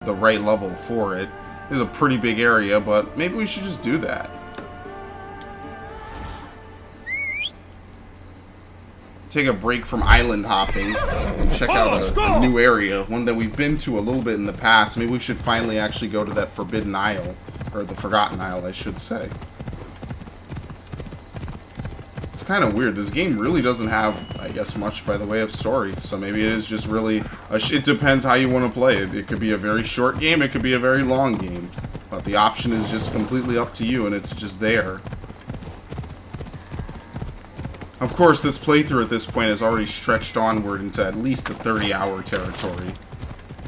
the right level for it. It's a pretty big area, but maybe we should just do that. Take a break from island hopping and check out a new area, one that we've been to a little bit in the past. Maybe we should finally actually go to that Forbidden Isle, or the Forgotten Isle, I should say. It's kind of weird. This game really doesn't have, I guess, much by the way of story, so maybe it is just really, it depends how you want to play it. It could be a very short game, it could be a very long game, but the option is just completely up to you, and it's just there. Of course, this playthrough at this point has already stretched onward into at least the 30-hour territory.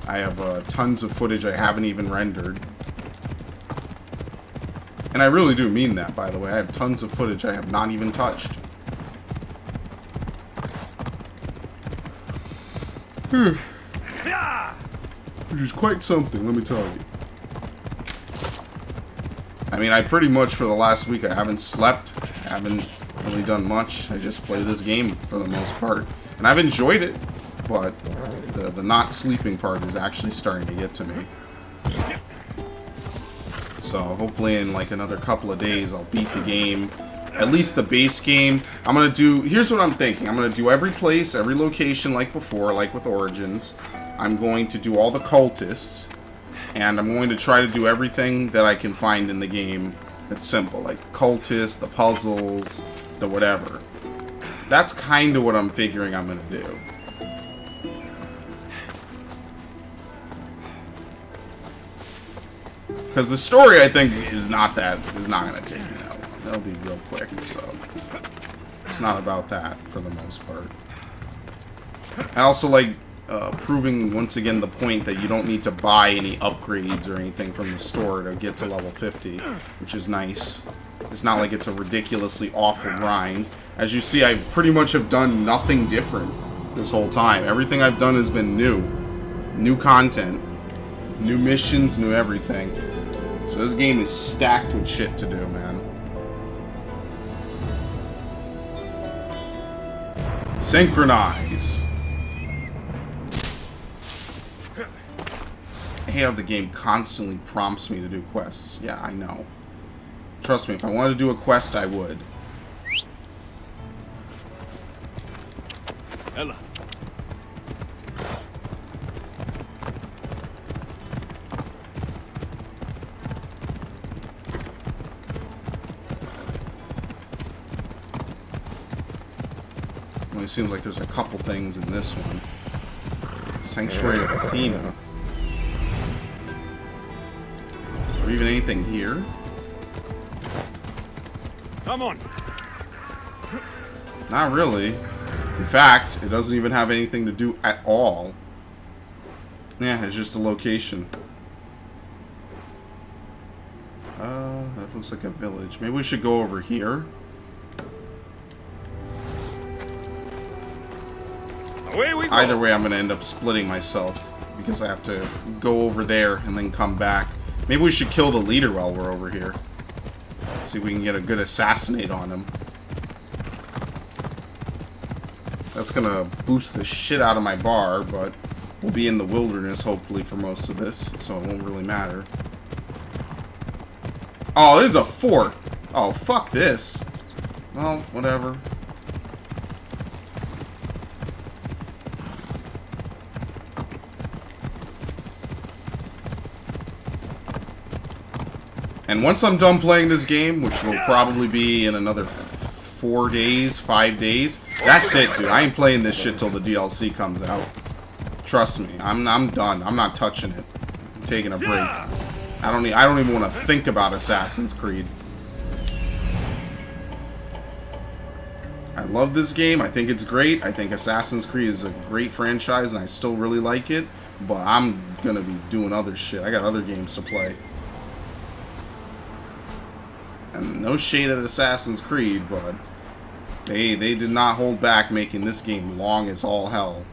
I have tons of footage I haven't even rendered. And I really do mean that, by the way. I have tons of footage I have not even touched. Which is quite something, let me tell you. I mean, I pretty much, for the last week, I haven't slept. I haven't really done much. I just play this game for the most part. And I've enjoyed it, but the not sleeping part is actually starting to get to me. So hopefully in like another couple of days I'll beat the game. At least the base game. I'm going to do, here's what I'm thinking. I'm going to do every place, every location like before, like with Origins. I'm going to do all the cultists. And I'm going to try to do everything that I can find in the game that's simple. Like the cultists, the puzzles, the whatever. That's kind of what I'm figuring I'm going to do. Because the story, I think, is not going to take me that long. That'll be real quick, so it's not about that for the most part. I also like proving once again the point that you don't need to buy any upgrades or anything from the store to get to level 50, which is nice. It's not like it's a ridiculously awful grind. As you see, I pretty much have done nothing different this whole time. Everything I've done has been new. New content. New missions, new everything. So this game is stacked with shit to do, man. Synchronize. I hate how the game constantly prompts me to do quests. Yeah, I know. Trust me, if I wanted to do a quest, I would. Ella. Only seems like there's a couple things in this one. Sanctuary of Athena. Is there even anything here? Come on. Not really. In fact, it doesn't even have anything to do at all. Yeah, it's just a location. That looks like a village. Maybe we should go over here. Away we go. Either way, I'm going to end up splitting myself because I have to go over there and then come back. Maybe we should kill the leader while we're over here. See if we can get a good assassinate on him. That's going to boost the shit out of my bar, but we'll be in the wilderness, hopefully, for most of this, so it won't really matter. Oh, this is a fort! Oh, fuck this. Well, whatever. And once I'm done playing this game, which will probably be in another 4 days, 5 days, that's it, dude. I ain't playing this shit till the DLC comes out. Trust me, I'm done. I'm not touching it. I'm taking a break. I don't even want to think about Assassin's Creed. I love this game. I think it's great. I think Assassin's Creed is a great franchise, and I still really like it. But I'm gonna be doing other shit. I got other games to play. And no shade at Assassin's Creed, but they did not hold back making this game long as all hell.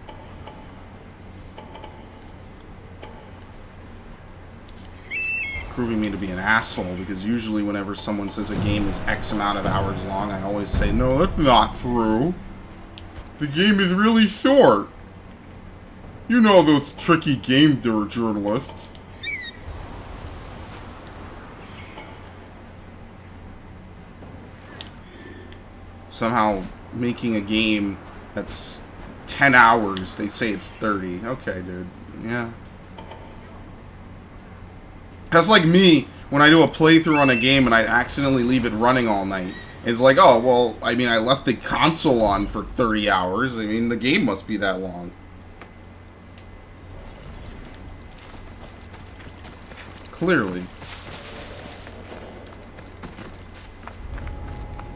Proving me to be an asshole, because usually whenever someone says a game is X amount of hours long, I always say, no, that's not true. The game is really short. You know those tricky game journalists. Somehow making a game that's 10 hours, they say it's 30. Okay, dude. Yeah. That's like me when I do a playthrough on a game and I accidentally leave it running all night. It's like, oh, well, I mean, I left the console on for 30 hours. I mean, the game must be that long. Clearly.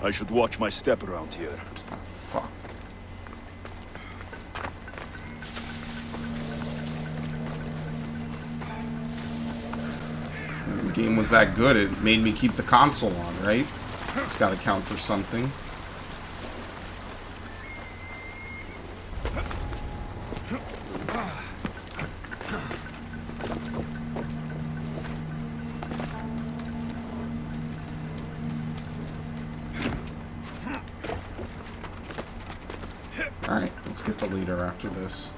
I should watch my step around here. Oh, fuck. The game was that good, it made me keep the console on, right? It's gotta count for something. Alright, let's get the leader after this.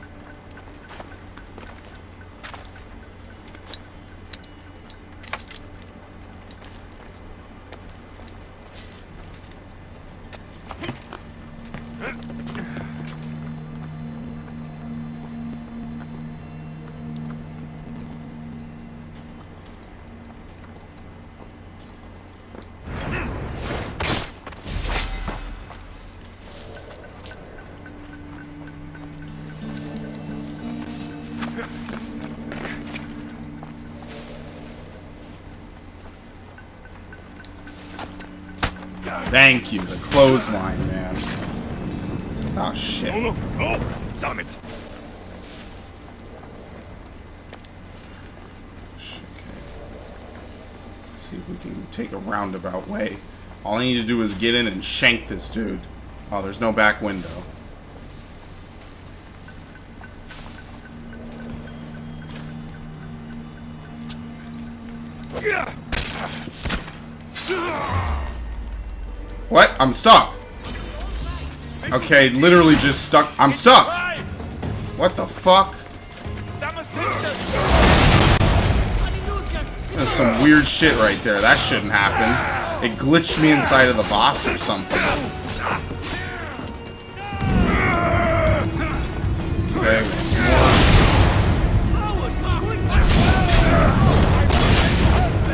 Thank you, the clothesline, man. Oh, shit. No, no, no! Damn it! Okay. Let's see if we can take a roundabout way. All I need to do is get in and shank this dude. Oh, there's no back window. What? I'm stuck. Okay, literally just stuck. I'm stuck. What the fuck? There's some weird shit right there. That shouldn't happen. It glitched me inside of the boss or something. Okay,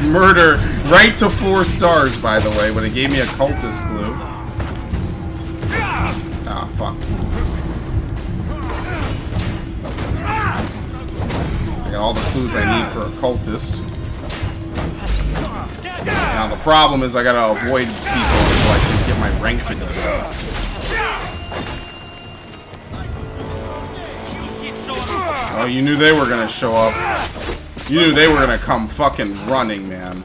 murder right to 4 stars, by the way, when it gave me a cultist clue. Ah, fuck. I got all the clues I need for a cultist. Now the problem is I gotta avoid people so I can get my rank to go down. Oh, you knew they were gonna show up. You knew they were gonna come fucking running, man.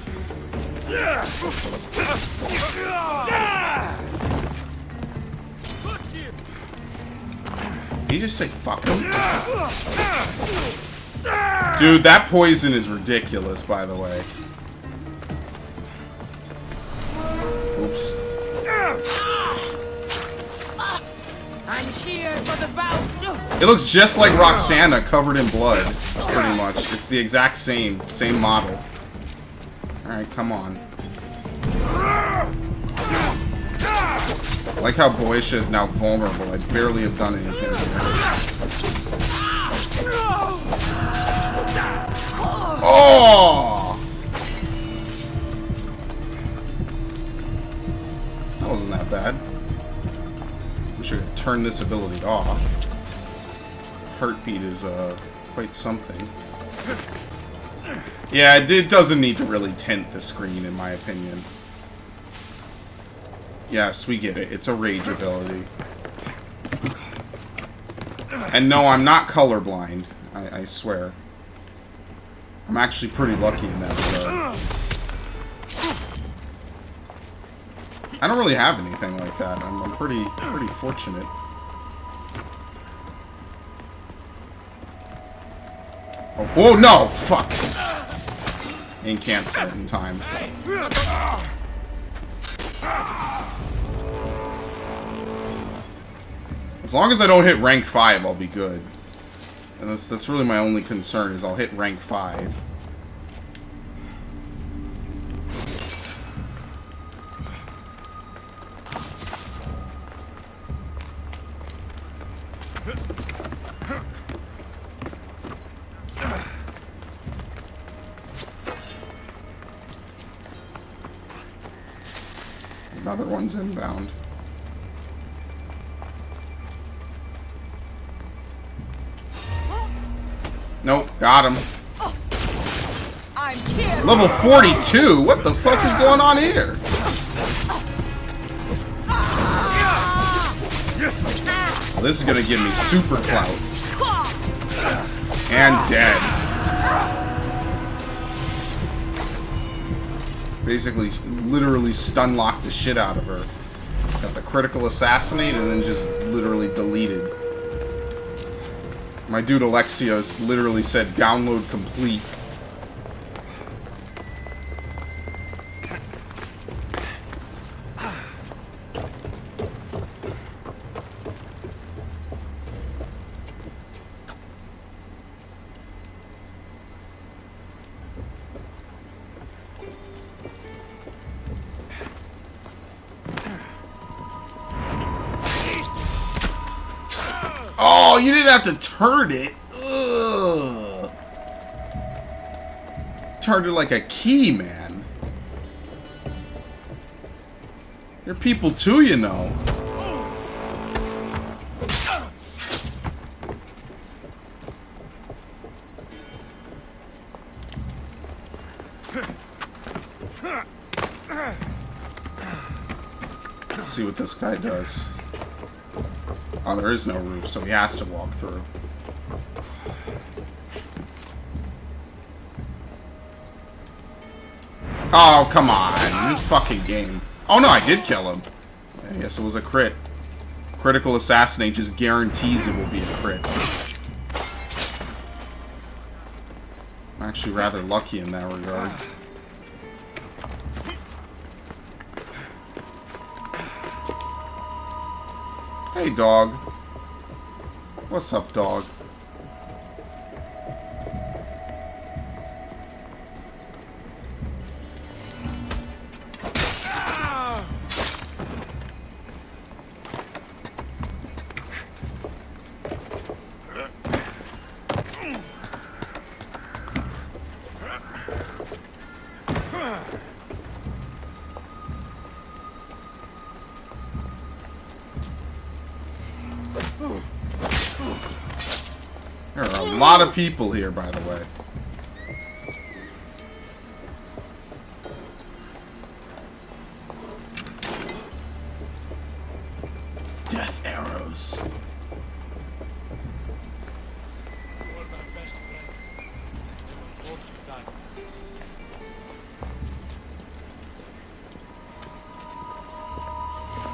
Did he just say fuck him? Dude, that poison is ridiculous, by the way. Oops. I'm here for the bout. It looks just like Roxana covered in blood, pretty much. It's the exact same model. Alright, come on. I like how Boeotia is now vulnerable. I barely have done anything here. Oh! That wasn't that bad. We should turn this ability off. Heartbeat is quite something. Yeah, it doesn't need to really tint the screen, in my opinion. Yes, we get it. It's a rage ability. And no, I'm not colorblind. I swear. I'm actually pretty lucky in that regard. I don't really have anything like that. I'm pretty fortunate. Oh, whoa, no! Fuck! Ain't cancel it in time. As long as I don't hit rank 5, I'll be good. And that's really my only concern, is I'll hit rank 5. Another one's inbound. Nope, got him. I'm here. Level 42? What the fuck is going on here? Well, this is gonna give me super clout. And dead. Basically, literally stun locked the shit out of her. Got the critical assassinate and then just literally deleted. My dude Alexios literally said download complete. Oh, you didn't have to turn it. Ugh. Turned it like a key, man. They're people too, you know. Let's see what this guy does. Oh, there is no roof, so he has to walk through. Oh, come on. This fucking game. Oh, no, I did kill him. I guess it was a crit. Critical assassinate just guarantees it will be a crit. I'm actually rather lucky in that regard. Hey, dog. What's up, dog? There are a lot of people here, by the way. Death arrows.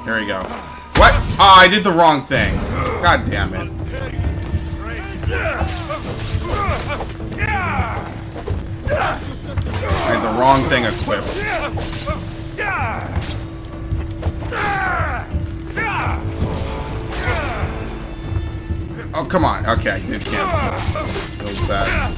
There you go. What? Oh, I did the wrong thing. God damn it. I had the wrong thing equipped. Oh, come on. Okay, I did cancel. That was bad.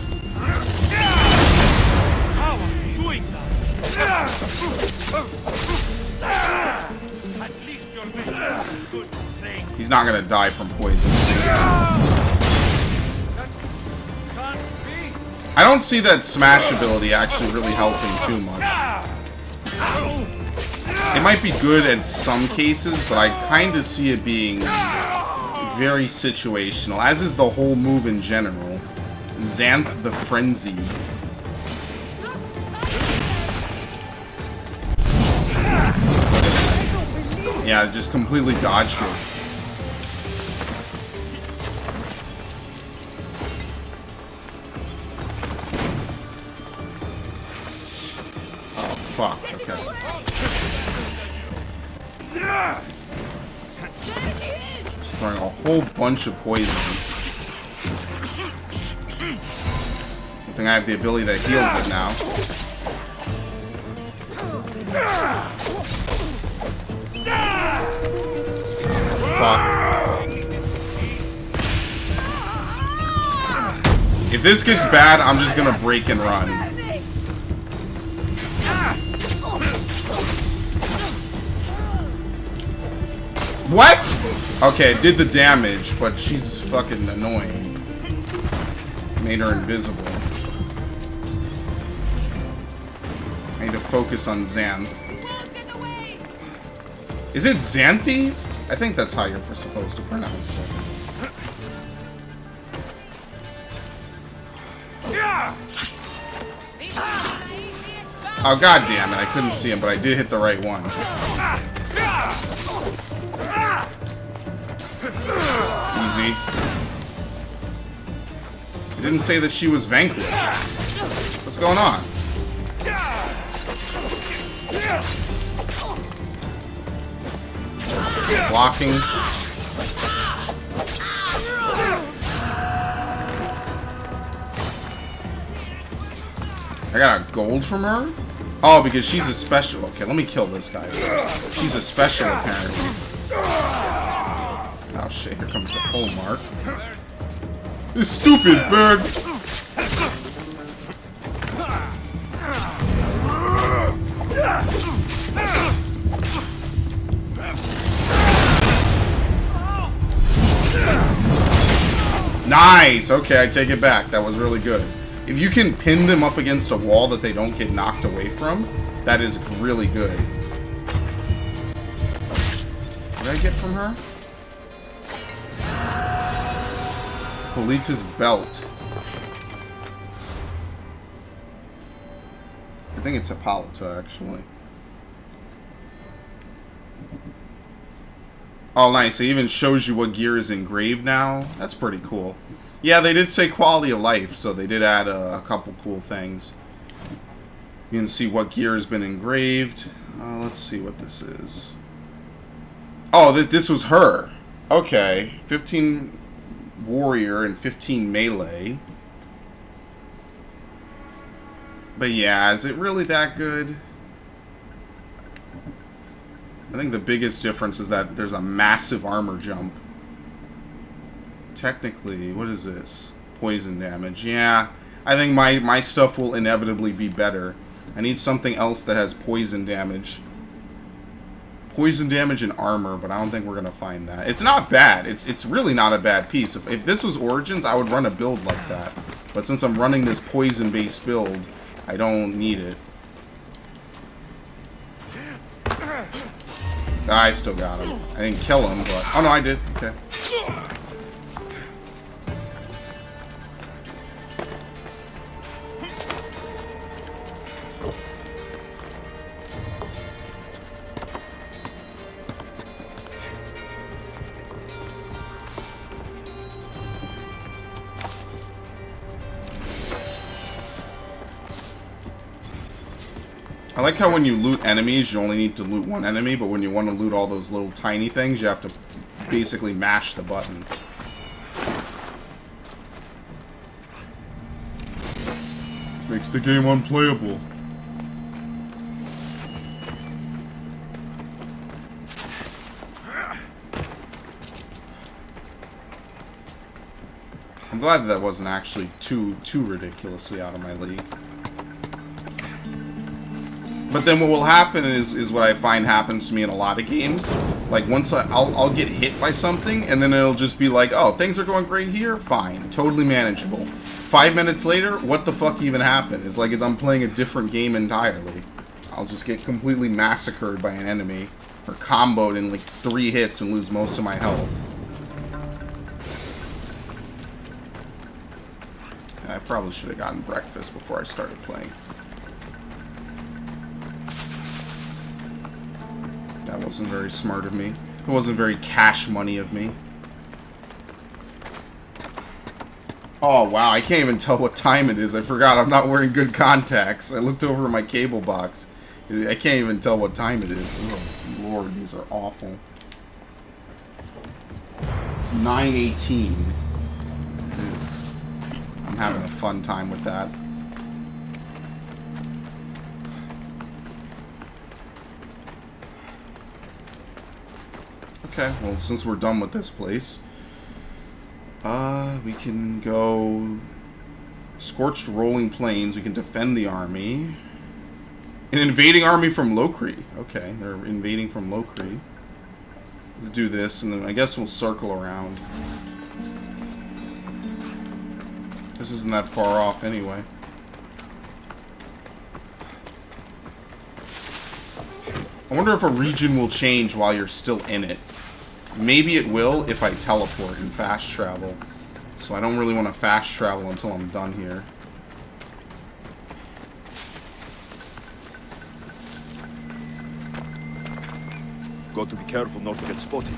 He's not gonna die from poison. I don't see that smash ability actually really helping too much. It might be good in some cases, but I kind of see it being very situational, as is the whole move in general. Xanth the Frenzy. Yeah, just completely dodged it. Oh, fuck. Okay. Just throwing a whole bunch of poison. I think I have the ability that heals it now. Fuck. If this gets bad, I'm just gonna break and run. What? Okay, it did the damage, but she's fucking annoying. Made her invisible. I need to focus on Xanth. Is it Xanthi? I think that's how you're supposed to pronounce it. Oh, god damn it. I couldn't see him, but I did hit the right one. Easy. It didn't say that she was vanquished. What's going on? Blocking. I got a gold from her? Oh, because she's a special. Okay, let me kill this guy first. She's a special, apparently. Oh shit, here comes the pole mark. This stupid bird! Nice! Okay, I take it back. That was really good. If you can pin them up against a wall that they don't get knocked away from, that is really good. What did I get from her? Polita's belt. I think it's Hippolyta, actually. Oh, nice. It even shows you what gear is engraved now. That's pretty cool. Yeah, they did say quality of life, so they did add a couple cool things. You can see what gear has been engraved. Let's see what this is. Oh, this was her. Okay. 15 warrior and 15 melee. But yeah, is it really that good? I think the biggest difference is that there's a massive armor jump. Technically, what is this? Poison damage. Yeah, I think my stuff will inevitably be better. I need something else that has poison damage. Poison damage and armor, but I don't think we're going to find that. It's not bad. It's really not a bad piece. If this was Origins, I would run a build like that. But since I'm running this poison-based build, I don't need it. I still got him. I didn't kill him, but... Oh, no, I did. Okay. I like how when you loot enemies, you only need to loot one enemy, but when you want to loot all those little tiny things, you have to basically mash the button. Makes the game unplayable. I'm glad that wasn't actually too ridiculously out of my league. But then what will happen is what I find happens to me in a lot of games. Like, once I'll get hit by something, and then it'll just be like, oh, things are going great here? Fine. Totally manageable. 5 minutes later, what the fuck even happened? It's like I'm playing a different game entirely. I'll just get completely massacred by an enemy, or comboed in like 3 hits and lose most of my health. I probably should have gotten breakfast before I started playing. That wasn't very smart of me. It wasn't very cash money of me. Oh, wow. I can't even tell what time it is. I forgot I'm not wearing good contacts. I looked over my cable box. I can't even tell what time it is. Oh, Lord, these are awful. It's 9:18. I'm having a fun time with that. Okay, well, since we're done with this place, we can go Scorched Rolling Plains. We can defend the army. An invading army from Lokri. Okay, they're invading from Lokri. Let's do this, and then I guess we'll circle around. This isn't that far off anyway. I wonder if a region will change while you're still in it. Maybe it will if I teleport and fast travel. So I don't really want to fast travel until I'm done here. Got to be careful not to get spotted.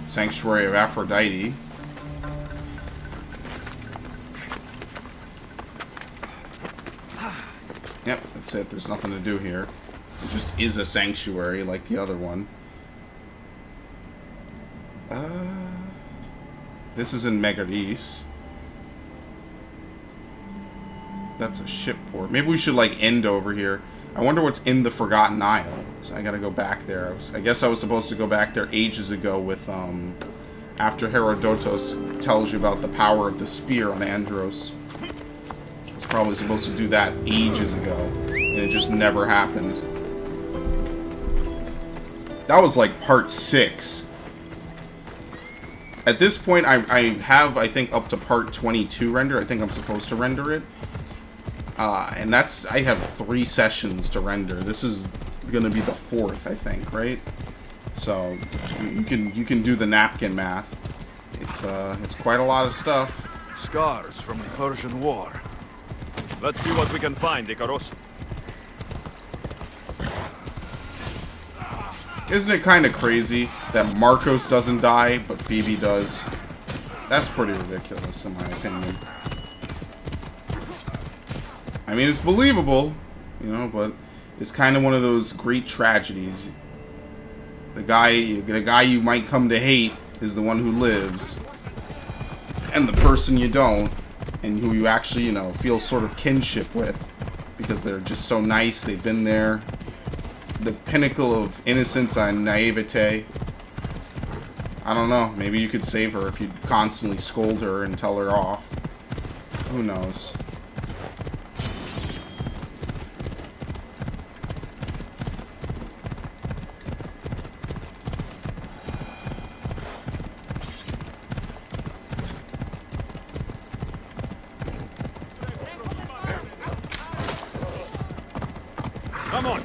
Sanctuary of Aphrodite. Yep, that's it. There's nothing to do here. It just is a sanctuary like the other one. This is in Megaris. That's a ship port. Maybe we should, like, end over here. I wonder what's in the Forgotten Isle. So I gotta go back there. I guess I was supposed to go back there ages ago with, after Herodotus tells you about the power of the spear on Andros. I was probably supposed to do that ages ago. And it just never happened. That was, like, part 6. At this point, I have, I think, up to part 22 render. I think I'm supposed to render it. And that's, I have 3 sessions to render. This is going to be the 4th, I think, right? So, you can do the napkin math. It's quite a lot of stuff. Scars from the Persian War. Let's see what we can find, Icaros. Isn't it kind of crazy that Marcos doesn't die, but Phoebe does? That's pretty ridiculous, in my opinion. I mean, it's believable, you know, but it's kind of one of those great tragedies. The guy you might come to hate is the one who lives, and the person you don't, and who you actually, you know, feel sort of kinship with, because they're just so nice, they've been there. The pinnacle of innocence and naivete. I don't know. Maybe you could save her if you constantly scold her and tell her off. Who knows? Come on.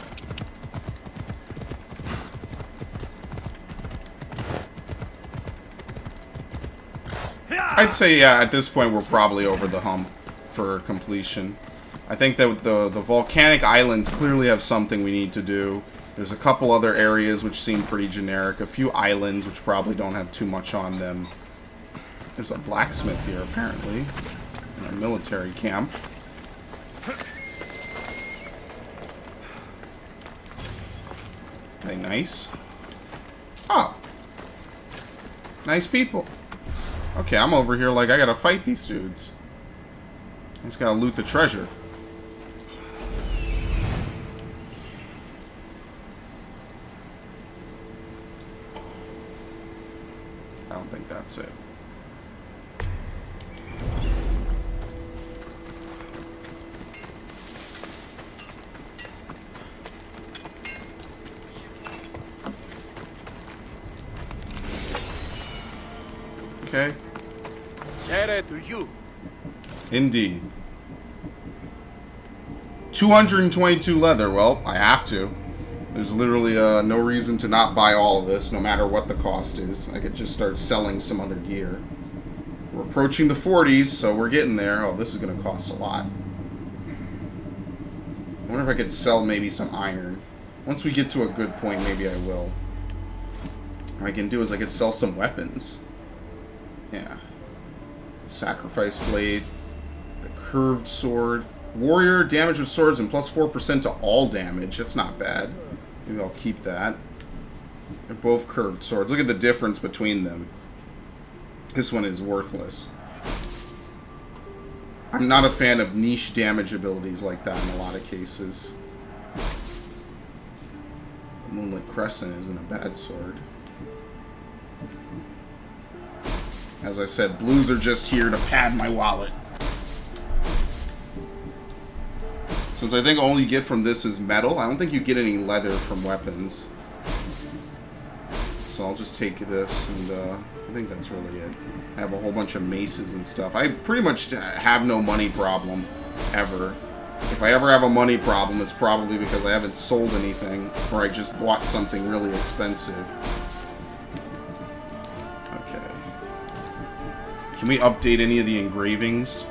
I'd say, yeah, at this point we're probably over the hump for completion. I think that the volcanic islands clearly have something we need to do. There's a couple other areas which seem pretty generic. A few islands which probably don't have too much on them. There's a blacksmith here, apparently. In a military camp. Are they nice? Oh. Nice people. Okay, I'm over here like I gotta fight these dudes. I just gotta loot the treasure. I don't think that's it. Okay. To you. Indeed. 222 leather. Well, I have to. There's literally no reason to not buy all of this, no matter what the cost is. I could just start selling some other gear. We're approaching the 40s, so we're getting there. Oh, this is going to cost a lot. I wonder if I could sell maybe some iron. Once we get to a good point, maybe I will. What I can do is I could sell some weapons. Yeah. Sacrifice blade. The curved sword. Warrior, damage with swords and plus 4% to all damage. That's not bad. Maybe I'll keep that. They're both curved swords. Look at the difference between them. This one is worthless. I'm not a fan of niche damage abilities like that in a lot of cases. The Moonlit Crescent isn't a bad sword. As I said, blues are just here to pad my wallet. Since I think all you get from this is metal, I don't think you get any leather from weapons. So I'll just take this, and I think that's really it. I have a whole bunch of maces and stuff. I pretty much have no money problem, ever. If I ever have a money problem, it's probably because I haven't sold anything, or I just bought something really expensive. Okay. Can we update any of the engravings?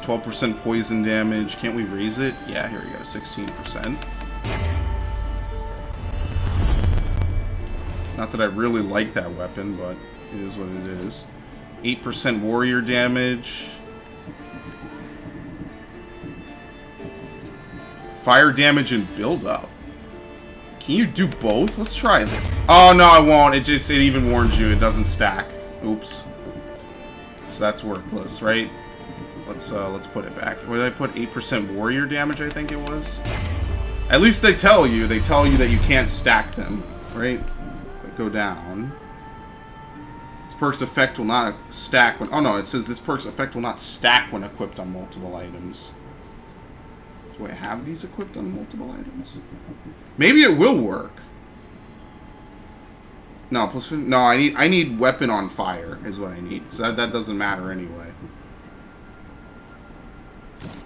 12% poison damage. Can't we raise it? Yeah, here we go. 16%. Not that I really like that weapon, but it is what it is. 8% warrior damage. Fire damage and build up. Can you do both? Let's try it. Oh no, I won't. It even warns you. It doesn't stack. Oops. So that's worthless, right? Let's put it back. Where did I put 8% warrior damage? I think it was. At least they tell you. They tell you that you can't stack them, right? Go down. This perk's effect will not stack when... Oh no, it says this perk's effect will not stack when equipped on multiple items. Do I have these equipped on multiple items? Maybe it will work. No, plus... No, I need weapon on fire is what I need. So that doesn't matter anyway.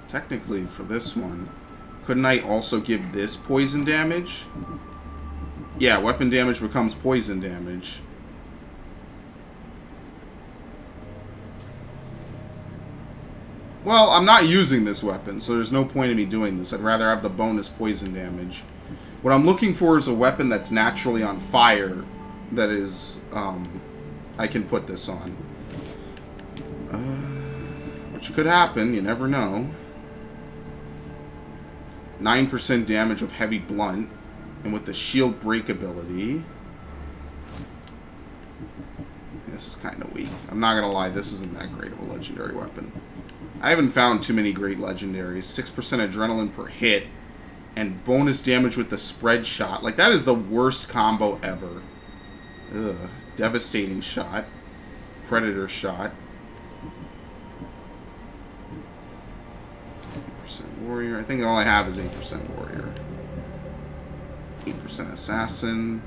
Technically, for this one, couldn't I also give this poison damage? Yeah, weapon damage becomes poison damage. Well, I'm not using this weapon, so there's no point in me doing this. I'd rather have the bonus poison damage. What I'm looking for is a weapon that's naturally on fire. That is, I can put this on. Which could happen, you never know. 9% damage of heavy blunt. And with the shield break ability... This is kind of weak. I'm not going to lie, this isn't that great of a legendary weapon. I haven't found too many great legendaries. 6% adrenaline per hit. And bonus damage with the spread shot. Like, that is the worst combo ever. Ugh. Devastating shot. Predator shot. 8% warrior. I think all I have is 8% warrior. 8% assassin.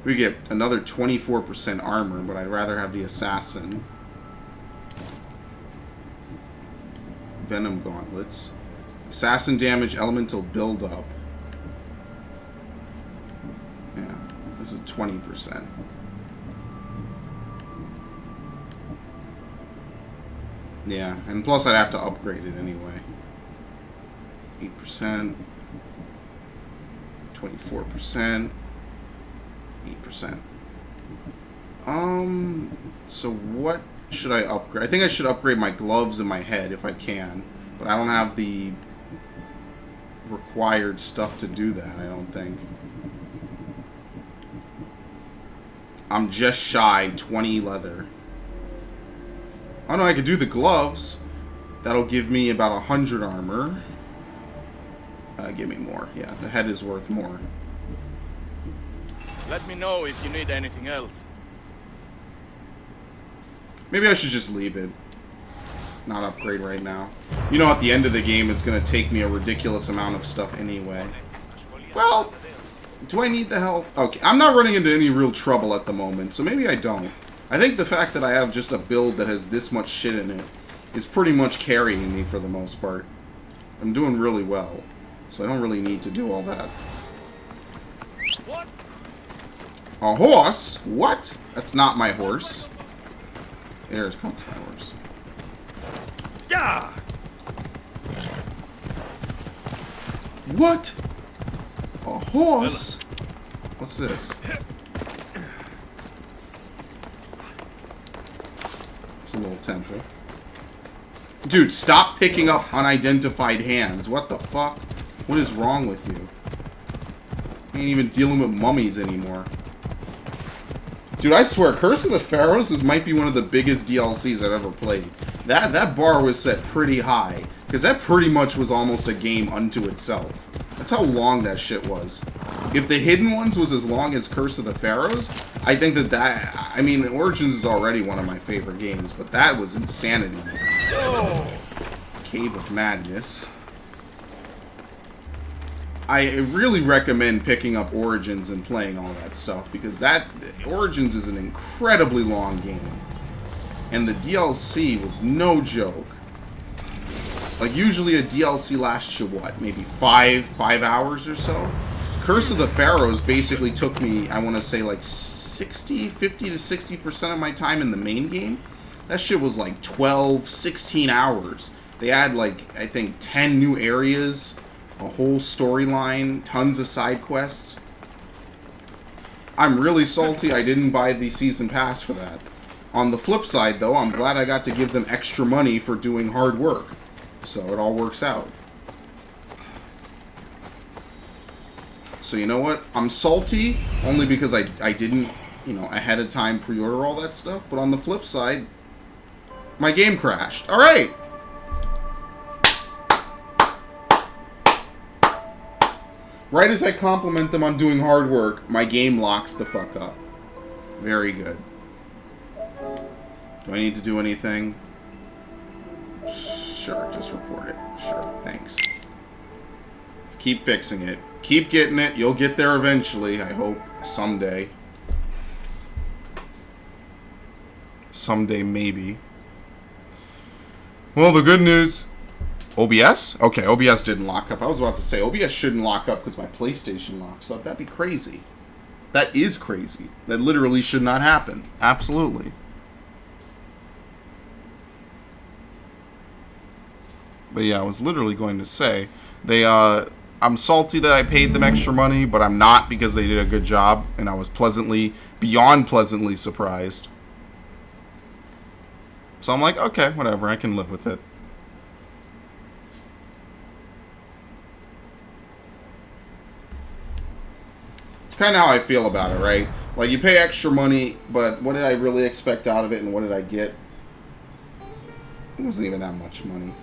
We get another 24% armor, but I'd rather have the assassin. Venom gauntlets. Assassin damage, elemental build-up. Yeah, this is 20%. Yeah, and plus I'd have to upgrade it anyway. 8%. 24%. 8%. So what should I upgrade? I think I should upgrade my gloves and my head if I can. But I don't have the required stuff to do that, I don't think. I'm just shy 20 leather. Oh no, I could do the gloves. That'll give me about 100 armor. Give me more. Yeah, the head is worth more. Let me know if you need anything else. Maybe I should just leave it. Not upgrade right now. You know, at the end of the game, it's going to take me a ridiculous amount of stuff anyway. Well, do I need the health? Okay, I'm not running into any real trouble at the moment, so maybe I don't. I think the fact that I have just a build that has this much shit in it is pretty much carrying me for the most part. I'm doing really well, so I don't really need to do all that. What? A horse? What? That's not my horse. Here comes my horse. Yeah. What? A horse? What's this? It's a little temple. Dude, stop picking up unidentified hands. What the fuck? What is wrong with you? I ain't even dealing with mummies anymore. Dude, I swear, Curse of the Pharaohs might be one of the biggest DLCs I've ever played. That bar was set pretty high, because that pretty much was almost a game unto itself. That's how long that shit was. If the Hidden Ones was as long as Curse of the Pharaohs, I think that I mean, Origins is already one of my favorite games, but that was insanity. Cave of Madness. I really recommend picking up Origins and playing all that stuff, because Origins is an incredibly long game. And the DLC was no joke. Like, usually a DLC lasts you, what, maybe 5 hours or so? Curse of the Pharaohs basically took me, I want to say, like 50 to 60% of my time in the main game. That shit was like 12, 16 hours. They had, like, I think 10 new areas, a whole storyline, tons of side quests. I'm really salty I didn't buy the season pass for that. On the flip side, though, I'm glad I got to give them extra money for doing hard work. So it all works out. So you know what? I'm salty only because I didn't, you know, ahead of time pre-order all that stuff. But on the flip side, my game crashed. Alright! Right as I compliment them on doing hard work, my game locks the fuck up. Very good. Do I need to do anything? Sure, just report it. Sure, thanks. Keep fixing it. Keep getting it. You'll get there eventually, I hope. Someday. Someday, maybe. Well, the good news... OBS? Okay, OBS didn't lock up. I was about to say, OBS shouldn't lock up because my PlayStation locks up. That'd be crazy. That is crazy. That literally should not happen. Absolutely. But yeah, I was literally going to say, I'm salty that I paid them extra money, but I'm not because they did a good job, and I was beyond pleasantly surprised. So I'm like, okay, whatever, I can live with it. It's kind of how I feel about it, right? Like, you pay extra money, but what did I really expect out of it, and what did I get? It wasn't even that much money.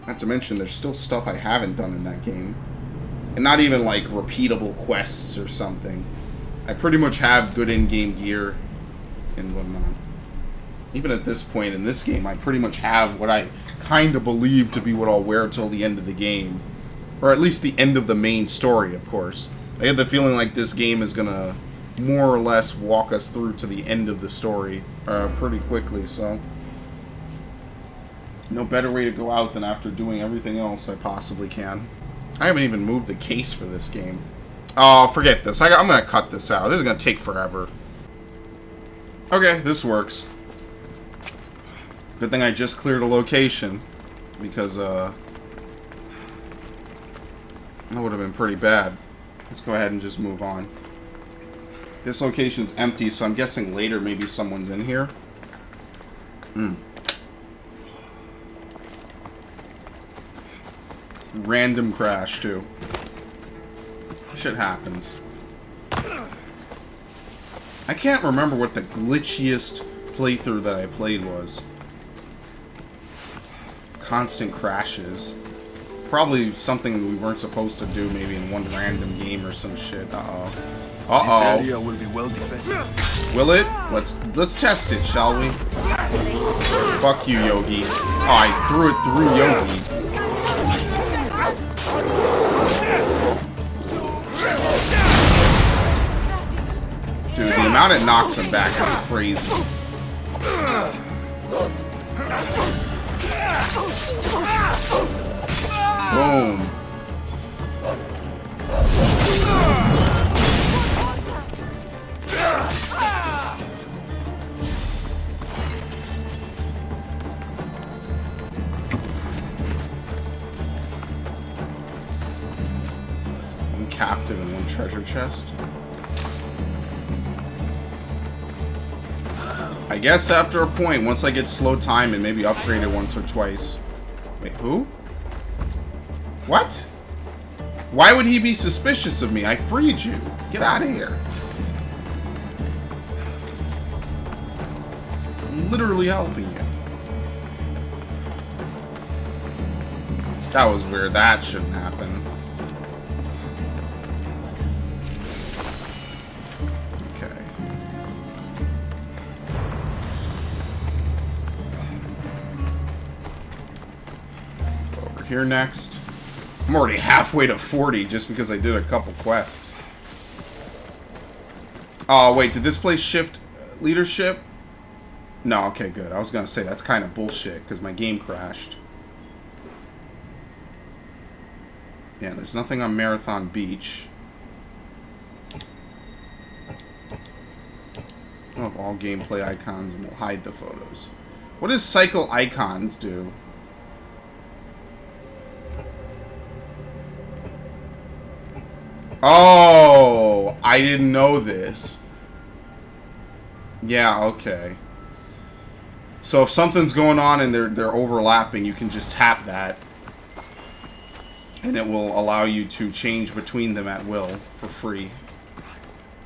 Not to mention, there's still stuff I haven't done in that game. And not even, like, repeatable quests or something. I pretty much have good in-game gear and whatnot. Even at this point in this game, I pretty much have what I kind of believe to be what I'll wear till the end of the game. Or at least the end of the main story, of course. I had the feeling like this game is gonna more or less walk us through to the end of the story pretty quickly, so... No better way to go out than after doing everything else I possibly can. I haven't even moved the case for this game. Oh, forget this. I'm going to cut this out. This is going to take forever. Okay, this works. Good thing I just cleared a location. Because, that would have been pretty bad. Let's go ahead and just move on. This location's empty, so I'm guessing later maybe someone's in here. Random crash, too. Shit happens. I can't remember what the glitchiest playthrough that I played was. Constant crashes. Probably something we weren't supposed to do, maybe in one random game or some shit. Uh-oh. Uh-oh. This area will be well defended. Will it? Let's test it, shall we? Fuck you, Yogi. Oh, I threw it through Yogi. Dude, the amount it knocks him back is crazy. Boom. One captive and one treasure chest. I guess after a point, once I get slow time and maybe upgrade it once or twice. Wait, who? What? Why would he be suspicious of me? I freed you. Get out of here. I'm literally helping you. That was weird. That shouldn't happen. Here next. I'm already halfway to 40 just because I did a couple quests. Oh, wait, did this place shift leadership? No, okay, good. I was gonna say that's kind of bullshit because my game crashed. Yeah, there's nothing on Marathon Beach. We'll have all gameplay icons and we'll hide the photos. What does cycle icons do? Oh, I didn't know this. Yeah, okay. So if something's going on and they're overlapping, you can just tap that. And it will allow you to change between them at will for free.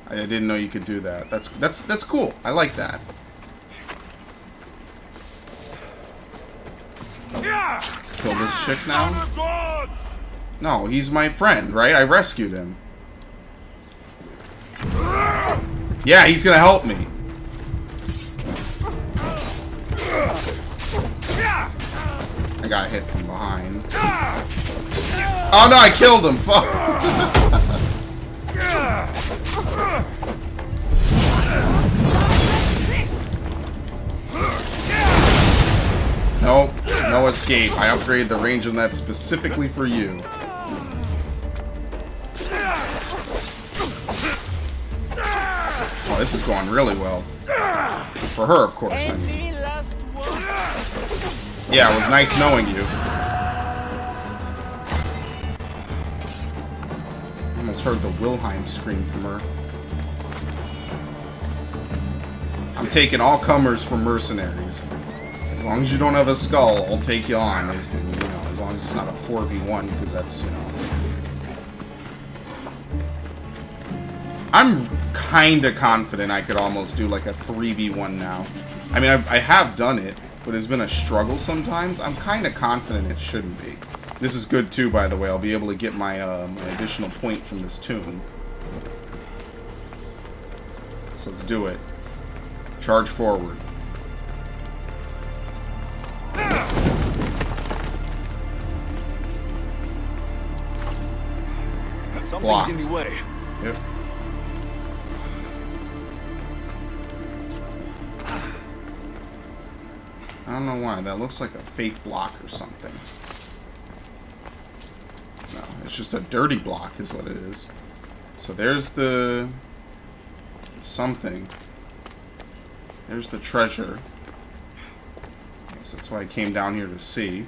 I didn't know you could do that. That's cool. I like that. Let's kill this chick now. No, he's my friend, right? I rescued him. Yeah, he's gonna help me. I got hit from behind. Oh no, I killed him. Fuck. Nope, no escape. I upgraded the range on that specifically for you. Oh, this is going really well. For her, of course. I mean. Yeah, it was nice knowing you. I almost heard the Wilhelm scream from her. I'm taking all comers for mercenaries. As long as you don't have a skull, I'll take you on. And, you know, as long as it's not a 4v1, because that's, you know. I'm kinda confident I could almost do like a 3v1 now. I mean, I have done it, but it's been a struggle sometimes. I'm kinda confident it shouldn't be. This is good too, by the way. I'll be able to get my, my additional point from this tune. So let's do it. Charge forward. Something's Blocked. in the way. Yep. I don't know why. That looks like a fake block or something. No, it's just a dirty block is what it is. So there's the something. There's the treasure. I guess that's why I came down here to see.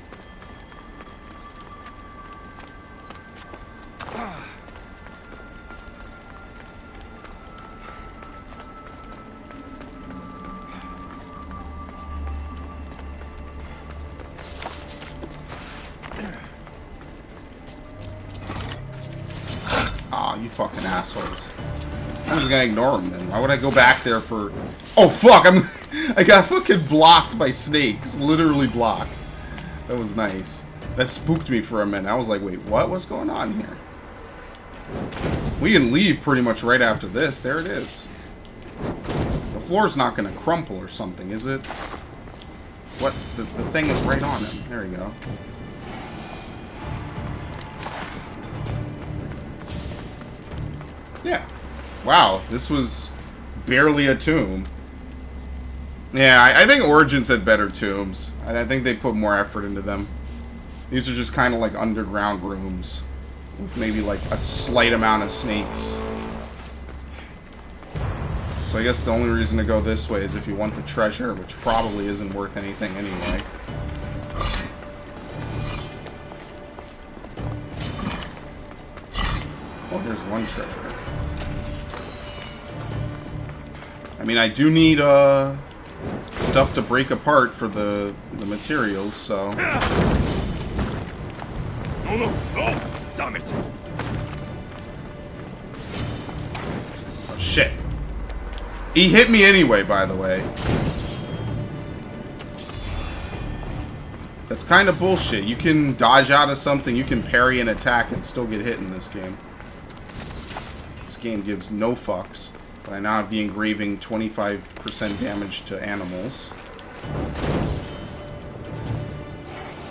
Aw, you fucking assholes. I'm just gonna ignore them then. Why would I go back there for... Oh, fuck! I got fucking blocked by snakes. Literally blocked. That was nice. That spooked me for a minute. I was like, wait, what? What's going on here? We can leave pretty much right after this. There it is. The floor's not gonna crumple or something, is it? What? The thing is right on him. There we go. Yeah. Wow, this was barely a tomb. Yeah, I think Origins had better tombs. I think they put more effort into them. These are just kind of like underground rooms. With maybe like a slight amount of snakes. So I guess the only reason to go this way is if you want the treasure, which probably isn't worth anything anyway. Oh, here's one treasure. I mean, I do need, stuff to break apart for the materials, so... No, damn it! Oh, shit. He hit me anyway, by the way. That's kind of bullshit. You can dodge out of something, you can parry an attack and still get hit in this game. This game gives no fucks. But I now have the engraving 25% damage to animals.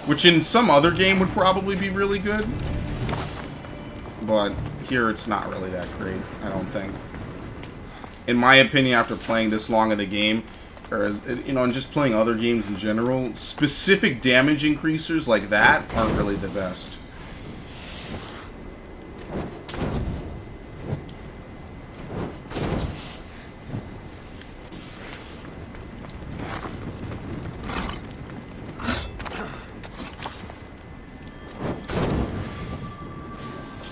Which in some other game would probably be really good. But here it's not really that great, I don't think. in my opinion, after playing this long in the game, or and just playing other games in general, specific damage increasers like that aren't really the best.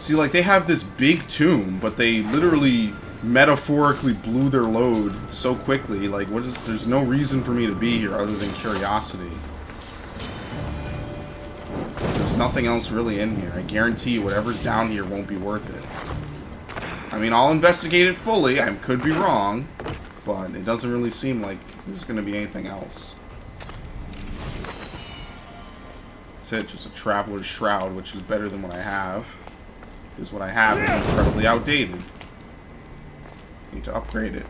See, like, they have this big tomb, but they literally metaphorically blew their load so quickly. Like, there's no reason for me to be here other than curiosity. There's nothing else really in here. I guarantee you whatever's down here won't be worth it. I mean, I'll investigate it fully. I could be wrong, but it doesn't really seem like there's going to be anything else. That's it, just a traveler's shroud, which is better than what I have. Because what I have is incredibly outdated. Need to upgrade it.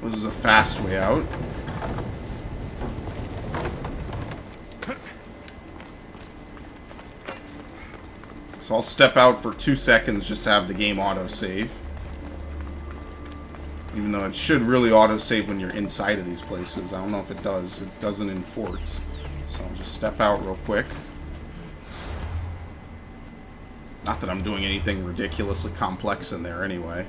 This is a fast way out. So I'll step out for 2 seconds just to have the game autosave. Even though it should really autosave when you're inside of these places. I don't know if it does. It doesn't in forts. So I'll just step out real quick. Not that I'm doing anything ridiculously complex in there anyway.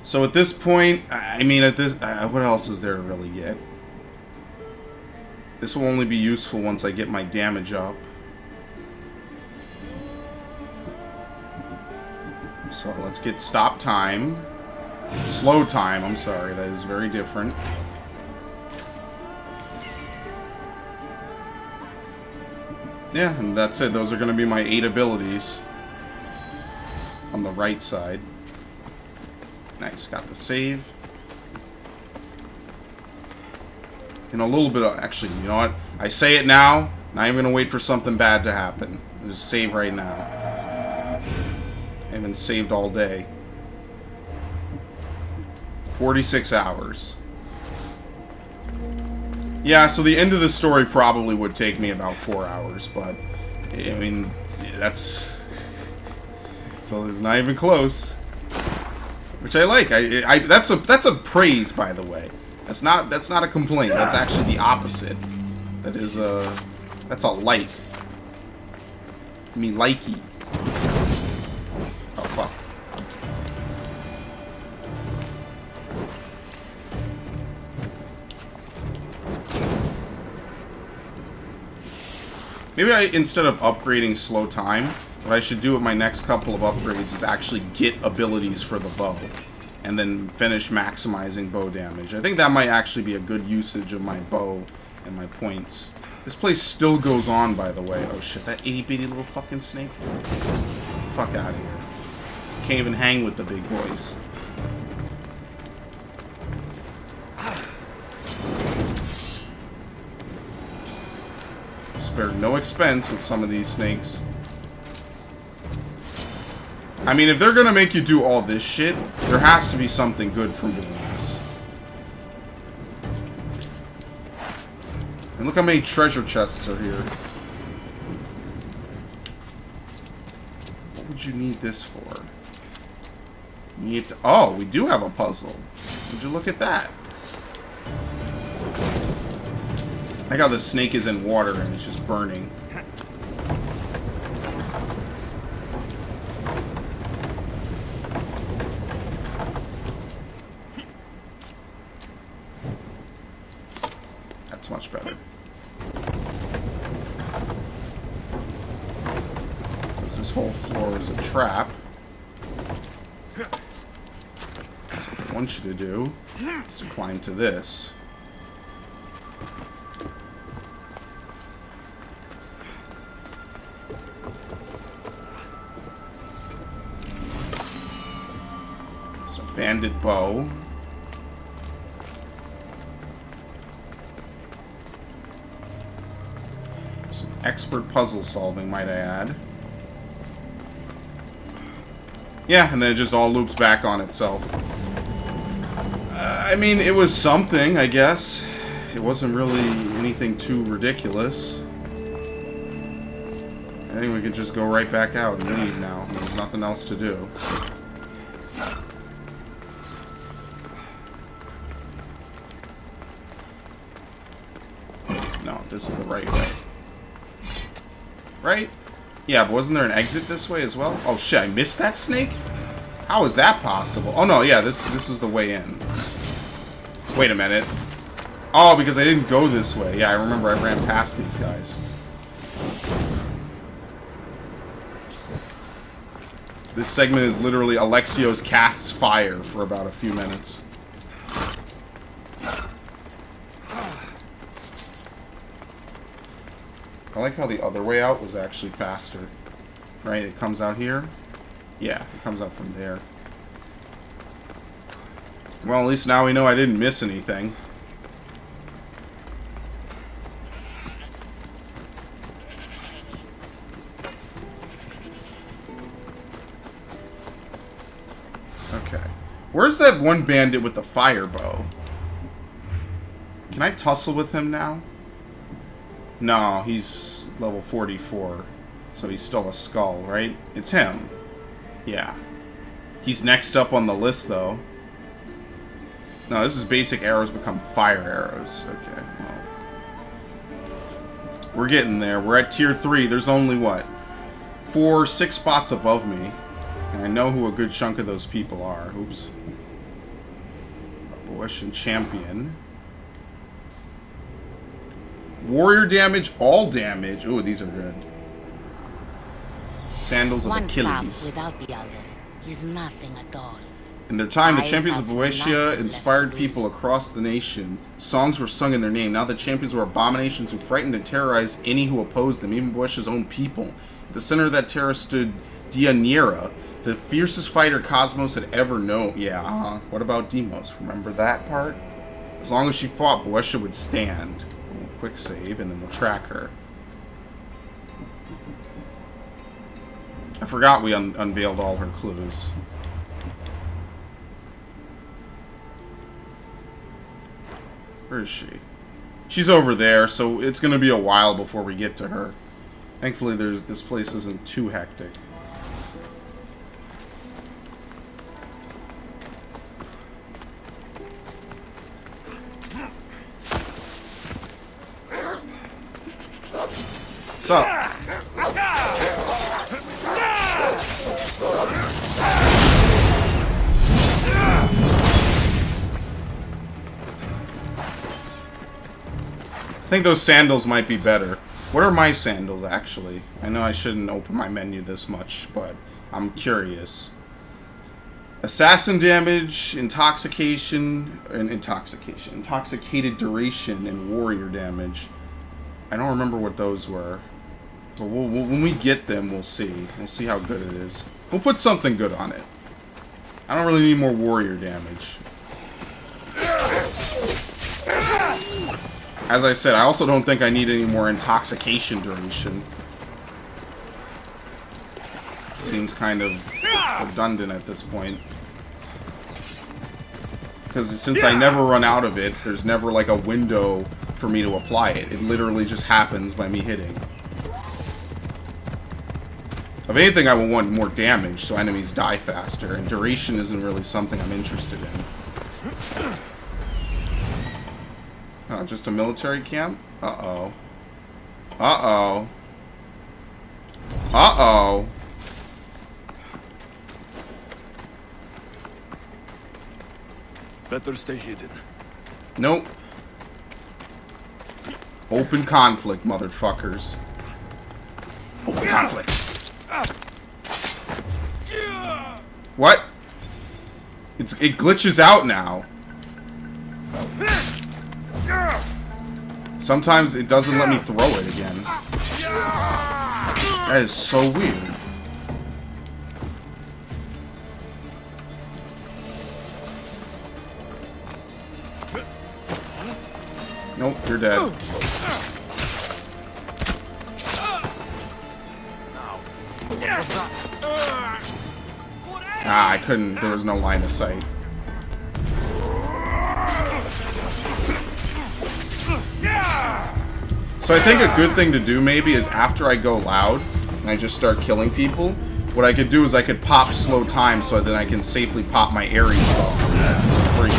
So at this point, I mean, what else is there to really get? This will only be useful once I get my damage up. So let's get stop time. Slow time, I'm sorry, that is very different. Yeah, and that's it. Those are going to be my 8 abilities. On the right side. Nice, got the save. In a little bit of, actually, you know what? I say it now, not even going to wait for something bad to happen. Just save right now. I haven't saved all day. 46 hours. Yeah, so the end of the story probably would take me about 4 hours, but I mean, that's so it's not even close. Which I like. That's a praise, by the way. That's not a complaint. That's actually the opposite. That is that's a like. Me likey. Oh fuck. Maybe instead of upgrading slow time, what I should do with my next couple of upgrades is actually get abilities for the bow. And then finish maximizing bow damage. I think that might actually be a good usage of my bow and my points. This place still goes on, by the way. Oh shit, that itty bitty little fucking snake. Fuck out of here. Can't even hang with the big boys. Spare no expense with some of these snakes. I mean, if they're gonna make you do all this shit, there has to be something good from doing this. And look how many treasure chests are here. What would you need this for? You need to... Oh, we do have a puzzle. Would you look at that? I like how the snake is in water and it's just burning. That's much better. This whole floor is a trap. So what I want you to do is to climb to this. So bandit bow. Some expert puzzle solving, might I add. Yeah, and then it just all loops back on itself. I mean, it was something, I guess. it wasn't really anything too ridiculous. I think we could just go right back out and leave now. There's nothing else to do. No, this is the right way. Right? Yeah, but wasn't there an exit this way as well? Oh shit, I missed that snake? How is that possible? Oh no, yeah, this was the way in. Wait a minute. Oh, because I didn't go this way. Yeah, I remember I ran past these guys. This segment is literally Alexio's casts fire for about a few minutes. I like how the other way out was actually faster. Right? It comes out here. Yeah, it comes out from there. Well, at least now we know I didn't miss anything. Okay. Where's that one bandit with the fire bow? Can I tussle with him now? No, he's level 44. So he's still a skull, right? It's him. Yeah. He's next up on the list, though. No, this is basic arrows become fire arrows. Okay. Well, we're getting there. We're at tier 3. There's only, what? 6 spots above me. And I know who a good chunk of those people are. Oops. A Boeotian champion. Warrior damage, all damage. Ooh, these are good. Sandals of Achilles. One path without the other is nothing at all. In their time, the I champions of have Boeotia nothing inspired left to people lose. across the nation. Songs were sung in their name. Now the champions were abominations who frightened and terrorized any who opposed them, even Boeotia's own people. At the center of that terror stood Deianira, the fiercest fighter Cosmos had ever known. Yeah, what about Deimos? Remember that part? As long as she fought, Boeotia would stand. We'll quick save, and then we'll track her. I forgot we unveiled all her clues. Where is she? She's over there, so it's going to be a while before we get to her. Thankfully, this place isn't too hectic. So, I think those sandals might be better. What are my sandals, actually? I know I shouldn't open my menu this much, but I'm curious. Assassin damage, intoxicated duration, and warrior damage. I don't remember what those were. But when we get them, we'll see. We'll see how good it is. We'll put something good on it. I don't really need more warrior damage. As I said, I also don't think I need any more intoxication duration. Seems kind of redundant at this point. Because since I never run out of it, there's never like a window for me to apply it. It literally just happens by me hitting. If anything, I will want more damage so enemies die faster, and duration isn't really something I'm interested in. Just a military camp? Uh-oh. Uh-oh. Uh-oh. Better stay hidden. Nope. Open conflict, motherfuckers. Open conflict. What? It glitches out now. Sometimes it doesn't let me throw it again. That is so weird. Nope, you're dead. Ah, I couldn't. There was no line of sight. So I think a good thing to do maybe is after I go loud and I just start killing people, what I could do is I could pop slow time so that I can safely pop my Ares buff for free.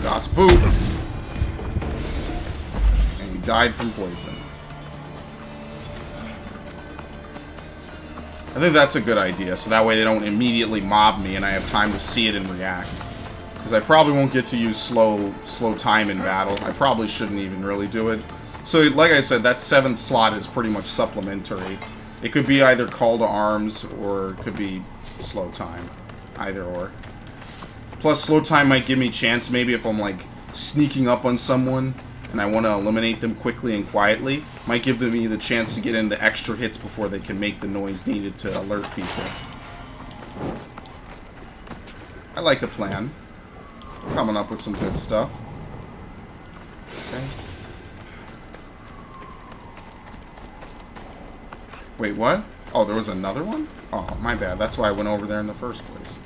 Das Boot. And he died from poison. I think that's a good idea, so that way they don't immediately mob me and I have time to see it and react. Because I probably won't get to use slow time in battle. I probably shouldn't even really do it. So, like I said, that 7th slot is pretty much supplementary. It could be either call to arms, or it could be slow time. Either or. Plus, slow time might give me a chance, maybe if I'm, like, sneaking up on someone, and I want to eliminate them quickly and quietly. Might give me the chance to get into extra hits before they can make the noise needed to alert people. I like a plan. Coming up with some good stuff. Okay. Wait, what? Oh, there was another one? Oh, my bad. That's why I went over there in the first place.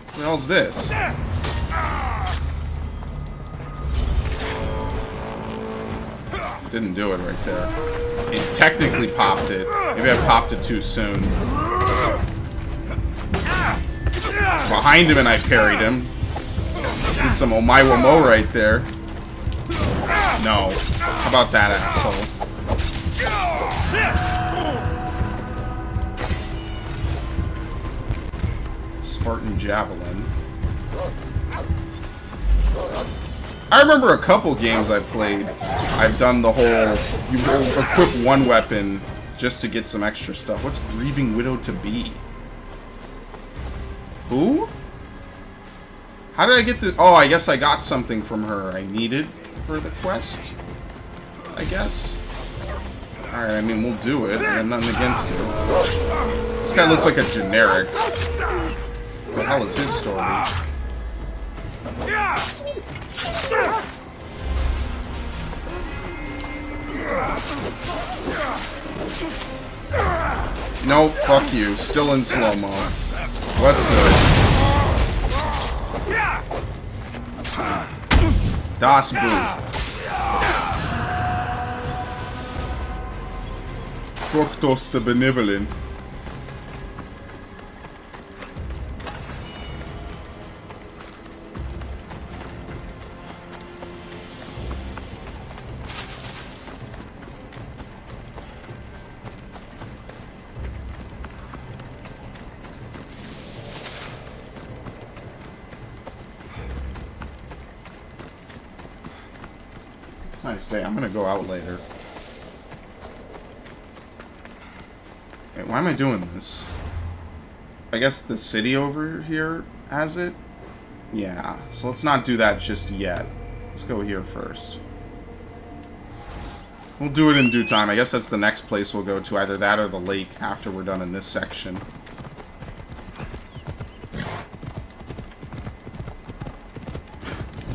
What the hell's this? Didn't do it right there. It technically popped it. Maybe I popped it too soon. Behind him and I parried him. Did some Omaiwamo right there. No. How about that, asshole? Spartan Javelin. I remember a couple games I played. I've done the whole, you equip one weapon just to get some extra stuff. What's Grieving Widow to be? Who? How did I get this? Oh, I guess I got something from her I needed for the quest, I guess. Alright, I mean, we'll do it. I have nothing against it. This guy looks like a generic. What the hell is his story? Nope, fuck you. Still in slow-mo. What's good? Das Boot. Fructos the Benevolent. Nice day. I'm gonna go out later. Wait, why am I doing this? I guess the city over here has it? Yeah, so let's not do that just yet. Let's go here first. We'll do it in due time. I guess that's the next place we'll go to, either that or the lake after we're done in this section.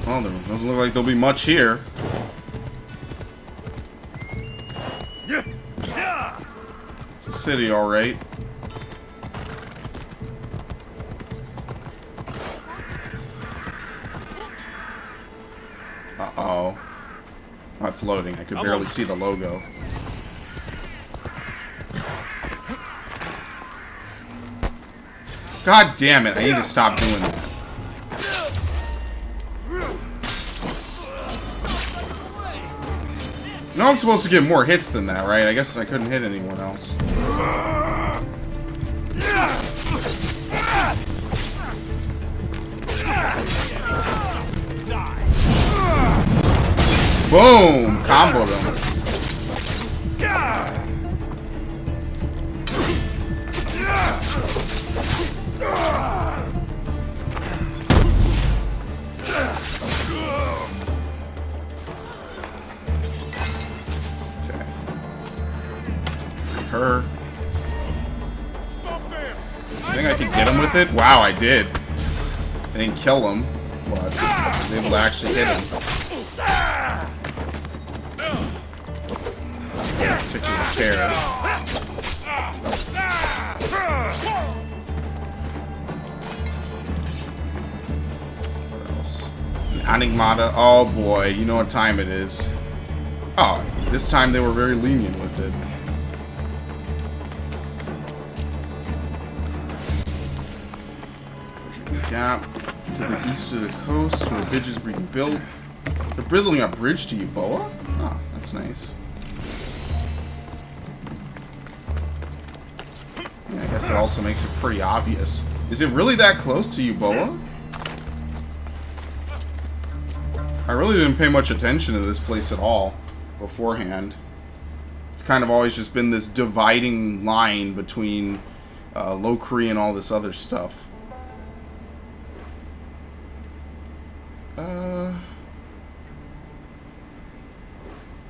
Well, there doesn't look like there'll be much here. It's a city, alright. Uh-oh. Oh, it's loading. I could barely see the logo. God damn it. I need to stop doing that. No, I'm supposed to get more hits than that, right? I guess I couldn't hit anyone else. Boom! Comboed him. Her. I think I could get him with it? Wow, I did. I didn't kill him, but I was able to actually hit him. no particular care. What else? Enigmata. Oh boy, you know what time it is. Oh, this time they were very lenient with it. Gap to the east of the coast where a bridge is being built. They're building a bridge to Boeotia? Oh, that's nice. Yeah, I guess it also makes it pretty obvious. Is it really that close to Boeotia? I really didn't pay much attention to this place at all beforehand. It's kind of always just been this dividing line between Low Korea and all this other stuff.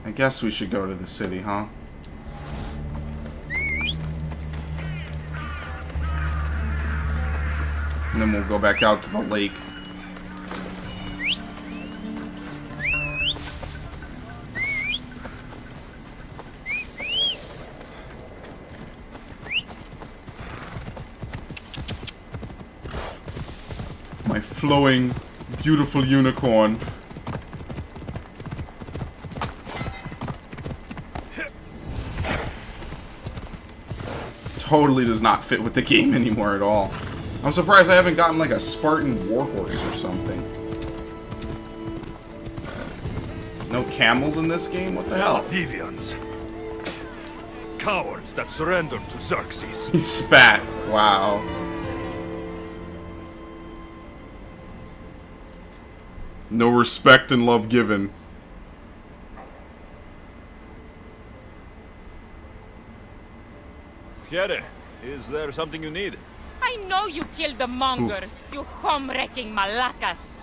I guess we should go to the city, huh? And then we'll go back out to the lake. My flowing, beautiful unicorn. Totally does not fit with the game anymore at all. I'm surprised I haven't gotten like a Spartan warhorse or something. No camels in this game? What the hell? Deviants. Cowards that surrendered to Xerxes. He spat. Wow. No respect and love given. Here, is there something you need? I know you killed the monger, you home-wrecking malacas.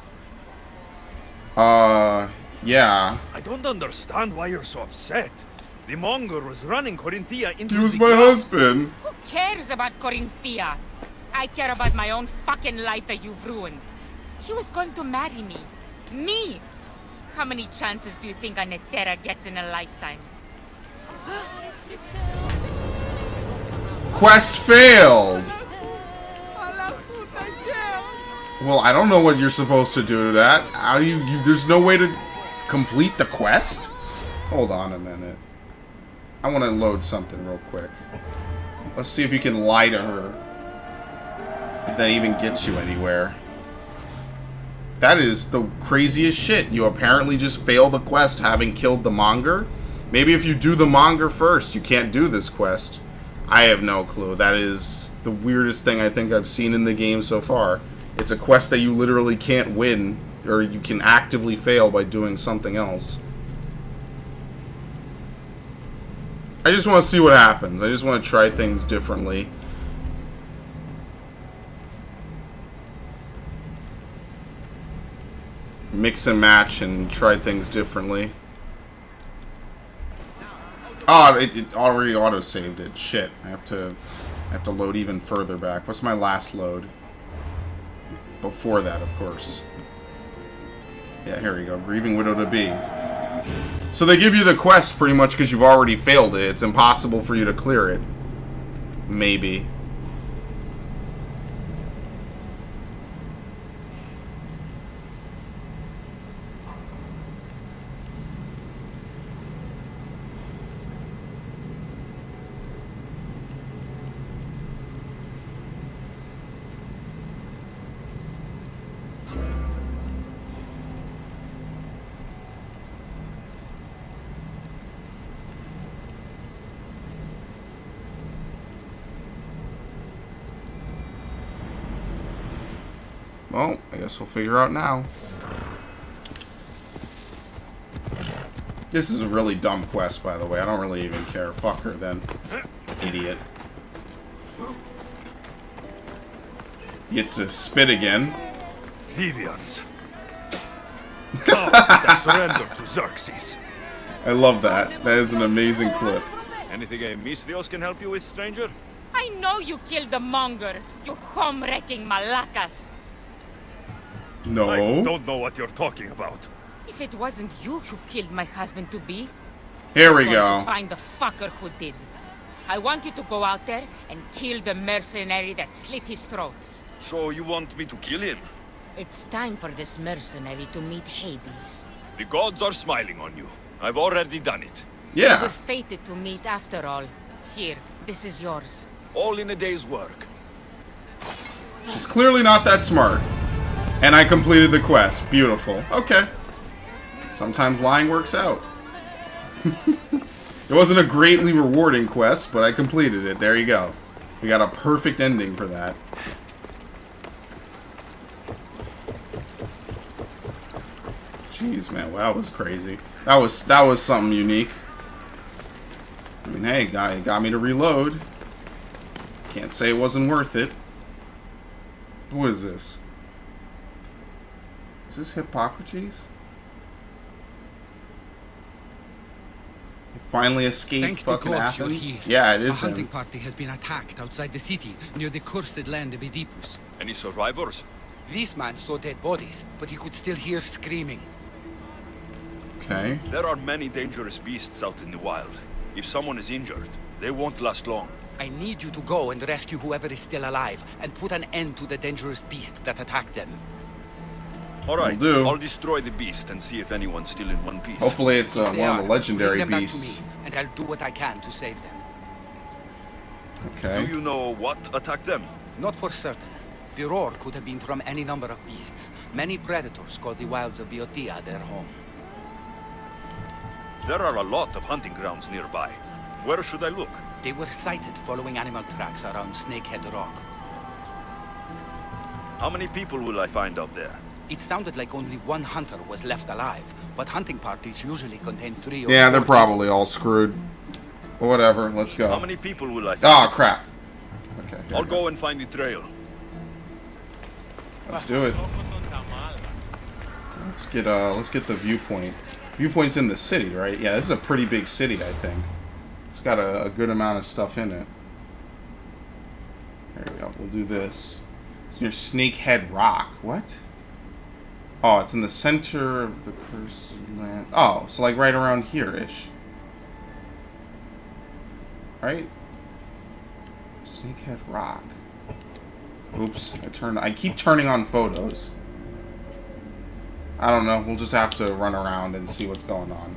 Yeah. I don't understand why you're so upset. The monger was running Corinthia into He was the my ground. husband. Who cares about Corinthia? I care about my own fucking life that you've ruined. He was going to marry me. Me! How many chances do you think a Netera gets in a lifetime? Quest failed. Well, I don't know what you're supposed to do to that. How do you there's no way to complete the quest? Hold on a minute. I want to load something real quick. Let's see if you can lie to her. If that even gets you anywhere. That is the craziest shit. You apparently just failed the quest having killed the monger. Maybe if you do the monger first, you can't do this quest. I have no clue. That is the weirdest thing I think I've seen in the game so far. It's a quest that you literally can't win, or you can actively fail by doing something else. I just want to see what happens. I just want to try things differently. Mix and match and try things differently. Oh, it already auto-saved it. Shit. I have to load even further back. What's my last load? Before that, of course. Yeah, here we go. Grieving Widow to Be. So they give you the quest pretty much because you've already failed it. It's impossible for you to clear it. Maybe. Well, I guess we'll figure out now. This is a really dumb quest, by the way. I don't really even care. Fuck her, then. Idiot. Gets to spit again. Deviants. Cowards that surrendered to Xerxes. I love that. That is an amazing clip. Anything a Misthios can help you with, stranger? I know you killed the monger, you home-wrecking malacas. No. I don't know what you're talking about. If it wasn't you who killed my husband-to-be, Here we I'm going go. to find the fucker who did. I want you to go out there and kill the mercenary that slit his throat. So you want me to kill him? It's time for this mercenary to meet Hades. The gods are smiling on you. I've already done it. We're Yeah. fated to meet after all. Here, this is yours. All in a day's work. She's clearly not that smart. And I completed the quest. Beautiful. Okay. Sometimes lying works out. It wasn't a greatly rewarding quest, but I completed it. There you go. We got a perfect ending for that. Jeez, man, wow, that was crazy. That was something unique. I mean, hey, got me to reload. Can't say it wasn't worth it. What is this? Is this Hippocrates? You finally escaped Thank the fucking gods you're Athens? here. Yeah, it A is hunting him. party has been attacked outside the city, near the cursed land of Oedipus. Any survivors? This man saw dead bodies, but he could still hear screaming. Okay. There are many dangerous beasts out in the wild. If someone is injured, they won't last long. I need you to go and rescue whoever is still alive, and put an end to the dangerous beast that attacked them. Alright, Will do. I'll destroy the beast and see if anyone's still in one piece. Hopefully it's If one they of are, the legendary bring them beasts. back to me, and I'll do what I can to save them. Okay. Do you know what attacked them? Not for certain. The roar could have been from any number of beasts. Many predators call the wilds of Boeotia their home. There are a lot of hunting grounds nearby. Where should I look? They were sighted following animal tracks around Snakehead Rock. How many people will I find out there? It sounded like only one hunter was left alive, but hunting parties usually contain 3 or Yeah, 4 they're probably all screwed. But whatever, let's How go. many people will I Oh, find? crap. Okay, here I'll we go and find the trail. Let's do it. Let's get the viewpoint. Viewpoint's in the city, right? Yeah, this is a pretty big city, I think. It's got a good amount of stuff in it. There we go. We'll do this. It's near Snakehead Rock. What? Oh, it's in the center of the cursed land. Oh, so like right around here-ish. Right? Snakehead Rock. Oops, I keep turning on photos. I don't know, we'll just have to run around and see what's going on.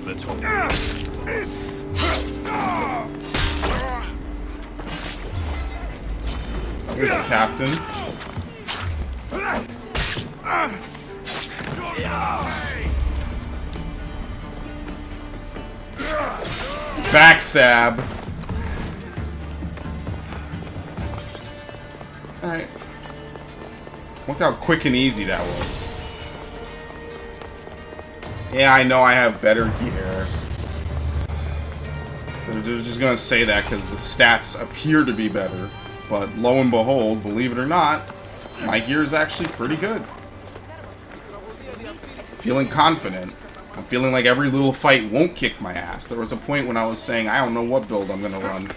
Let's hope. Here's the captain. Backstab. Alright. Look how quick and easy that was. Yeah, I know I have better gear. They're just gonna say that because the stats appear to be better. But lo and behold, believe it or not, my gear is actually pretty good. Feeling confident. I'm feeling like every little fight won't kick my ass. There was a point when I was saying, I don't know what build I'm gonna run.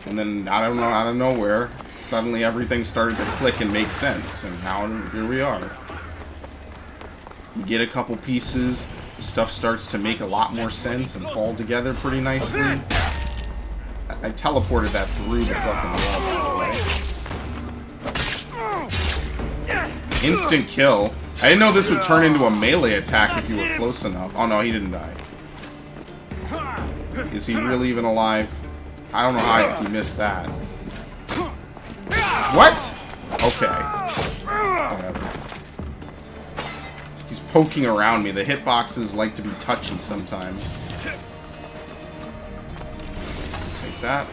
And then, I don't know, out of nowhere, suddenly everything started to click and make sense. And now, here we are. You get a couple pieces, stuff starts to make a lot more sense and fall together pretty nicely. I teleported that through the fucking wall, by the way. Instant kill. I didn't know this would turn into a melee attack if you were close enough. Oh no, he didn't die. Is he really even alive? I don't know how he missed that. What? Okay. Whatever. He's poking around me. The hitboxes like to be touchy sometimes. Take that.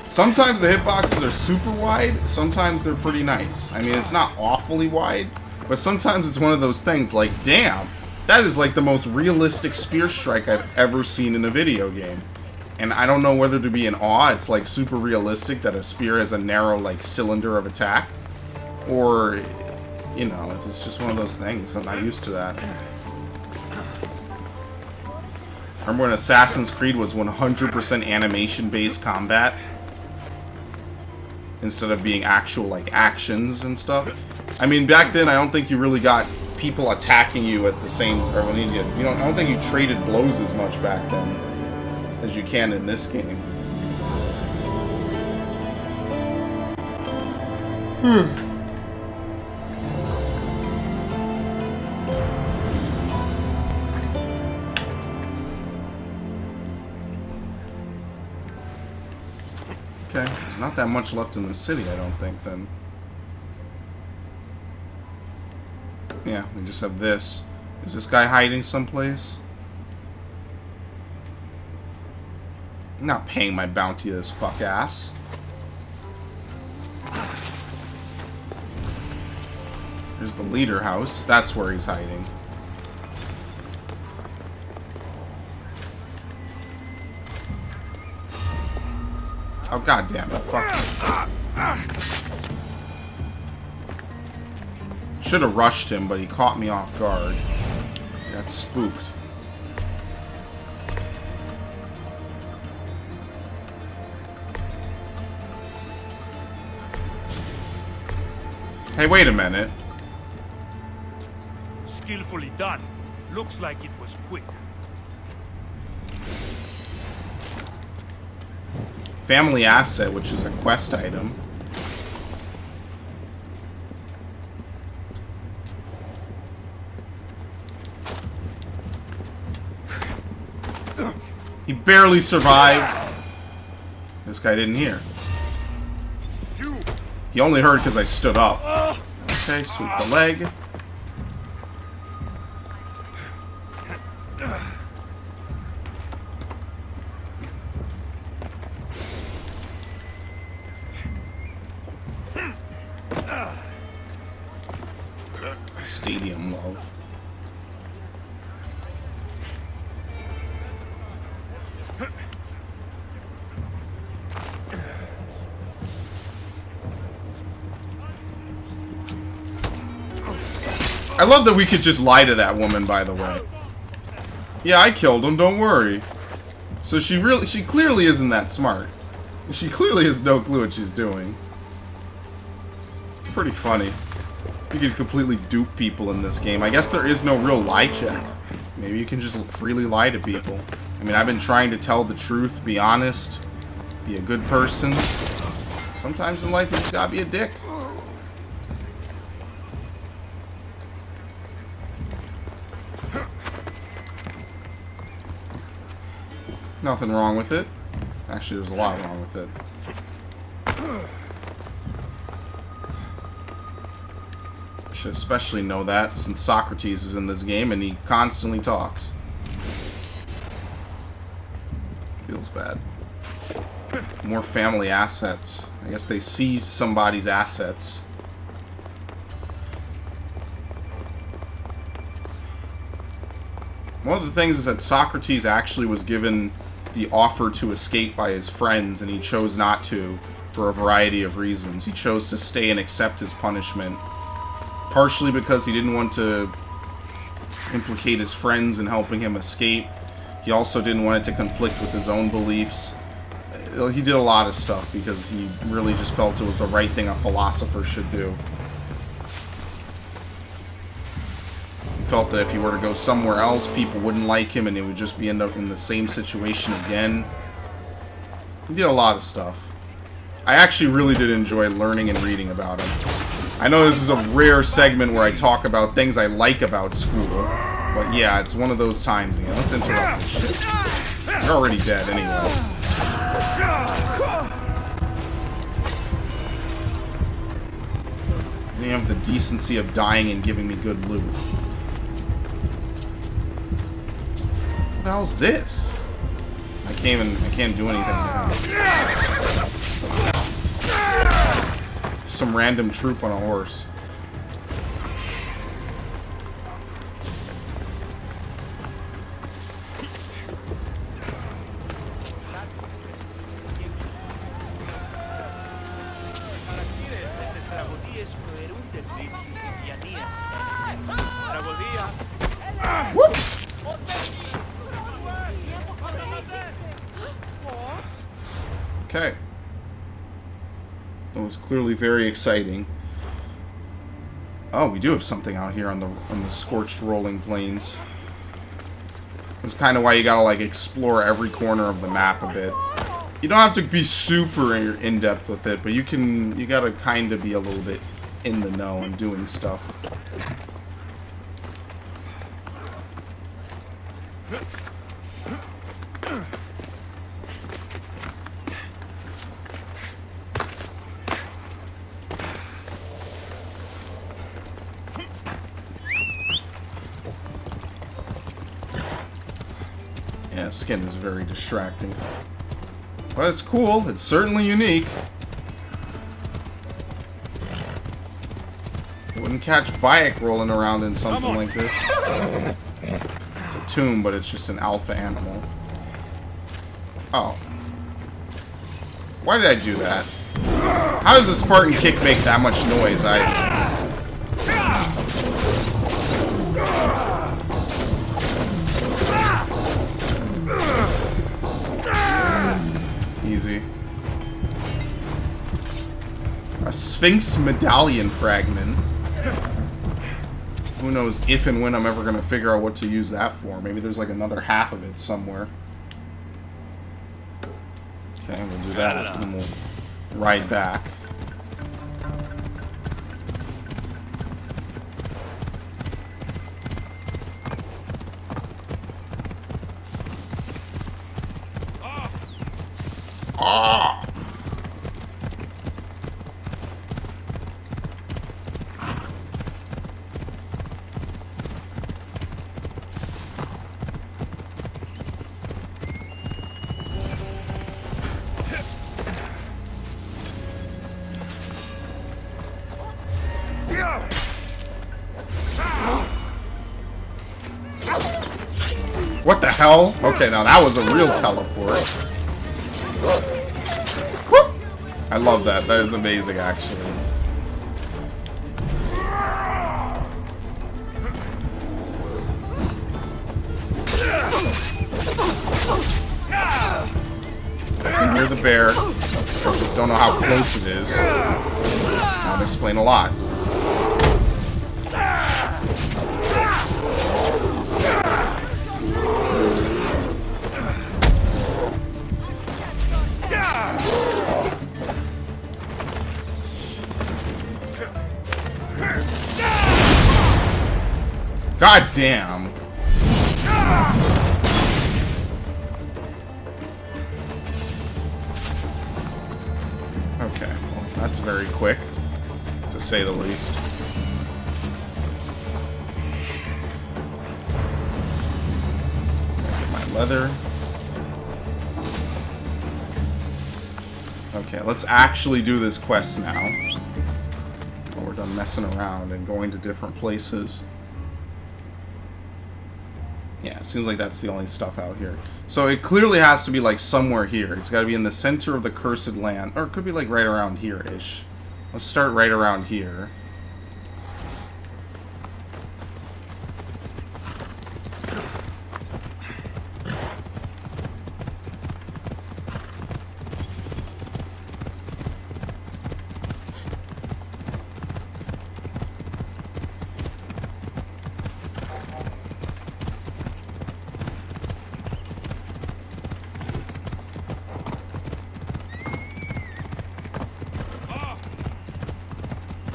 Sometimes the hitboxes are super wide, sometimes they're pretty nice. I mean, it's not awfully wide, but sometimes it's one of those things like, damn, that is like the most realistic spear strike I've ever seen in a video game. And I don't know whether to be in awe, it's like super realistic that a spear has a narrow like cylinder of attack, or, you know, it's just one of those things, I'm not used to that. Remember when Assassin's Creed was 100% animation-based combat? Instead of being actual, like, actions and stuff. I mean, back then, I don't think you really got people attacking you at the same... Or when you know, I don't think you traded blows as much back then as you can in this game. Okay, there's not that much left in the city, I don't think, then. Yeah, we just have this. Is this guy hiding someplace? I'm not paying my bounty to this fuck ass. There's the leader house. That's where he's hiding. Oh, god damn it. Fuck. Should have rushed him, but he caught me off guard. I got spooked. Hey, wait a minute. Skillfully done. Looks like it was quick. Family asset, which is a quest item. He barely survived. This guy didn't hear. He only heard because I stood up. Okay, sweep the leg. Stadium love. I love that we could just lie to that woman, by the way. Yeah, I killed him, don't worry. So she clearly isn't that smart. She clearly has no clue what she's doing. It's pretty funny. You can completely dupe people in this game. I guess there is no real lie check. Maybe you can just freely lie to people. I mean, I've been trying to tell the truth, be honest, be a good person. Sometimes in life you just gotta be a dick. Nothing wrong with it. Actually, there's a lot wrong with it. I should especially know that since Socrates is in this game and he constantly talks. Feels bad. More family assets. I guess they seized somebody's assets. One of the things is that Socrates actually was given the offer to escape by his friends, and he chose not to for a variety of reasons. He chose to stay and accept his punishment, partially because he didn't want to implicate his friends in helping him escape. He also didn't want it to conflict with his own beliefs. He did a lot of stuff because he really just felt it was the right thing a philosopher should do. Felt that if he were to go somewhere else, people wouldn't like him and he would just end up in the same situation again. He did a lot of stuff. I actually really did enjoy learning and reading about him. I know this is a rare segment where I talk about things I like about school, but yeah, it's one of those times again. Let's interrupt this shit. You're already dead anyway. And you have the decency of dying and giving me good loot. What the hell's this? I can't do anything now. Some random troop on a horse. Okay. That was clearly very exciting. Oh, we do have something out here on the scorched rolling plains. That's kind of why you gotta like explore every corner of the map a bit. You don't have to be super in depth with it, but you gotta kind of be a little bit in the know and doing stuff. Yeah, skin is very distracting. But it's cool. It's certainly unique. You wouldn't catch Bayek rolling around in something like this. It's a tomb, but it's just an alpha animal. Oh. Why did I do that? How does a Spartan kick make that much noise? Easy. A Sphinx medallion fragment. Who knows if and when I'm ever going to figure out what to use that for. Maybe there's like another half of it somewhere. Okay, we'll do that and then we'll ride back. Ah! What the hell? Okay, now that was a real teleport. Whoop! I love that. That is amazing, actually. I can hear the bear. I just don't know how close it is. That would explain a lot. God damn. Okay, well, that's very quick, to say the least. Get my leather. Okay, let's actually do this quest now. Well, we're done messing around and going to different places. Yeah, it seems like that's the only stuff out here. So it clearly has to be like somewhere here. It's got to be in the center of the cursed land. Or it could be like right around here-ish. Let's start right around here.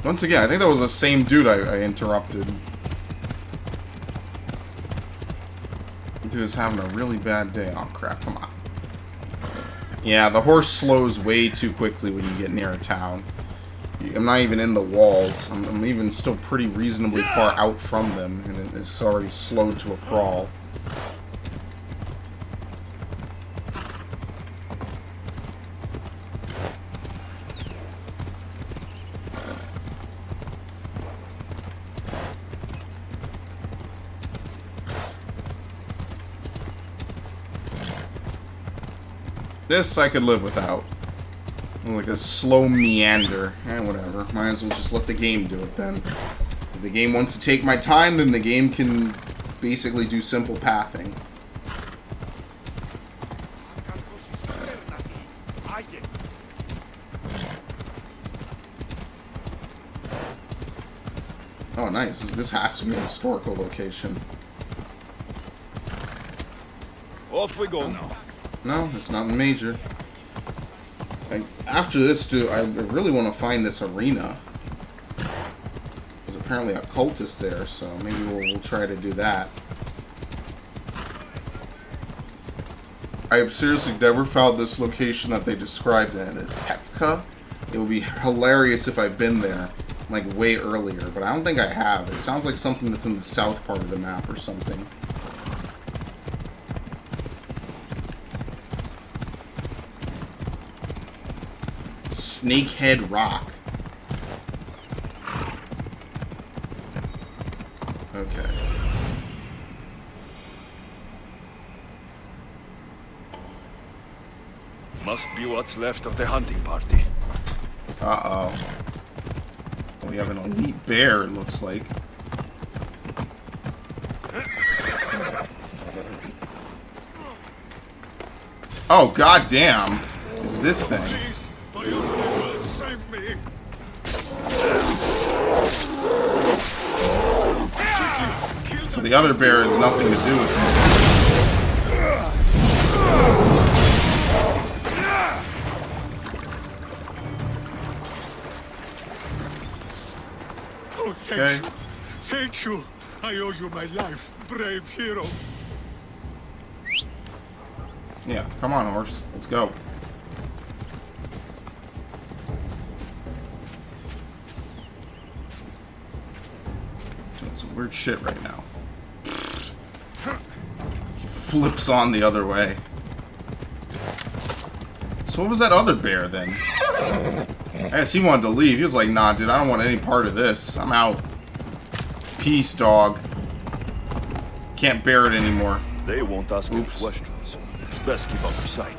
Once again, I think that was the same dude I interrupted. Dude's having a really bad day. Oh crap, come on. Yeah, the horse slows way too quickly when you get near a town. I'm not even in the walls. I'm even still pretty reasonably far out from them, and it's already slowed to a crawl. This I could live without. Like a slow meander. Whatever. Might as well just let the game do it then. If the game wants to take my time, then the game can basically do simple pathing. Oh, nice. This has to be a historical location. Off we go now. No, it's nothing major. After this, dude, I really want to find this arena. There's apparently a cultist there, so maybe we'll try to do that. I have seriously never found this location that they described it as Pepka. It would be hilarious if I've been there, like, way earlier, but I don't think I have. It sounds like something that's in the south part of the map or something. Snakehead Rock. Okay. Must be what's left of the hunting party. Uh-oh. We have an elite bear, it looks like. Oh, goddamn. It's this thing. Save me! So the other bear has nothing to do with it. Oh, Okay. thank you. Thank you. I owe you my life, brave hero. Yeah, come on, horse. Let's go. Doing some weird shit right now. He flips on the other way. So what was that other bear then? I guess he wanted to leave. He was like, nah, dude, I don't want any part of this. I'm out. Peace, dog. Can't bear it anymore. They won't ask any Oops. questions. Best keep out of sight.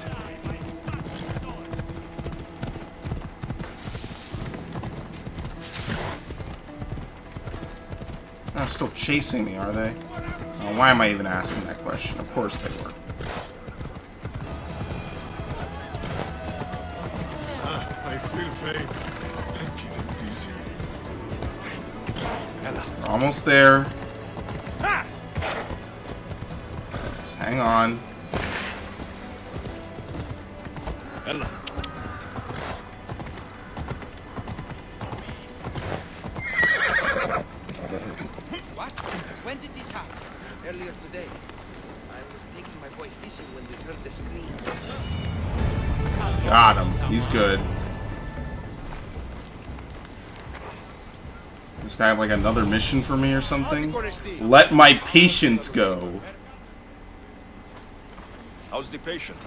They're still chasing me, are they? Oh, why am I even asking that question? Of course they were. I feel faint. I'm getting dizzy. We're almost there. Just hang on. Ella. What? When did this happen? Earlier today. I was taking my boy fishing when we heard the scream. Got him. He's good. This guy have like another mission for me or something? Let my patience go. How's the patient?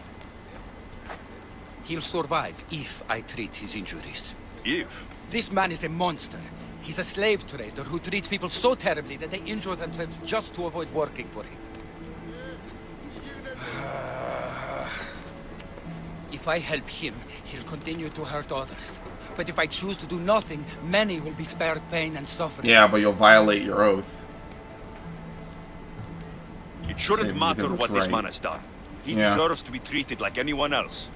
He'll survive if I treat his injuries. Eve. This man is a monster. He's a slave trader who treats people so terribly that they injure themselves just to avoid working for him. If I help him, he'll continue to hurt others. But if I choose to do nothing, many will be spared pain and suffering. Yeah, but you'll violate your oath. It shouldn't Same, matter because it's what this right. man has done. He Yeah. deserves to be treated like anyone else.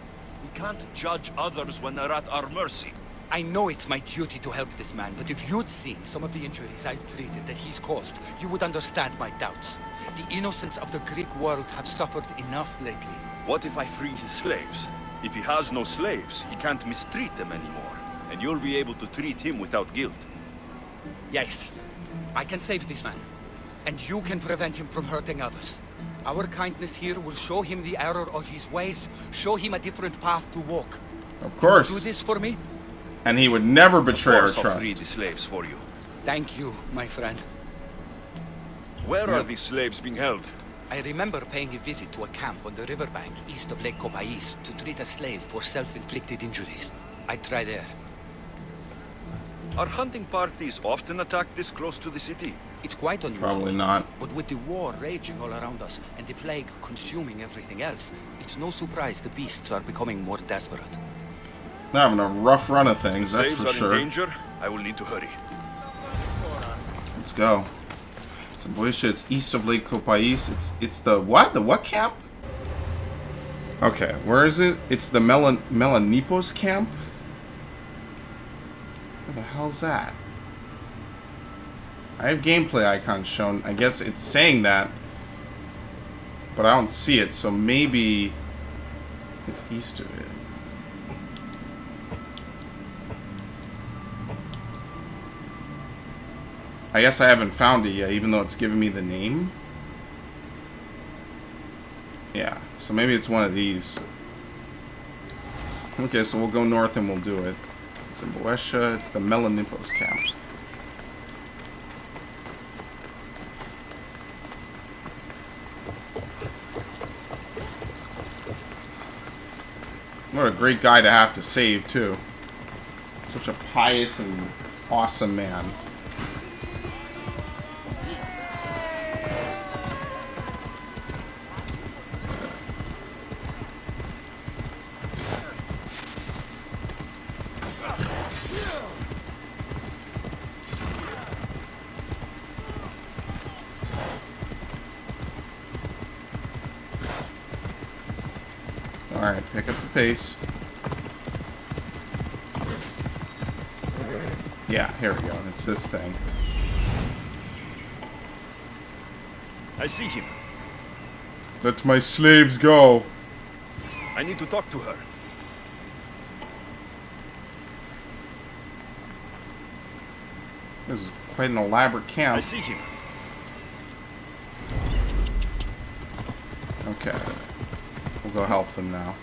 We can't judge others when they're at our mercy. I know it's my duty to help this man, but if you'd seen some of the injuries I've treated that he's caused, you would understand my doubts. The innocents of the Greek world have suffered enough lately. What if I free his slaves? If he has no slaves, he can't mistreat them anymore. And you'll be able to treat him without guilt. Yes, I can save this man. And you can prevent him from hurting others. Our kindness here will show him the error of his ways, show him a different path to walk. Of Do course. this for me? And he would never Of betray our course I'll free the trust. slaves for you. Thank you, my friend. Where are these slaves being held? I remember paying a visit to a camp on the riverbank east of Lake Copais to treat a slave for self-inflicted injuries. I'd try there. Are hunting parties often attacked this close to the city? It's quite unusual. Probably not. But with the war raging all around us and the plague consuming everything else, it's no surprise the beasts are becoming more desperate. They're having a rough run of things, that's Slaves for are sure. in danger. I will need to hurry. Let's go. So Boeotia, it's east of Lake Copais. It's the what? The what camp? Okay, where is it? It's the Melanipos camp? Where the hell's that? I have gameplay icons shown. I guess it's saying that, but I don't see it, so maybe it's east of it. I guess I haven't found it yet, even though it's giving me the name. Yeah, so maybe it's one of these. Okay, so we'll go north and we'll do it. It's in Boeotia. It's the Melanipos camp. What a great guy to have to save, too. Such a pious and awesome man. Alright, pick up the pace. Yeah, here we go. It's this thing. I see him. Let my slaves go. I need to talk to her. This is quite an elaborate camp. I see him. Okay. We'll go help them now.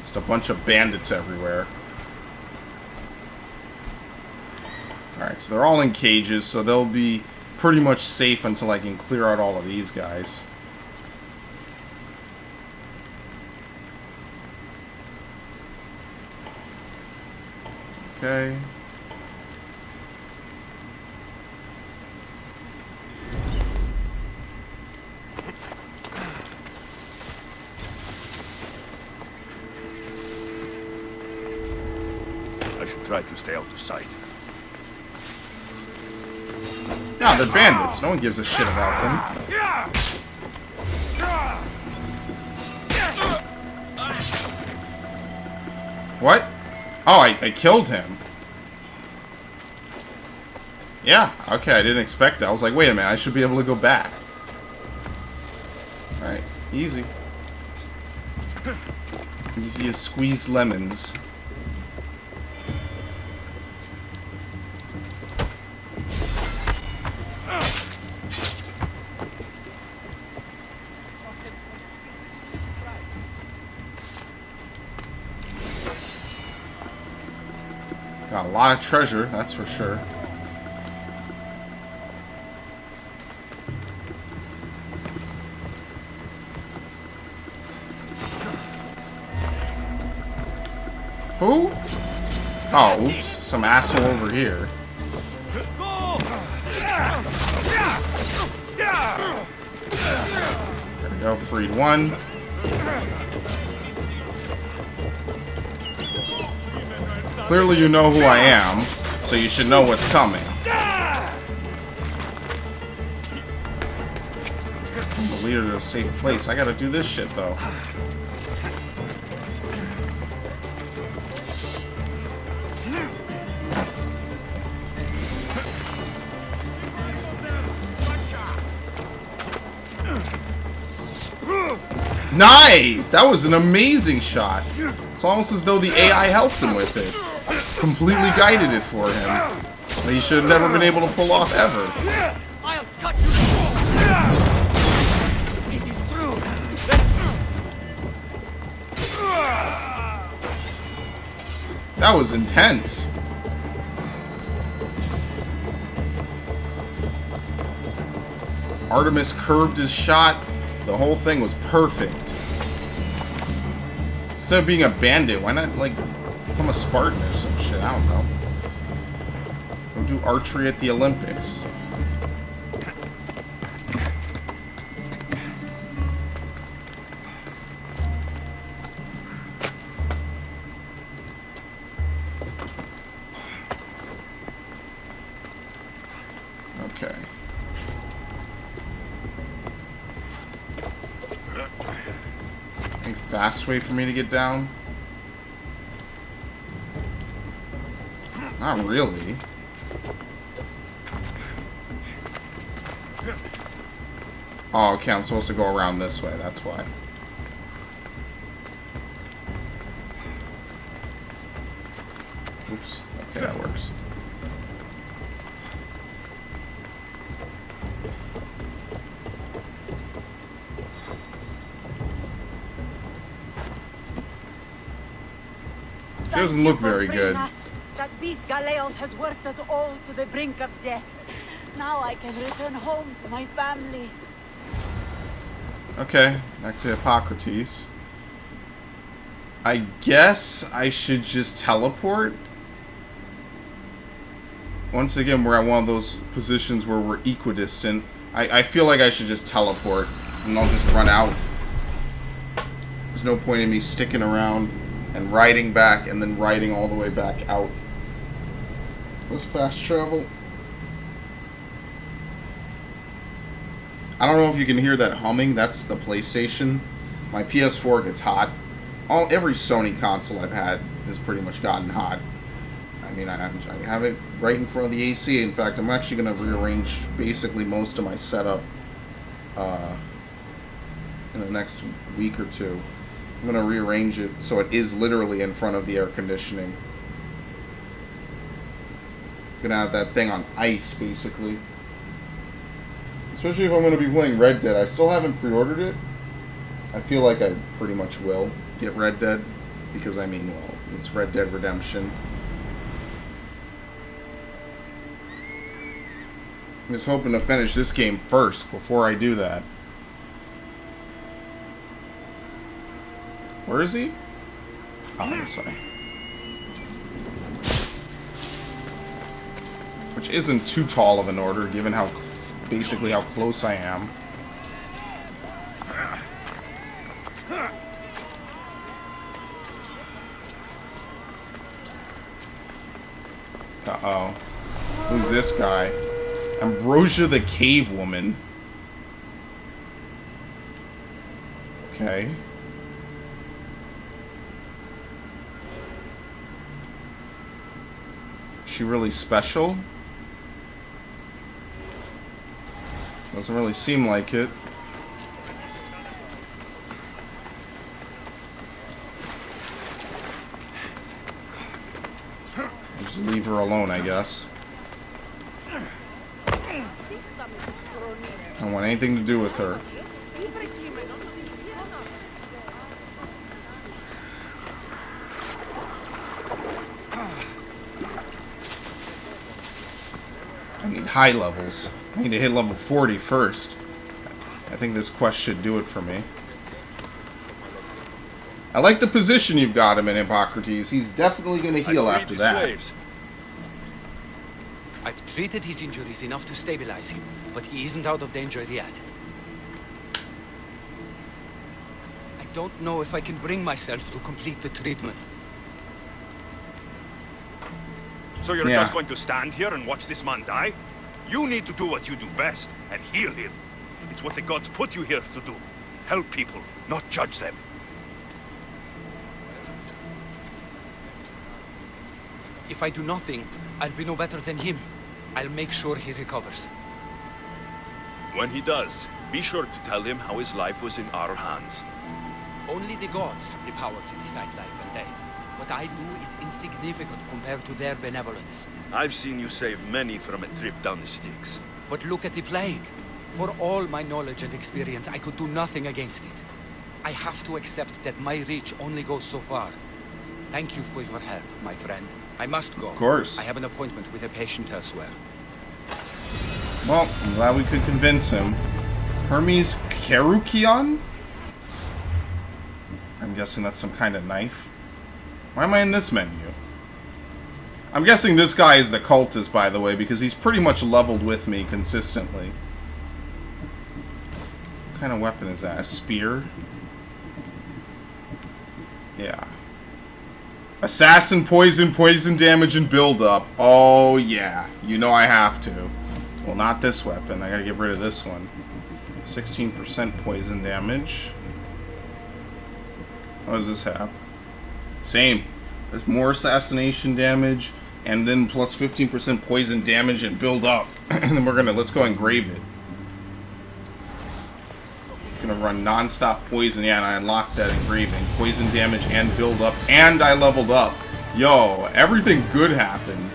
Just a bunch of bandits everywhere. Alright, so they're all in cages, so they'll be pretty much safe until I can clear out all of these guys. Okay. I should try to stay out of sight. No, they're bandits. No one gives a shit about them. What? Oh, I killed him. Yeah, okay, I didn't expect it. I was like, wait a minute, I should be able to go back. Alright, easy. Easy as squeezed lemons. Got a lot of treasure, that's for sure. Who? Oh, oops. Some asshole over here. There we go, freed one. Clearly you know who I am, so you should know what's coming. I'm the leader to a safe place. I gotta do this shit, though. Nice! That was an amazing shot. It's almost as though the AI helped him with it. Completely guided it for him. That he should have never been able to pull off ever. I'll cut you. It is through. That was intense. Artemis curved his shot. The whole thing was perfect. Instead of being a bandit, why not, like, become a Spartan or some shit? I don't know. Go do archery at the Olympics. Okay. fast way for me to get down? Not really. Oh, okay, I'm supposed to go around this way, that's why. Oops. Okay, that works. It doesn't look very good. That beast Galeos has worked us all to the brink of death. Now I can return home to my family. Okay, back to Hippocrates. I guess I should just teleport. Once again, we're at one of those positions where we're equidistant. I feel like I should just teleport, and I'll just run out. There's no point in me sticking around and riding back, and then riding all the way back out. Let's fast travel. I don't know if you can hear that humming. That's the PlayStation. My PS4 gets hot. Every Sony console I've had has pretty much gotten hot. I mean, I have it right in front of the AC. In fact, I'm actually going to rearrange basically most of my setup in the next week or two. I'm going to rearrange it so it is literally in front of the air conditioning. Going to have that thing on ice, basically. Especially if I'm going to be playing Red Dead. I still haven't pre-ordered it. I feel like I pretty much will get Red Dead. Because, I mean, well, it's Red Dead Redemption. I'm just hoping to finish this game first before I do that. Where is he? Oh, this way. Which isn't too tall of an order, given how basically how close I am. Uh-oh. Who's this guy? Ambrosia the Cave Woman. Okay. Is she really special? Doesn't really seem like it. Just leave her alone, I guess. I don't want anything to do with her. I need high levels. I need to hit level 40 first. I think this quest should do it for me. I like the position you've got him in, Hippocrates. He's definitely going to heal after that. Slaves. I've treated his injuries enough to stabilize him, but he isn't out of danger yet. I don't know if I can bring myself to complete the treatment. So you're just going to stand here and watch this man die? You need to do what you do best, and heal him. It's what the gods put you here to do. Help people, not judge them. If I do nothing, I'll be no better than him. I'll make sure he recovers. When he does, be sure to tell him how his life was in our hands. Only the gods have the power to decide life and death. What I do is insignificant compared to their benevolence. I've seen you save many from a trip down the Styx. But look at the plague. For all my knowledge and experience, I could do nothing against it. I have to accept that my reach only goes so far. Thank you for your help, my friend. I must go. Of course. I have an appointment with a patient elsewhere. Well, I'm glad we could convince him. Hermes Kerukion? I'm guessing that's some kind of knife. Why am I in this menu? I'm guessing this guy is the cultist, by the way, because he's pretty much leveled with me consistently. What kind of weapon is that? A spear? Yeah. Assassin, poison damage, and build-up. Oh, yeah. You know I have to. Well, not this weapon. I gotta get rid of this one. 16% poison damage. What does this have? Same. There's more assassination damage, and then plus 15% poison damage and build up. And then let's go engrave it. It's gonna run non-stop poison. Yeah, and I unlocked that engraving. Poison damage and build up, and I leveled up. Yo, everything good happened.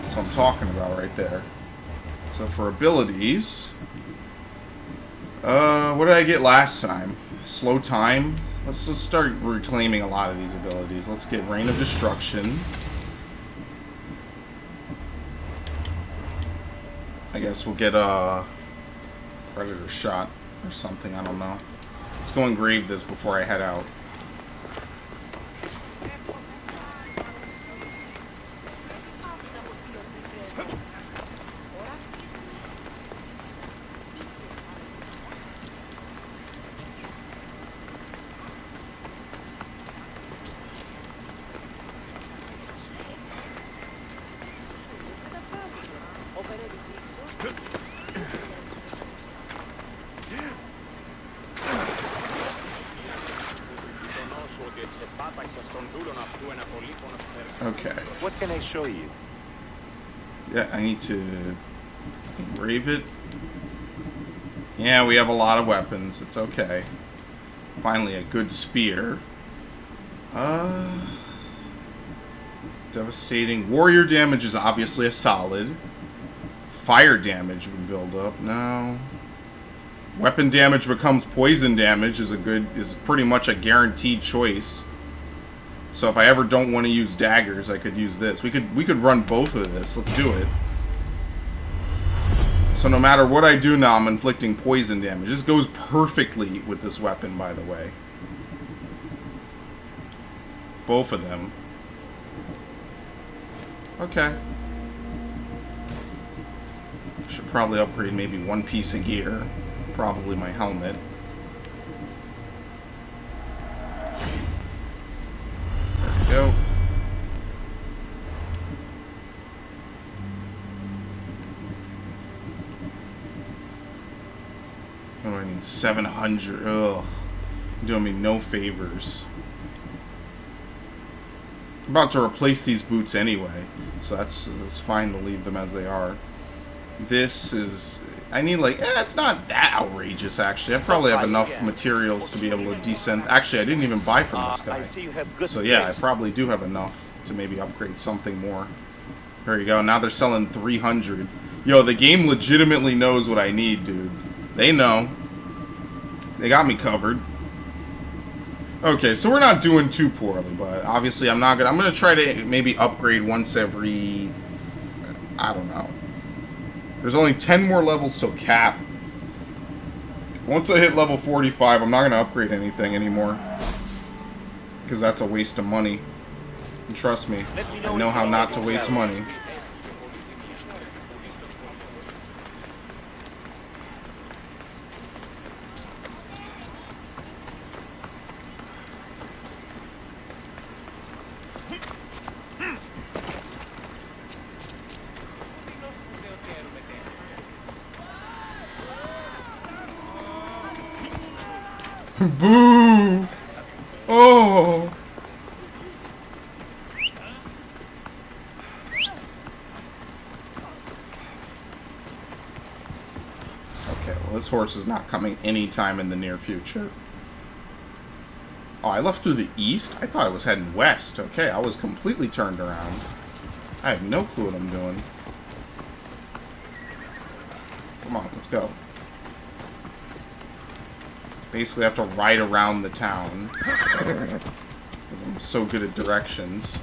That's what I'm talking about right there. So for abilities, what did I get last time? Slow time. Let's just start reclaiming a lot of these abilities. Let's get Reign of Destruction. I guess we'll get a Predator Shot or something. I don't know. Let's go engrave this before I head out. Okay. What can I show you? Yeah, I need to engrave it. Yeah, we have a lot of weapons. It's okay. Finally, a good spear. Devastating. Warrior damage is obviously a solid. Fire damage would build up. No. Weapon damage becomes poison damage is pretty much a guaranteed choice. So if I ever don't want to use daggers, I could use this. We could run both of this. Let's do it. So no matter what I do now, I'm inflicting poison damage. This goes perfectly with this weapon, by the way. Both of them. Okay. Should probably upgrade maybe one piece of gear. Probably my helmet. There we go. Oh, I need 700. Ugh. Doing me no favors. I'm about to replace these boots anyway, so it's fine to leave them as they are. This is... I need, like... it's not that outrageous, actually. I probably have enough materials to be able to descend... Actually, I didn't even buy from this guy. So, yeah, I probably do have enough to maybe upgrade something more. There you go. Now they're selling 300. Yo, the game legitimately knows what I need, dude. They know. They got me covered. Okay, so we're not doing too poorly, but obviously I'm not gonna... I'm gonna try to maybe upgrade once every... I don't know. There's only 10 more levels till cap. Once I hit level 45, I'm not gonna upgrade anything anymore. Because that's a waste of money. And trust me, I know how not to waste money. Boo! Oh! Okay, well this horse is not coming anytime in the near future. Oh, I left through the east? I thought I was heading west. Okay, I was completely turned around. I have no clue what I'm doing. Come on, let's go. Basically have to ride around the town because I'm so good at directions.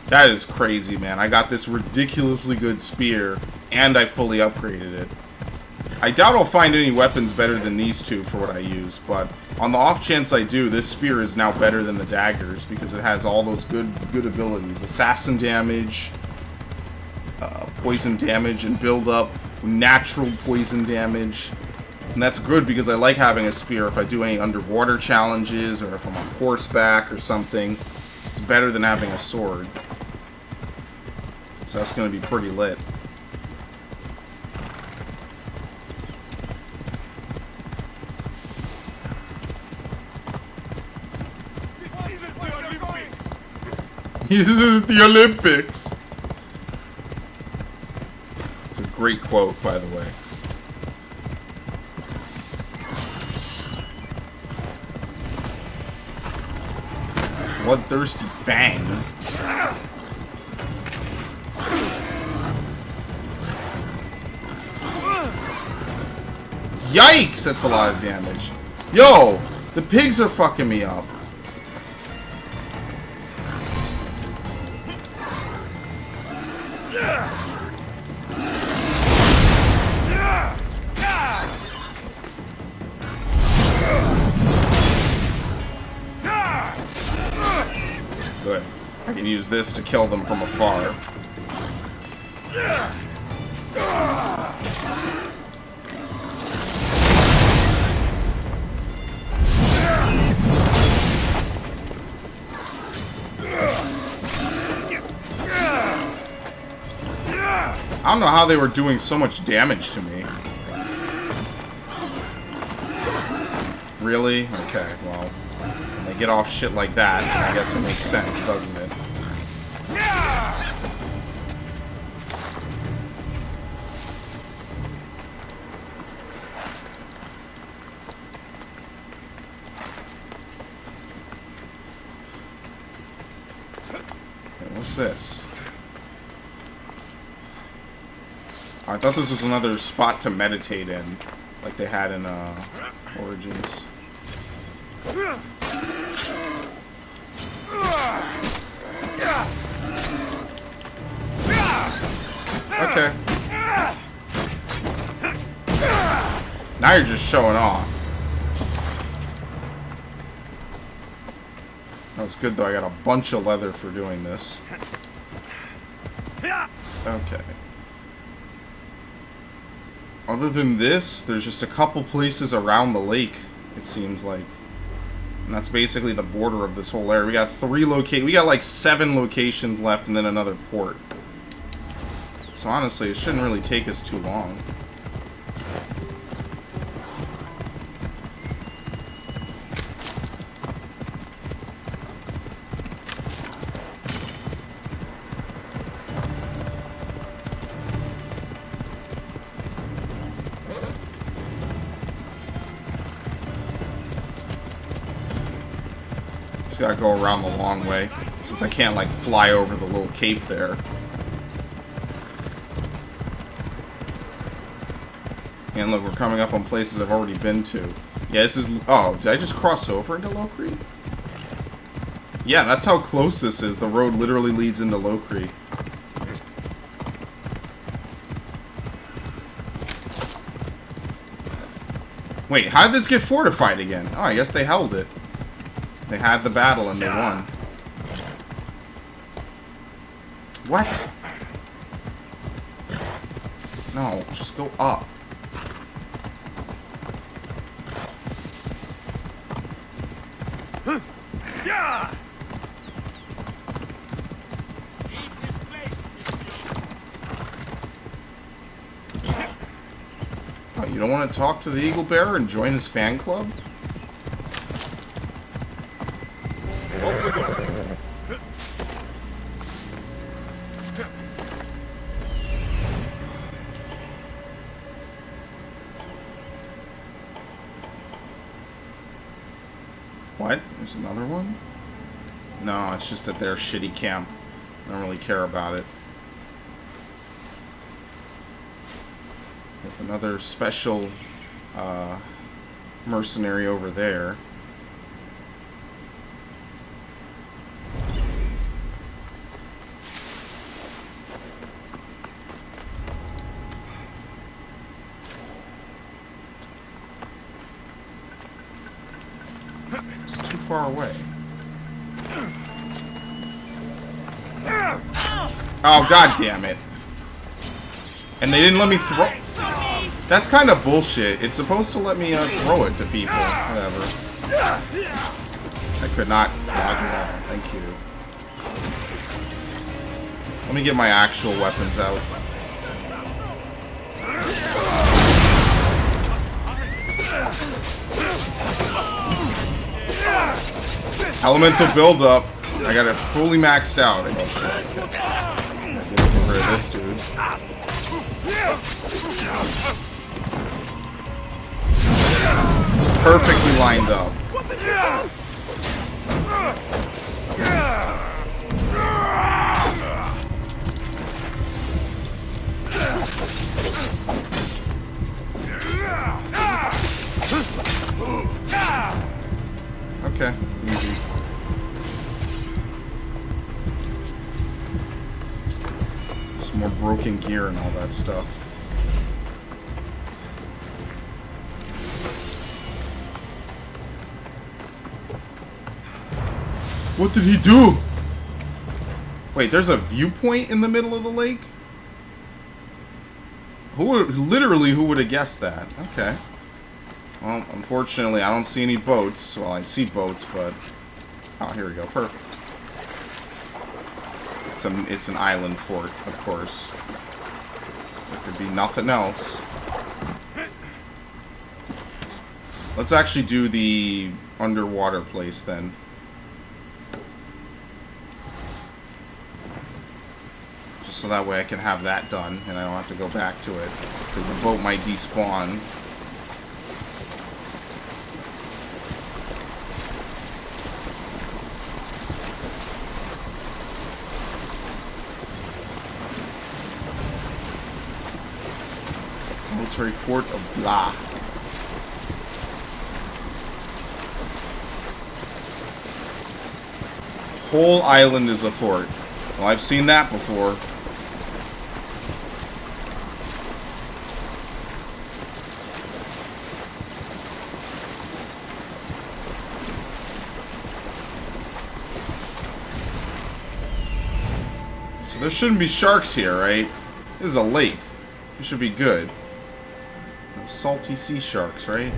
That is crazy, man. I got this ridiculously good spear and I fully upgraded it. I doubt I'll find any weapons better than these two for what I use, but on the off chance I do, this spear is now better than the daggers because it has all those good abilities. Assassin damage, poison damage, and build up natural poison damage. And that's good because I like having a spear if I do any underwater challenges or if I'm on horseback or something. It's better than having a sword. So that's going to be pretty lit. This is the Olympics. It's a great quote, by the way. Bloodthirsty Fang. Yikes! That's a lot of damage. Yo! The pigs are fucking me up. Good. I can use this to kill them from afar. I don't know how they were doing so much damage to me. Really? Okay, well, when they get off shit like that, I guess it makes sense, doesn't it? Okay, what's this? I thought this was another spot to meditate in, like they had in Origins. Okay. Now you're just showing off. That was good though, I got a bunch of leather for doing this. Okay. Other than this, there's just a couple places around the lake, it seems like. And that's basically the border of this whole area. We got we got like 7 locations left and then another port. So honestly, it shouldn't really take us too long. Gotta go around the long way, since I can't, like, fly over the little cape there. And look, we're coming up on places I've already been to. Yeah, this is... Oh, did I just cross over into Locree? Yeah, that's how close this is. The road literally leads into Locree. Wait, how did this get fortified again? Oh, I guess they held it. They had the battle and they won. What? No, just go up. Oh, you don't want to talk to the Eagle Bearer and join his fan club? What? There's another one? No, it's just at their shitty camp. I don't really care about it. With another special mercenary over there. Far away. Oh, god damn it. And they didn't let me throw... That's kind of bullshit. It's supposed to let me throw it to people. Whatever. I could not dodge it out. Thank you. Let me get my actual weapons out. Elemental buildup. I got it fully maxed out. Oh shit. Get rid of this dude. Perfectly lined up. Okay, easy. Some more broken gear and all that stuff. What did he do? Wait, there's a viewpoint in the middle of the lake? Who would have guessed that? Okay. Well, unfortunately, I don't see any boats. Well, I see boats, but... Oh, here we go. Perfect. It's an island fort, of course. There could be nothing else. Let's actually do the underwater place, then. Just so that way I can have that done, and I don't have to go back to it. Because the boat might despawn. Military fort of blah. Whole island is a fort. Well, I've seen that before. So there shouldn't be sharks here, right? This is a lake. It should be good. No salty sea sharks, right?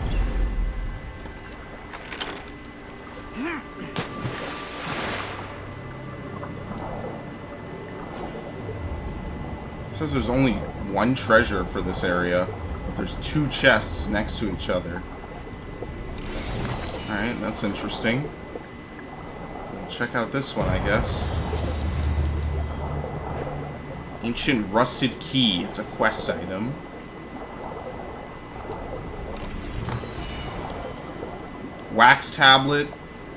It says there's only one treasure for this area, but there's two chests next to each other. Alright, that's interesting. We'll check out this one, I guess. Ancient rusted key. It's a quest item. Wax tablet.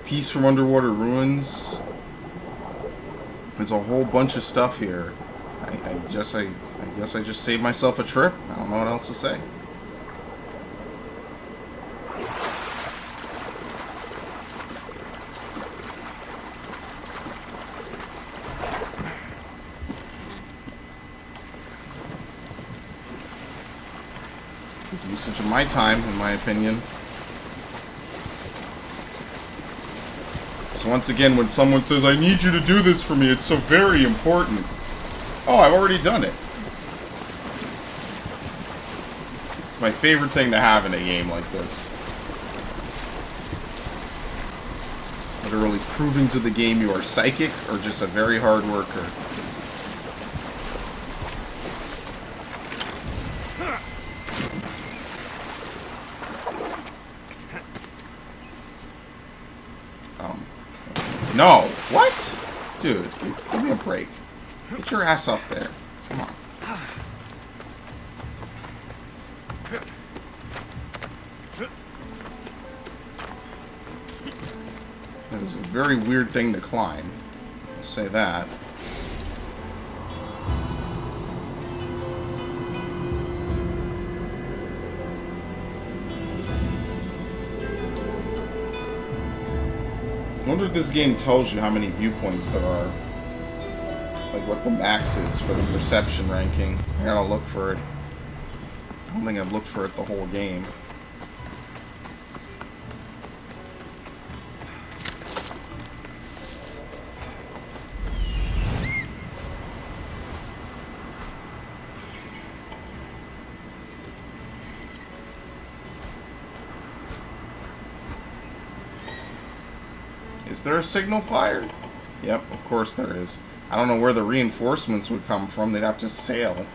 Piece from underwater ruins. There's a whole bunch of stuff here. I guess I just saved myself a trip. I don't know what else to say. Good usage of my time, in my opinion. So once again, when someone says, I need you to do this for me, it's so very important. Oh, I've already done it. It's my favorite thing to have in a game like this. Literally proving to the game you are psychic or just a very hard worker. No! What? Dude, give me a break. Get your ass up there. Come on. That is a very weird thing to climb. I'll say that. I wonder if this game tells you how many viewpoints there are. Like what the max is for the perception ranking. I gotta look for it. I don't think I've looked for it the whole game. Is there a signal fired? Yep, of course there is. I don't know where the reinforcements would come from. They'd have to sail.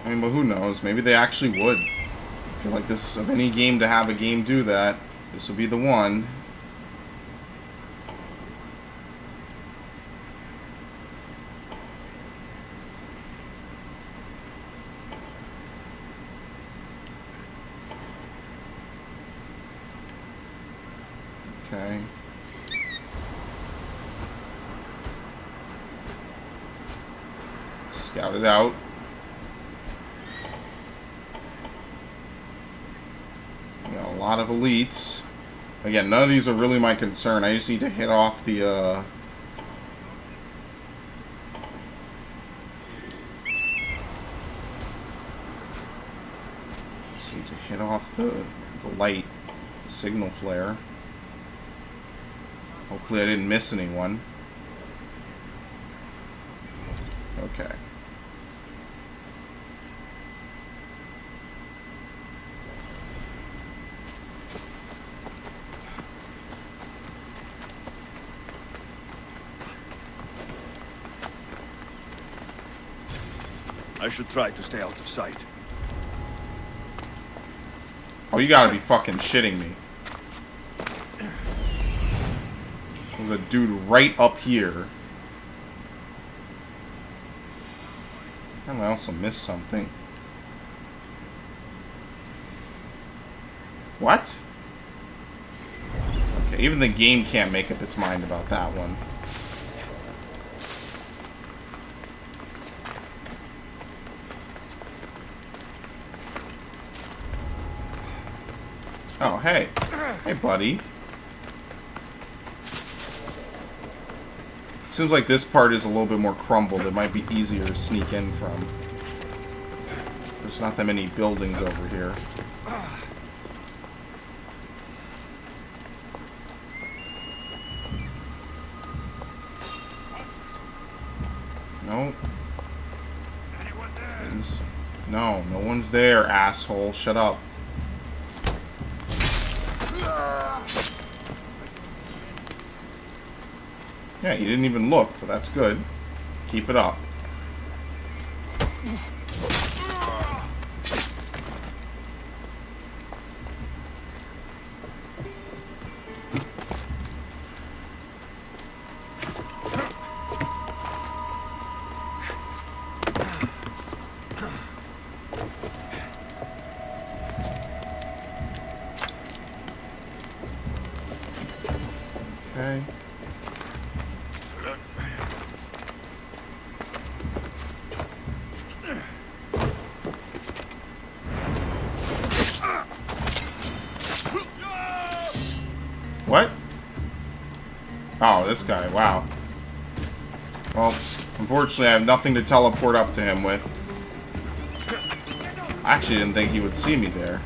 I mean, but who knows? Maybe they actually would. I feel like this, of any game to have a game do that, this will be the one. Okay. Scout it out. We got a lot of elites. Again, none of these are really my concern. I just need to hit off the, just need to hit off the light, the signal flare. Hopefully I didn't miss anyone. Okay. I should try to stay out of sight. Oh, you gotta be fucking shitting me. There's a dude right up here. And I also missed something. What? Okay, even the game can't make up its mind about that one. Oh, hey. Hey, buddy. Seems like this part is a little bit more crumbled. It might be easier to sneak in from. There's not that many buildings over here. Nope. No, no one's there, asshole. Shut up. Yeah, you didn't even look, but that's good. Keep it up. Okay. What? Oh, this guy. Wow. Well, unfortunately, I have nothing to teleport up to him with. I actually didn't think he would see me there.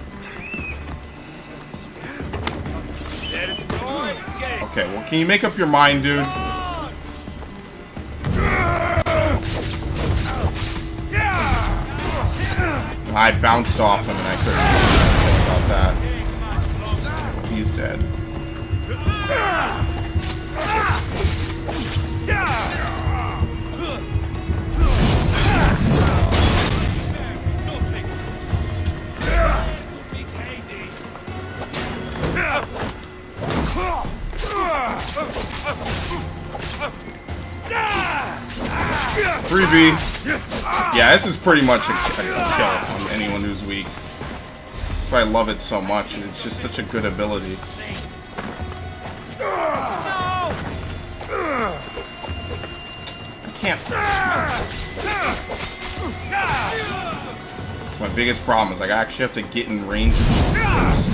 Okay, well, can you make up your mind, dude? I bounced off him and I couldn't do anything about that. Well, he's dead. Freebie. Yeah, this is pretty much a kill on anyone who's weak. That's why I love it so much. It's just such a good ability. I can't. That's my biggest problem is like I actually have to get in range of them first.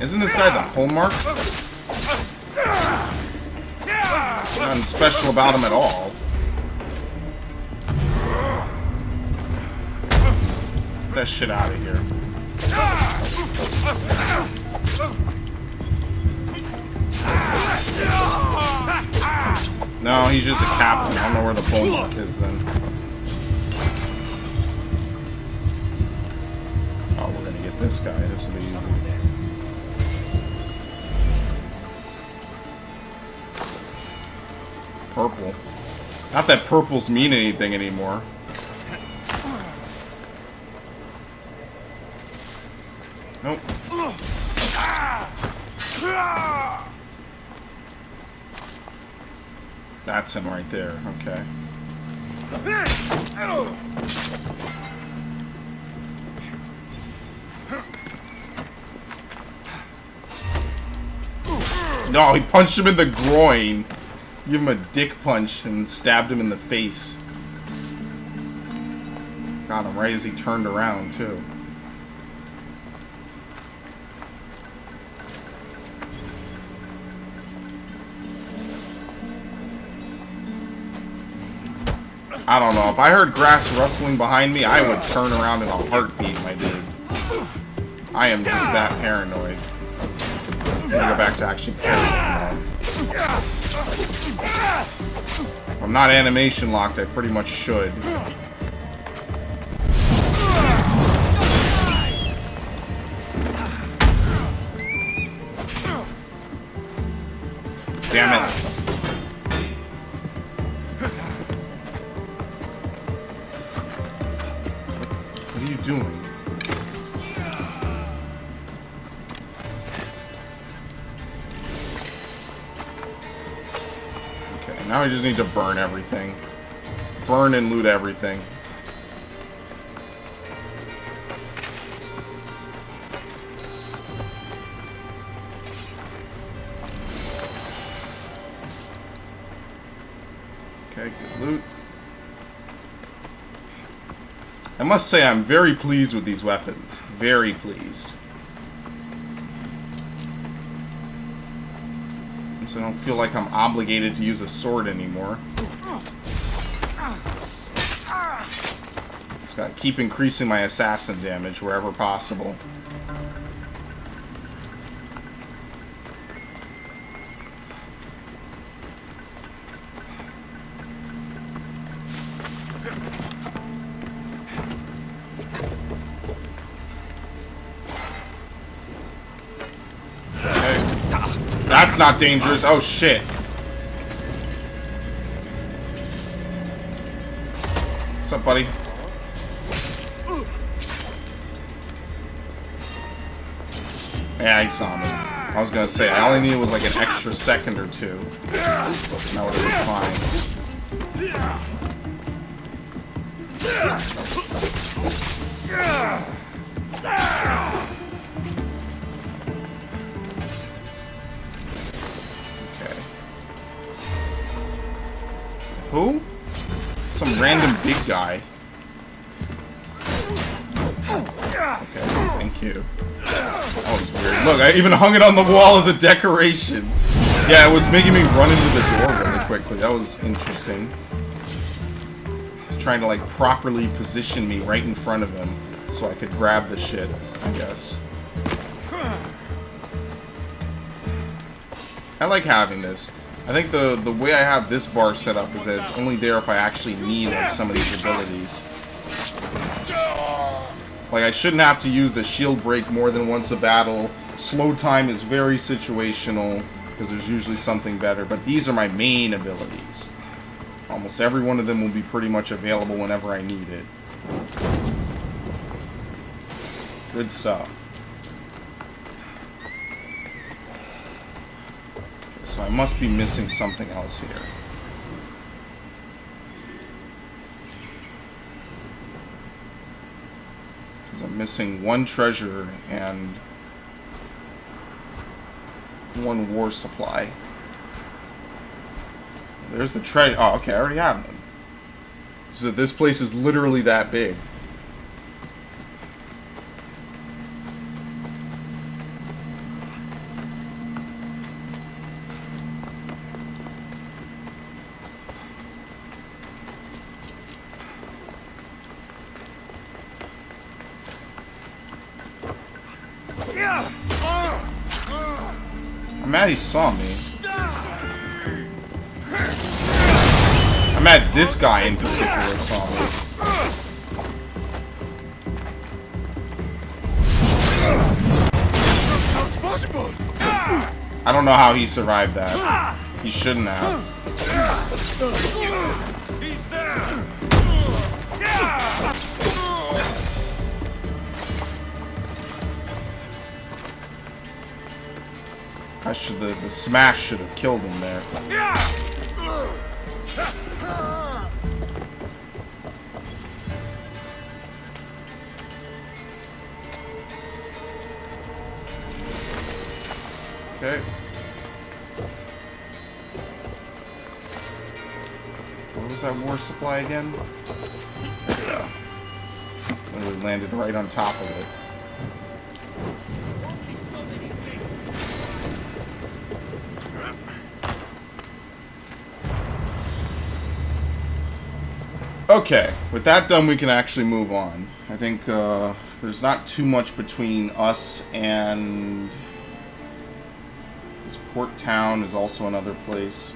Isn't this guy the hallmark? Nothing special about him at all. Get that shit out of here. No, he's just a captain. I don't know where the hallmark is then. Oh, we're gonna get this guy. This will be easy. Purple. Not that purples mean anything anymore. Nope. That's him right there. Okay. No, he punched him in the groin. Give him a dick punch and stabbed him in the face. Got him right as he turned around, too. I don't know. If I heard grass rustling behind me, I would turn around in a heartbeat, my dude. I am just that paranoid. I'm gonna go back to actually paranoid. If I'm not animation locked, I pretty much should. Damn it. What are you doing? Okay, now we just need to burn everything. Burn and loot everything. Okay, good loot. I must say I'm very pleased with these weapons. Very pleased. So I don't feel like I'm obligated to use a sword anymore. Just gotta keep increasing my assassin damage wherever possible. That's not dangerous. Oh, shit. What's up, buddy? Yeah, he saw me. I was gonna say, I only needed was like an extra second or two. And that would have been fine. Who? Some random big guy. Okay, thank you. That was weird. Look, I even hung it on the wall as a decoration. Yeah, it was making me run into the door really quickly. That was interesting. It's trying to like properly position me right in front of him so I could grab the shit, I guess. I like having this. I think the way I have this bar set up is that it's only there if I actually need like some of these abilities. Like I shouldn't have to use the shield break more than once a battle. Slow time is very situational because there's usually something better, but these are my main abilities. Almost every one of them will be pretty much available whenever I need it. Good stuff. So I must be missing something else here. Because I'm missing one treasure and one war supply. There's the treasure. Oh, okay, I already have them. So this place is literally that big. I'm mad he saw me. I'm mad this guy in particular saw me. I don't know how he survived that. He shouldn't have. He's there. I should the smash should have killed him there. Okay. What was that war supply again? There we go. And we landed right on top of it. Okay, with that done, we can actually move on. I think there's not too much between us and this port town is also another place.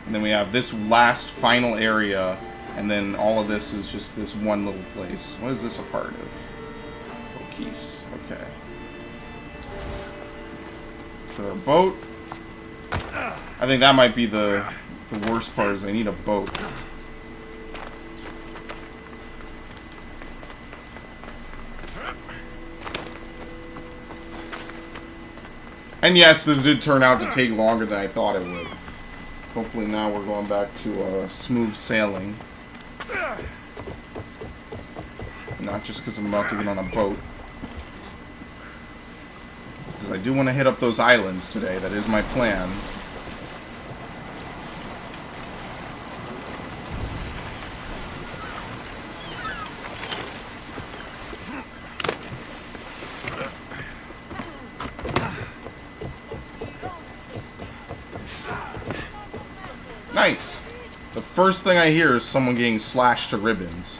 And then we have this last final area, and then all of this is just this one little place. What is this a part of? Okis. Okay. Is there a boat? I think that might be the worst part, is I need a boat. And yes, this did turn out to take longer than I thought it would. Hopefully now we're going back to smooth sailing. Not just because I'm about to get on a boat. Because I do want to hit up those islands today. That is my plan. Nice. The first thing I hear is someone getting slashed to ribbons.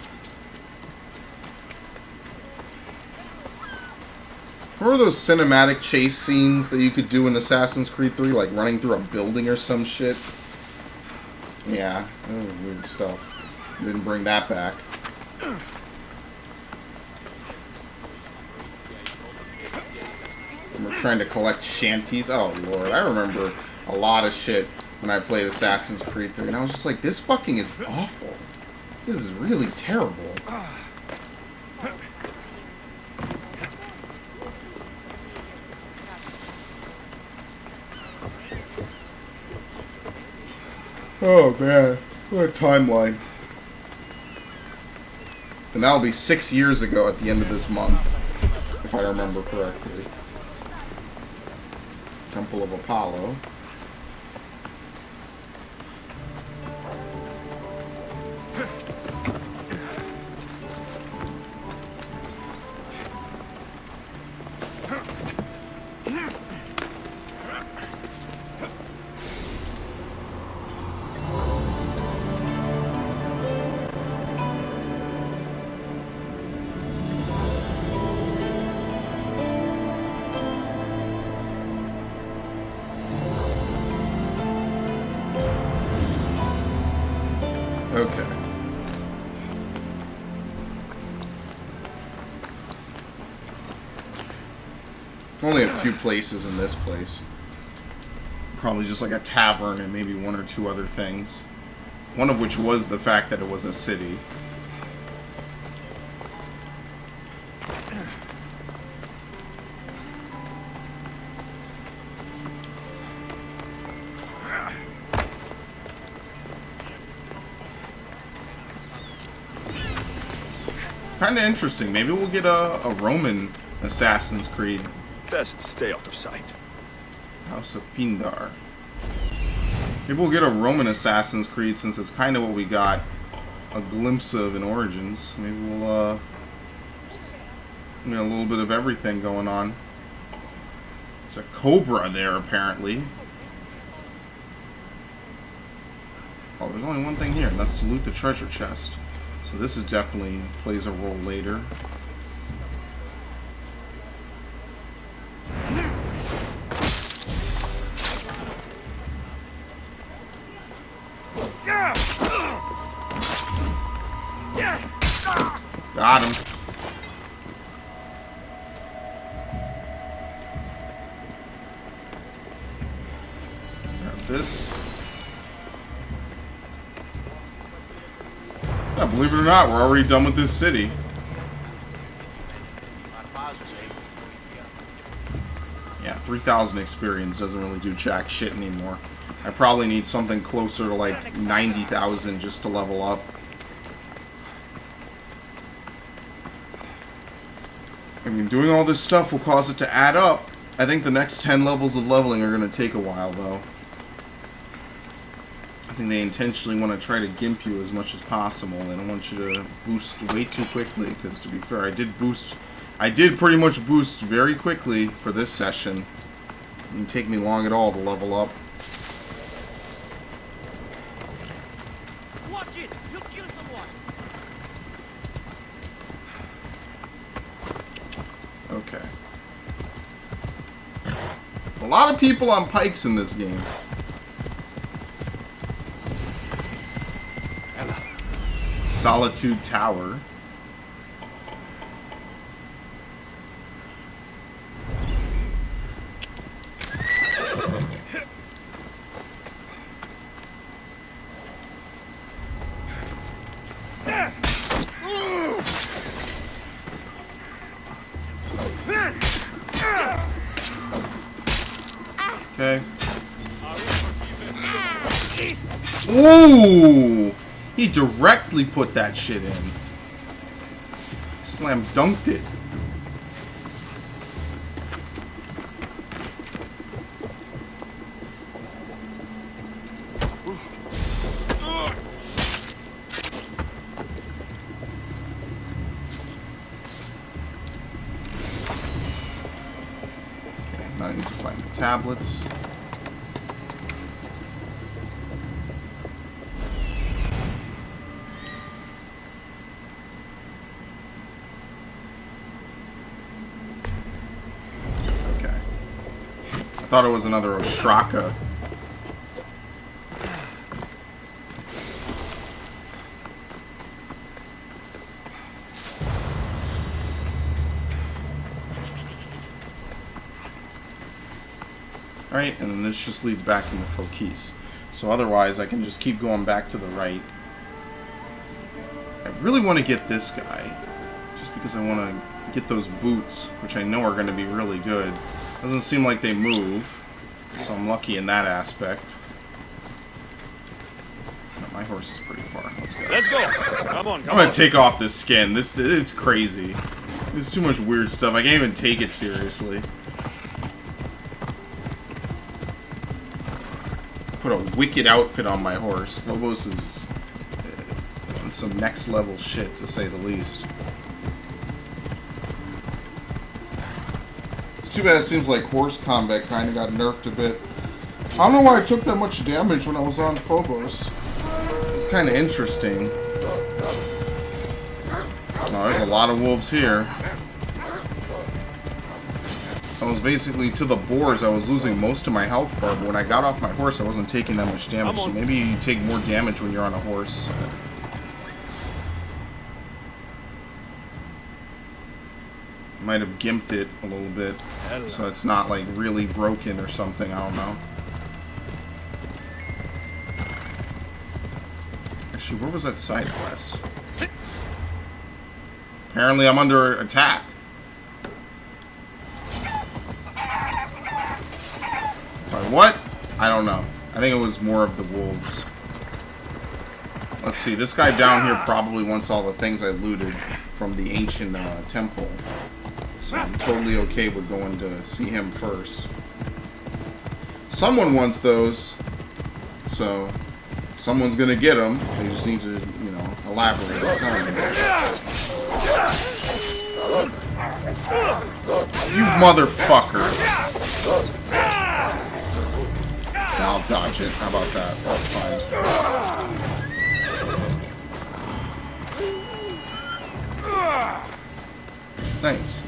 Remember those cinematic chase scenes that you could do in Assassin's Creed 3, like running through a building or some shit? Yeah, that was weird stuff. Didn't bring that back. And we're trying to collect shanties. Oh lord, I remember a lot of shit when I played Assassin's Creed 3, and I was just like, this fucking is awful. This is really terrible. Oh man, what a timeline. And that'll be 6 years ago at the end of this month, if I remember correctly. Temple of Apollo. Okay. Only a few places in this place. Probably just like a tavern and maybe one or two other things. One of which was the fact that it was a city. Kind of interesting. Maybe we'll get a Roman Assassin's Creed. Best stay out of sight. House of Pindar. Maybe we'll get a Roman Assassin's Creed, since it's kind of what we got a glimpse of in Origins. Maybe we'll get a little bit of everything going on. There's a cobra there, apparently. Oh, there's only one thing here, and that's to loot the treasure chest. So this is definitely plays a role later. Got him. Grab this. Yeah, believe it or not, we're already done with this city. Yeah, 3,000 experience doesn't really do jack shit anymore. I probably need something closer to like 90,000 just to level up. I mean, doing all this stuff will cause it to add up. I think the next 10 levels of leveling are going to take a while, though. I think they intentionally want to try to gimp you as much as possible. They don't want you to boost way too quickly, because to be fair, I did pretty much boost very quickly for this session. It didn't take me long at all to level up. Watch it! You'll kill someone! Okay. A lot of people on pikes in this game. Solitude Tower. Okay. Ooh! He directly put that shit in. Slam dunked it. Okay, now I need to find the tablets. I thought it was another Ostraka. Alright, and then this just leads back into Fokis. So otherwise, I can just keep going back to the right. I really want to get this guy, just because I want to get those boots, which I know are going to be really good. Doesn't seem like they move, so I'm lucky in that aspect. My horse is pretty far. Let's go. Let's go. Come on, I'm gonna take off this skin. This is crazy. There's too much weird stuff. I can't even take it seriously. Put a wicked outfit on my horse. Phobos is on some next level shit, to say the least. Too bad it seems like horse combat kind of got nerfed a bit. I don't know why I took that much damage when I was on Phobos. It's kind of interesting. Oh, there's a lot of wolves here. I was basically to the boars. I was losing most of my health bar, but when I got off my horse, I wasn't taking that much damage. So maybe you take more damage when you're on a horse. Might have gimped it a little bit, so it's not like really broken or something. I don't know. Actually, where was that side quest? Apparently, I'm under attack. By what? I don't know. I think it was more of the wolves. Let's see. This guy down here probably wants all the things I looted from the ancient temple. So I'm totally okay with going to see him first. Someone wants those, so someone's gonna get them. They just need to, you know, elaborate on time. You motherfucker! I'll dodge it. How about that? That's fine. Thanks.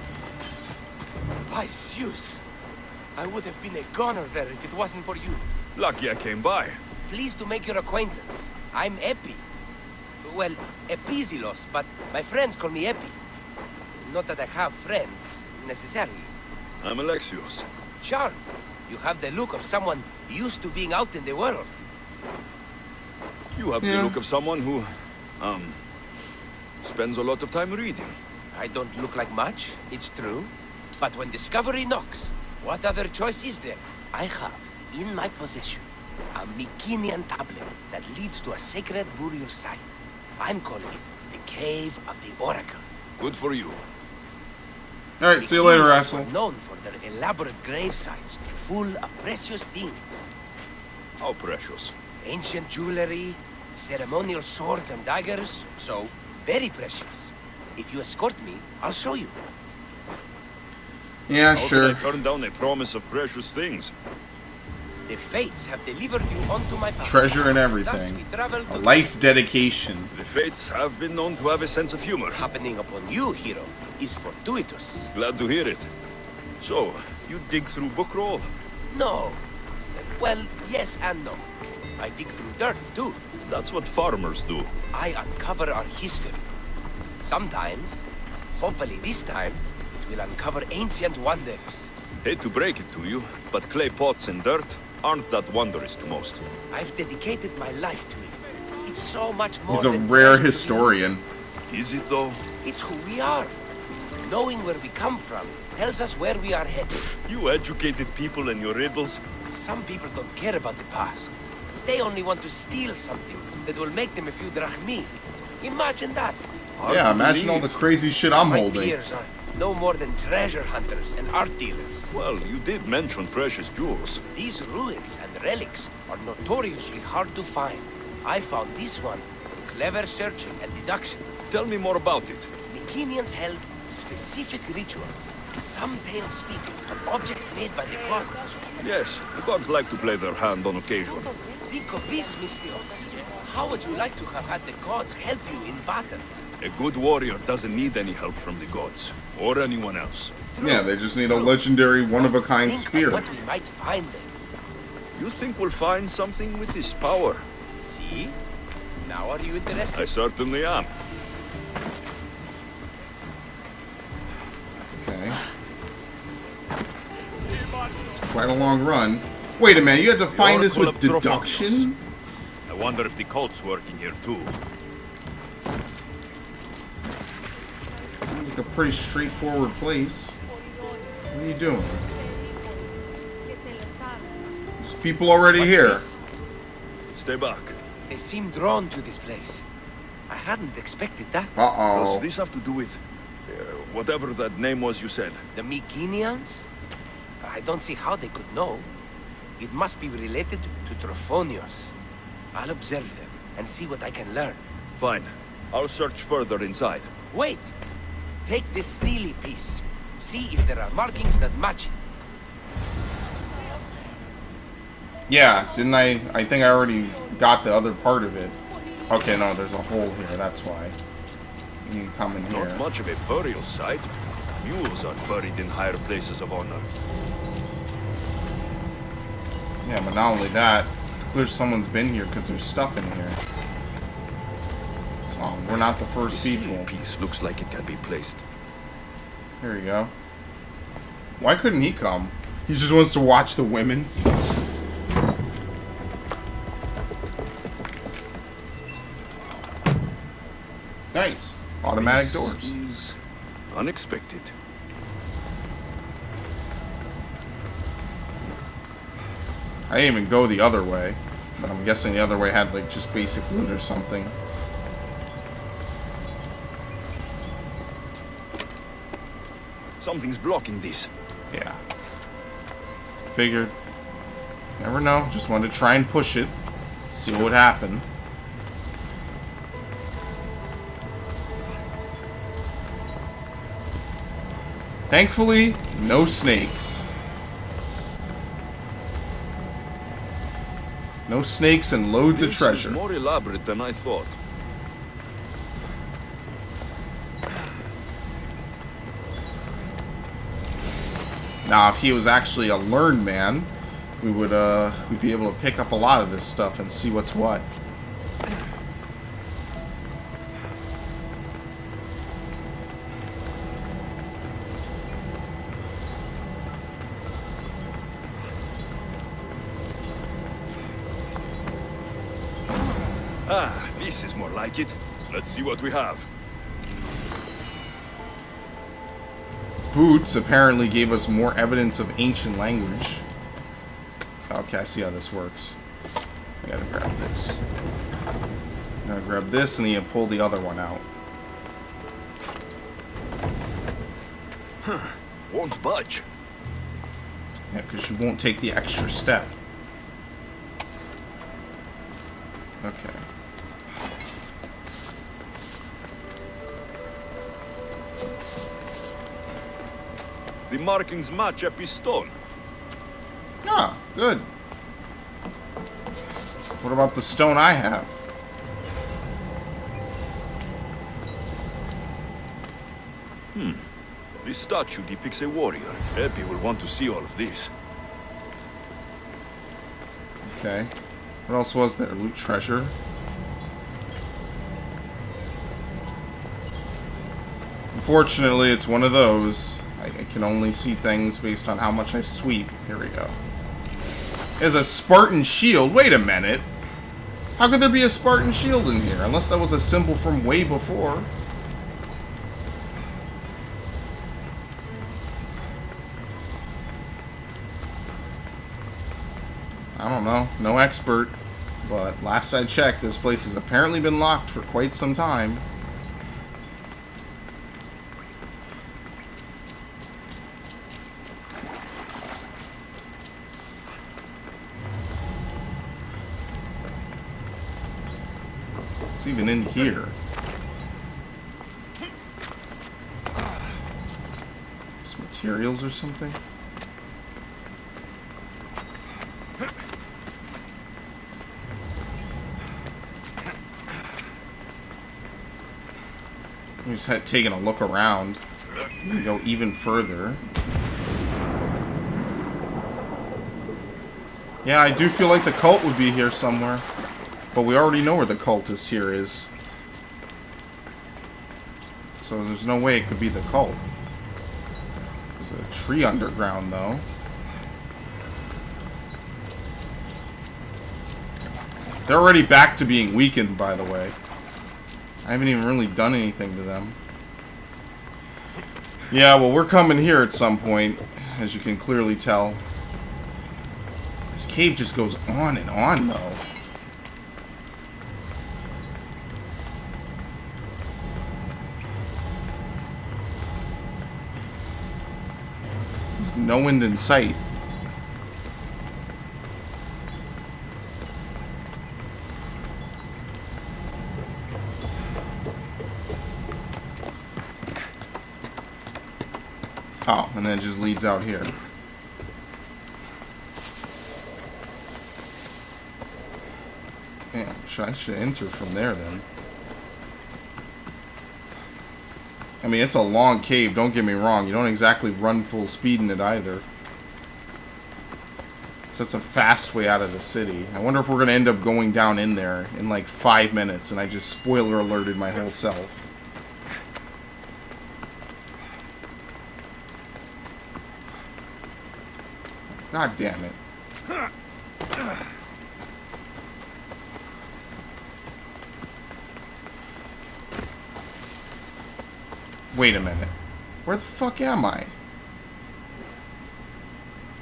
By Zeus! I would have been a goner there if it wasn't for you. Lucky I came by. Pleased to make your acquaintance. I'm Epi. Well, Epizilos, but my friends call me Epi. Not that I have friends, necessarily. I'm Alexios. Charm. You have the look of someone used to being out in the world. You have the look of someone who, spends a lot of time reading. I don't look like much, it's true. But when discovery knocks, what other choice is there? I have, in my possession, A Mycenaean tablet that leads to a sacred burial site. I'm calling it the Cave of the Oracle. Good for you. Alright, see you later, Mycenaeans asshole. were known for their elaborate grave sites full of precious things. How precious. Ancient jewelry, ceremonial swords and daggers, so very precious. If you escort me, I'll show you. Yeah, How sure. could I turn down a promise of precious things? The fates have delivered you onto my path. Treasure and Thus everything. we travel A to life's dedication. The fates have been known to have a sense of humor. happening upon you, hero, is fortuitous. Glad to hear it. So, you dig through book roll? No. Well, yes and no. I dig through dirt, too. That's what farmers do. I uncover our history. Sometimes, hopefully this time, it will uncover ancient wonders. Hate to break it to you, but clay pots and dirt aren't that wondrous to most. I've dedicated my life to it. It's so much more He's a than rare treasure. historian. Is it though? It's who we are. Knowing where we come from tells us where we are headed. You educated people and your riddles? Some people don't care about the past. They only want to steal something that will make them a few drachmi. Imagine that. Hard Yeah, to imagine all the believe. crazy shit I'm My holding. peers are no more than treasure hunters and art dealers. Well, you did mention precious jewels. These ruins and relics are notoriously hard to find. I found this one through clever searching and deduction. Tell me more about it. Mycenaeans held specific rituals. Some tales speak of objects made by the gods. Yes, the gods like to play their hand on occasion. Think of this, Mystios. How would you like to have had the gods help you in battle? A good warrior doesn't need any help from the gods, or anyone else. Yeah, they just need a legendary, one-of-a-kind Think spear. of what we might find there. You think we'll find something with this power? See? Now are you interested? I certainly am. Okay. It's quite a long run. Wait a minute, you had to find this with Oracle of deduction? I wonder if the cult's working here too. Like a pretty straightforward place. What are you doing? There's people already What's here. this? Stay back. They seem drawn to this place. I hadn't expected that. Uh-oh. Does this have to do with whatever that name was you said? The Mycenaeans? I don't see how they could know. It must be related to Trophonios. I'll observe them and see what I can learn. Fine. I'll search further inside. Wait! Take this steely piece. See if there are markings that match it. Yeah, didn't I? I think I already got the other part of it. Okay, no, there's a hole here, that's why. You can come in here. Not much of a burial site. Mules are buried in higher places of honor. Yeah, but not only that, it's clear someone's been here because there's stuff in here. So, we're not the The first steel people. piece looks like it can be placed. Here we go. Why couldn't he come? He just wants to watch the women. Nice. Automatic This doors. is unexpected. I didn't even go the other way. But I'm guessing the other way had like just basic loot or something. Something's blocking this. Yeah. Figured. Never know. Just wanted to try and push it. See what would happen. Thankfully, no snakes. No snakes and loads of This treasure. is more elaborate than I thought. Now, if he was actually a learned man, we'd be able to pick up a lot of this stuff and see what's what. Ah, this is more like it. Let's see what we have. Boots apparently gave us more evidence of ancient language. Okay, I see how this works. I gotta grab this. I gotta grab this and then you pull the other one out. Huh. Won't budge. Yeah, because you won't take the extra step. Okay. The markings match a pistol. Ah, good. What about the stone I have? This statue depicts a warrior. Epi will want to see all of this. Okay. What else was there? Loot treasure? Unfortunately, it's one of those. I can only see things based on how much I sweep. Here we go. There's a Spartan shield. Wait a minute. How could there be a Spartan shield in here? Unless that was a symbol from way before. I don't know. No expert. But last I checked, this place has apparently been locked for quite some time. It's even in here. Some materials or something? I'm just taking a look around. We go even further. Yeah, I do feel like the cult would be here somewhere. But we already know where the cultist here is. So there's no way it could be the cult. There's a tree underground, though. They're already back to being weakened, by the way. I haven't even really done anything to them. Yeah, well, we're coming here at some point, as you can clearly tell. This cave just goes on and on, though. There's no end in sight. Oh, and then it just leads out here. Yeah, I should enter from there then. I mean, it's a long cave, don't get me wrong. You don't exactly run full speed in it either. So it's a fast way out of the city. I wonder if we're going to end up going down in there in like 5 minutes and I just spoiler alerted my whole self. God damn it. Wait a minute. Where the fuck am I?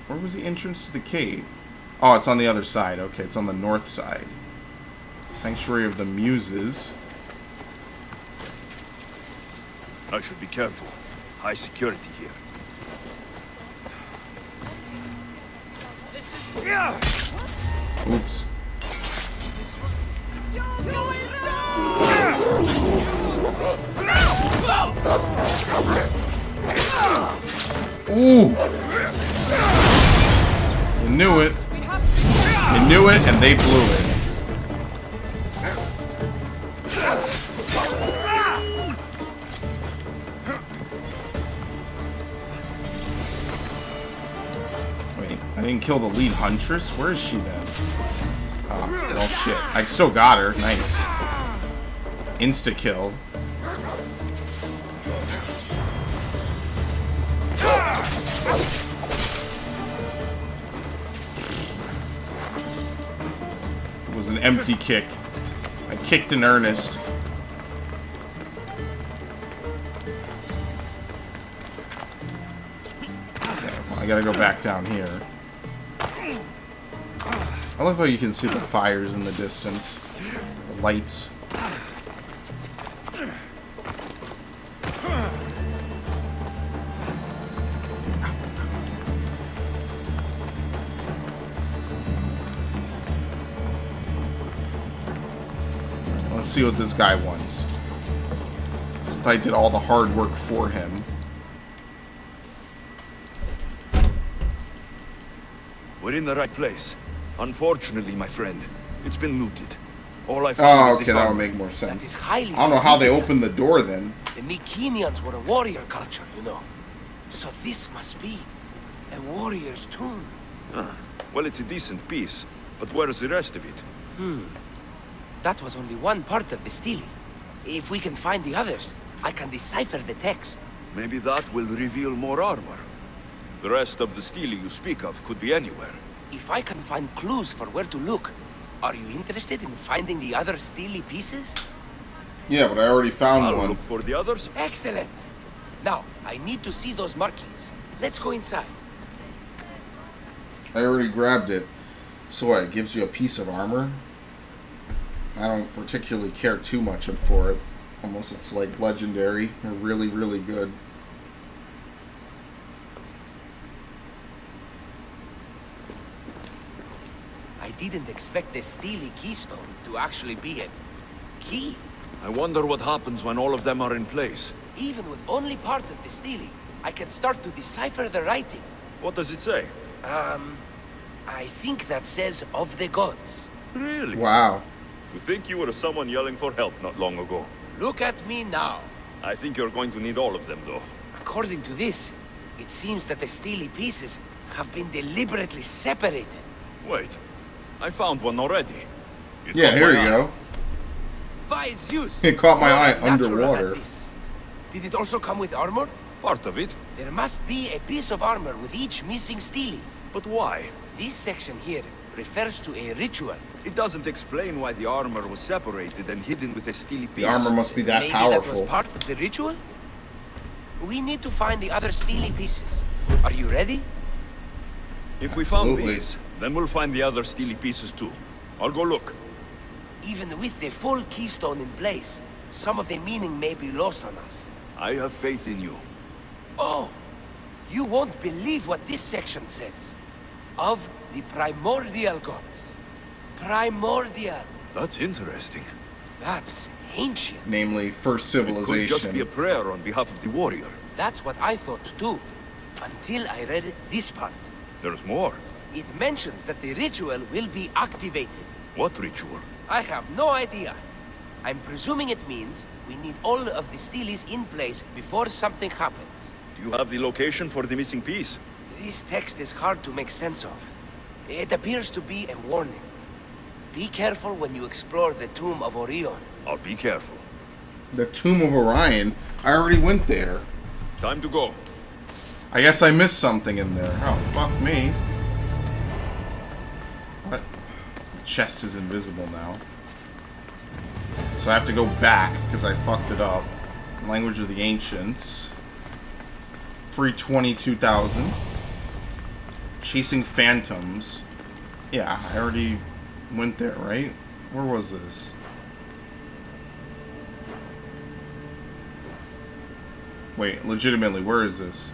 Where was the entrance to the cave? Oh, it's on the other side. Okay, it's on the north side. Sanctuary of the Muses. I should be careful. High security here. Oops. Ooh! You knew it. You knew it, and they blew it. Wait, I didn't kill the lead huntress? Where is she then? Oh shit. I still got her. Nice. Insta-kill. It was an empty kick. I kicked in earnest. Okay, well, I gotta go back down here. I love how you can see the fires in the distance. The lights. Let's see what this guy wants. Since I did all the hard work for him. We're in the right place. Unfortunately, my friend, it's been looted. All I found is this that would armor. make more That is sense. highly I don't know how they significant. opened the door then. The Mycenaeans were a warrior culture, you know. So this must be a warrior's tomb. Well, it's a decent piece, but where's the rest of it? That was only one part of the stele. If we can find the others, I can decipher the text. Maybe that will reveal more armor. The rest of the stele you speak of could be anywhere. If I can find clues for where to look, are you interested in finding the other stele pieces? Yeah, but I already found I'll one. look for the others. Excellent! Now, I need to see those markings. Let's go inside. I already grabbed it. So what, it gives you a piece of armor? I don't particularly care too much for it. Unless it's like legendary or really, really good. I didn't expect the stele keystone to actually be a key. I wonder what happens when all of them are in place. Even with only part of the stele, I can start to decipher the writing. What does it say? I think that says of the gods. Really? Wow. To think you were someone yelling for help not long ago. Look at me now. I think you're going to need all of them, though. According to this, it seems that the stele pieces have been deliberately separated. Wait, I found one already. It Yeah, caught here my you eye. go. By Zeus! It caught my you're eye a natural underwater. at this. Did it also come with armor? Part of it. There must be a piece of armor with each missing stele. But why? This section here refers to a ritual. It doesn't explain why the armor was separated and hidden with a stele piece. The armor must be that Maybe that was powerful. part of the ritual? We need to find the other stele pieces. Are you ready? If we found Absolutely. these, then we'll find the other stele pieces too. I'll go look. Even with the full keystone in place, some of the meaning may be lost on us. I have faith in you. Oh, you won't believe what this section says. Of the primordial gods. Primordial. That's interesting. That's ancient. Namely, first It could just be a civilization. prayer on behalf of the warrior. That's what I thought too. Until I read this part. There's more. It mentions that the ritual will be activated. What ritual? I have no idea. I'm presuming it means we need all of the steles in place before something happens. Do you have the location for the missing piece? This text is hard to make sense of. It appears to be a warning. Be careful when you explore the tomb of Orion. I'll be careful. The Tomb of Orion. I already went there. Time to go. I guess I missed something in there. Oh, fuck me. What? The chest is invisible now. So I have to go back because I fucked it up. Language of the Ancients. Free 22,000. Chasing Phantoms. Yeah, I already went there, right? Where was this? Wait, legitimately, where is this?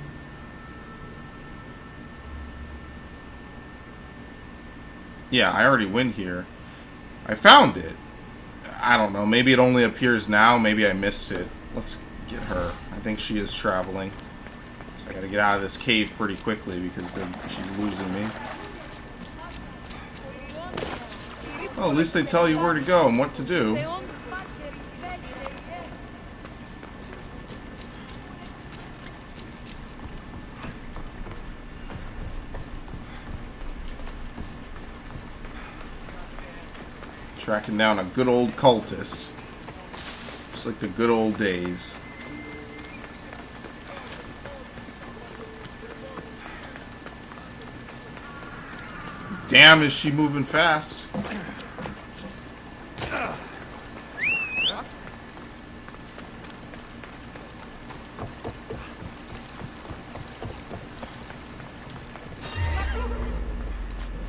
Yeah, I already went here. I found it. I don't know. Maybe it only appears now. Maybe I missed it. Let's get her. I think she is traveling. So I gotta get out of this cave pretty quickly because she's losing me. Well, at least they tell you where to go and what to do. Tracking down a good old cultist. Just like the good old days. Damn, is she moving fast?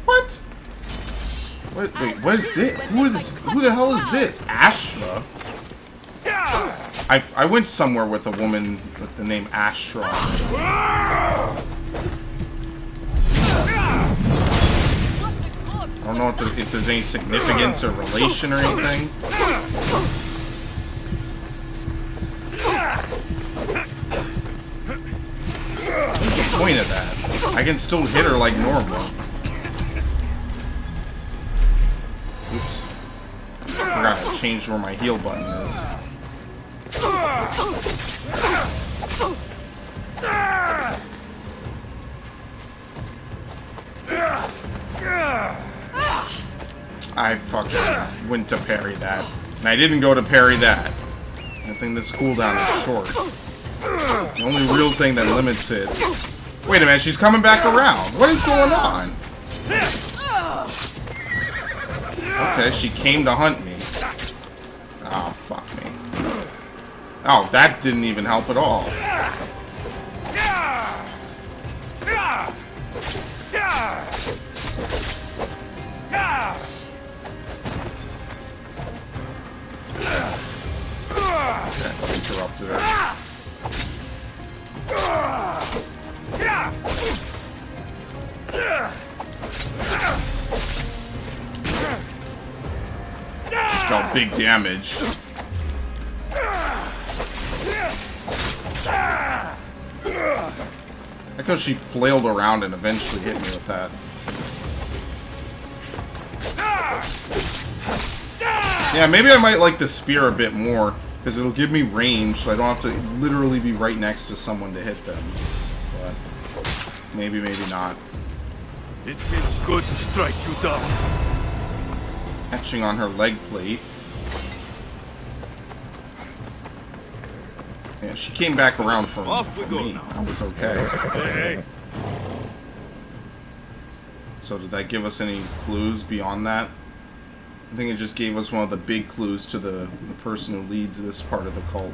What? Wait, what is this? Who the hell is this? Astra? I went somewhere with a woman with the name Astra. I don't know if there's any significance or relation or anything. What's the point of that? I can still hit her like normal. Oops. I forgot to change where my heal button is. I fucking went to parry that. And I didn't go to parry that. I think this cooldown is short. The only real thing that limits it... Wait a minute, she's coming back around. What is going on? Okay, she came to hunt me. Oh, fuck me. Oh, that didn't even help at all. Okay, interrupted her. Just dealt big damage. Because she flailed around and eventually hit me with that. Yeah, maybe I might like the spear a bit more, because it'll give me range, so I don't have to literally be right next to someone to hit them. But maybe, maybe not. It feels good to strike you down. Etching on her leg plate. Yeah, she came back around for me. I was okay. Hey. So did that give us any clues beyond that? I think it just gave us one of the big clues to the person who leads this part of the cult.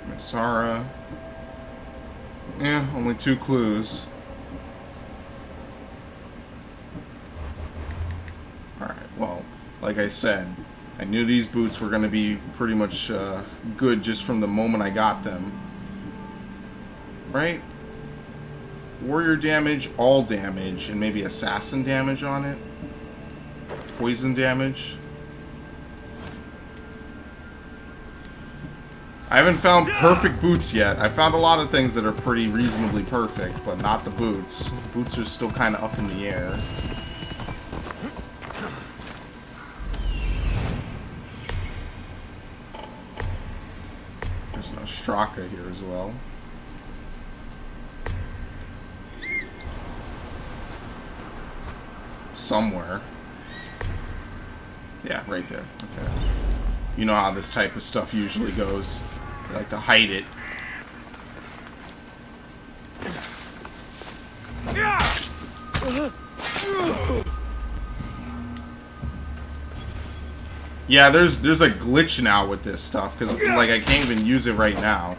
Masara. Yeah, only 2 clues. Alright, well, like I said, I knew these boots were going to be pretty much good just from the moment I got them. Right? Warrior damage, all damage, and maybe assassin damage on it. Poison damage. I haven't found perfect boots yet. I found a lot of things that are pretty reasonably perfect, but not the boots. Boots are still kind of up in the air. There's an Ostraka here as well. Somewhere. Yeah, right there. Okay. You know how this type of stuff usually goes. They like to hide it. Yeah, there's a glitch now with this stuff, because like I can't even use it right now.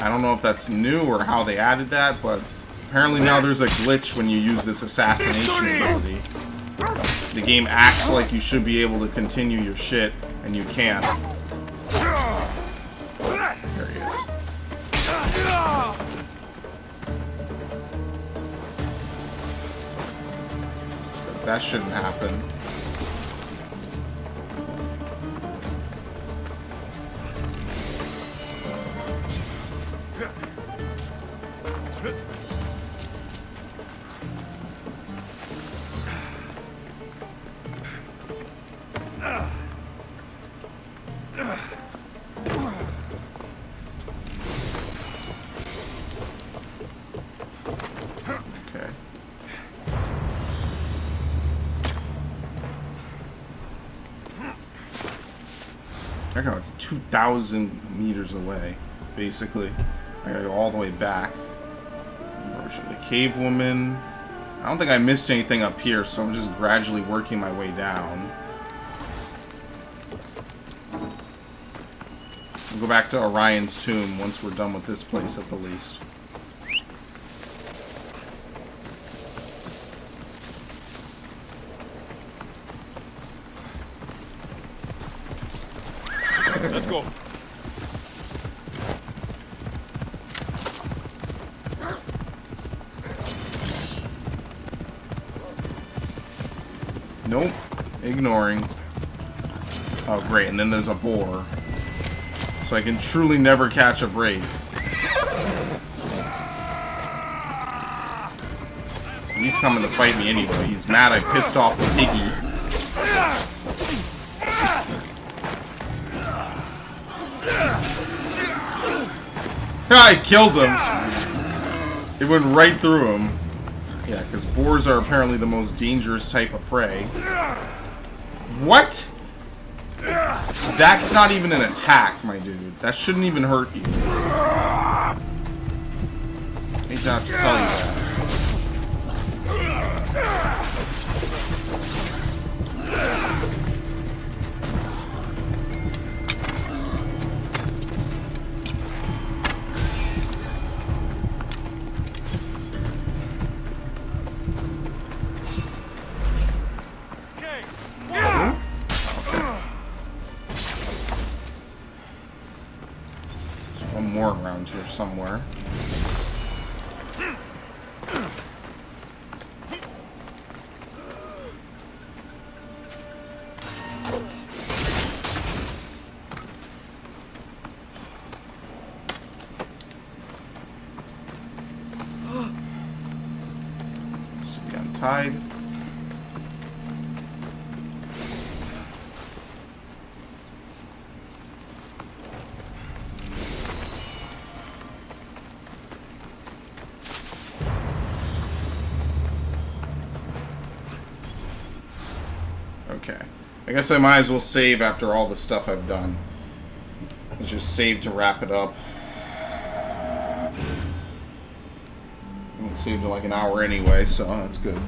I don't know if that's new or how they added that, but apparently now there's a glitch when you use this assassination ability. The game acts like you should be able to continue your shit, and you can't. There he is. Because that shouldn't happen. I know it's 2,000 meters away, basically. I gotta go all the way back. The cave woman. I don't think I missed anything up here, so I'm just gradually working my way down. We'll go back to Orion's tomb once we're done with this place at the least. Let's go. Nope. Ignoring. Oh, great. And then there's a boar. So I can truly never catch a break. He's coming to fight me anyway. He's mad I pissed off the piggy. I killed him. It went right through him. Yeah, because boars are apparently the most dangerous type of prey. What? That's not even an attack, my dude. That shouldn't even hurt you. I hate to have to tell you that. More around here somewhere. This to be untied. Okay. I guess I might as well save after all the stuff I've done. Let's just save to wrap it up. I saved in like an hour anyway, so that's good.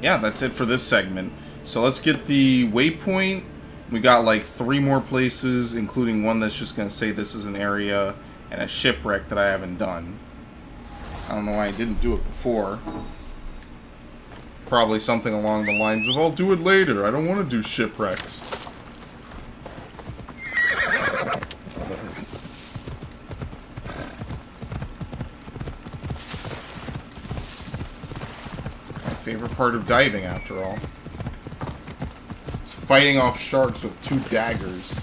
Yeah, that's it for this segment. So let's get the waypoint. We got like 3 more places, including one that's just going to say this is an area, and a shipwreck that I haven't done. I don't know why I didn't do it before. Probably something along the lines of, I'll do it later. I don't want to do shipwrecks. My favorite part of diving, after all. It's fighting off sharks with 2 daggers.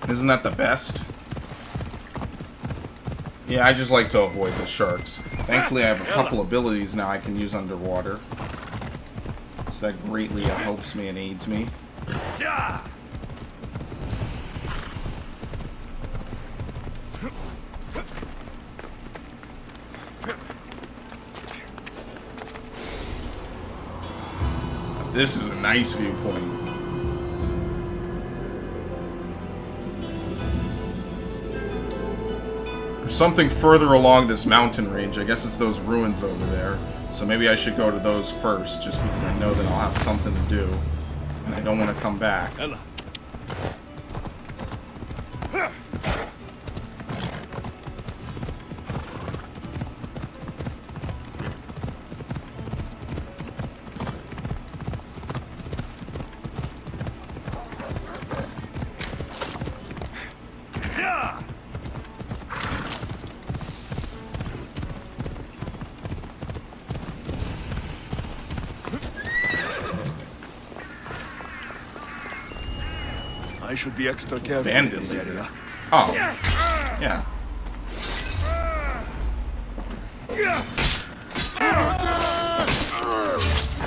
Isn't that the best? Yeah, I just like to avoid the sharks. Thankfully, I have a couple abilities now I can use underwater. So that greatly helps me and aids me. This is a nice viewpoint. Something further along this mountain range. I guess it's those ruins over there. So maybe I should go to those first, just because I know that I'll have something to do. And I don't want to come back. I should be extra careful in this area. Oh. Yeah.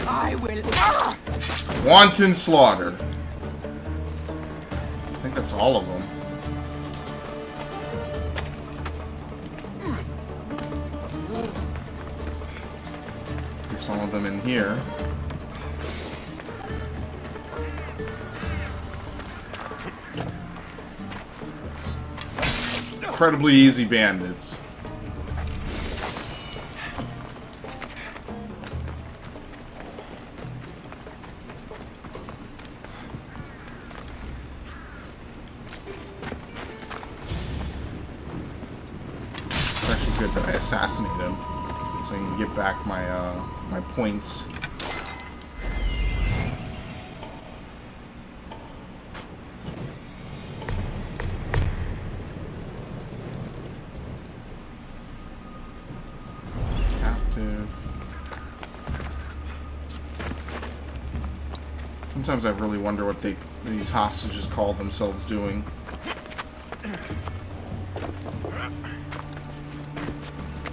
I will. Wanton slaughter. I think that's all of them. At least all of them in here. Incredibly easy bandits. good that I assassinate him, so I can get back my my points. Captive. Sometimes I really wonder what these hostages call themselves doing.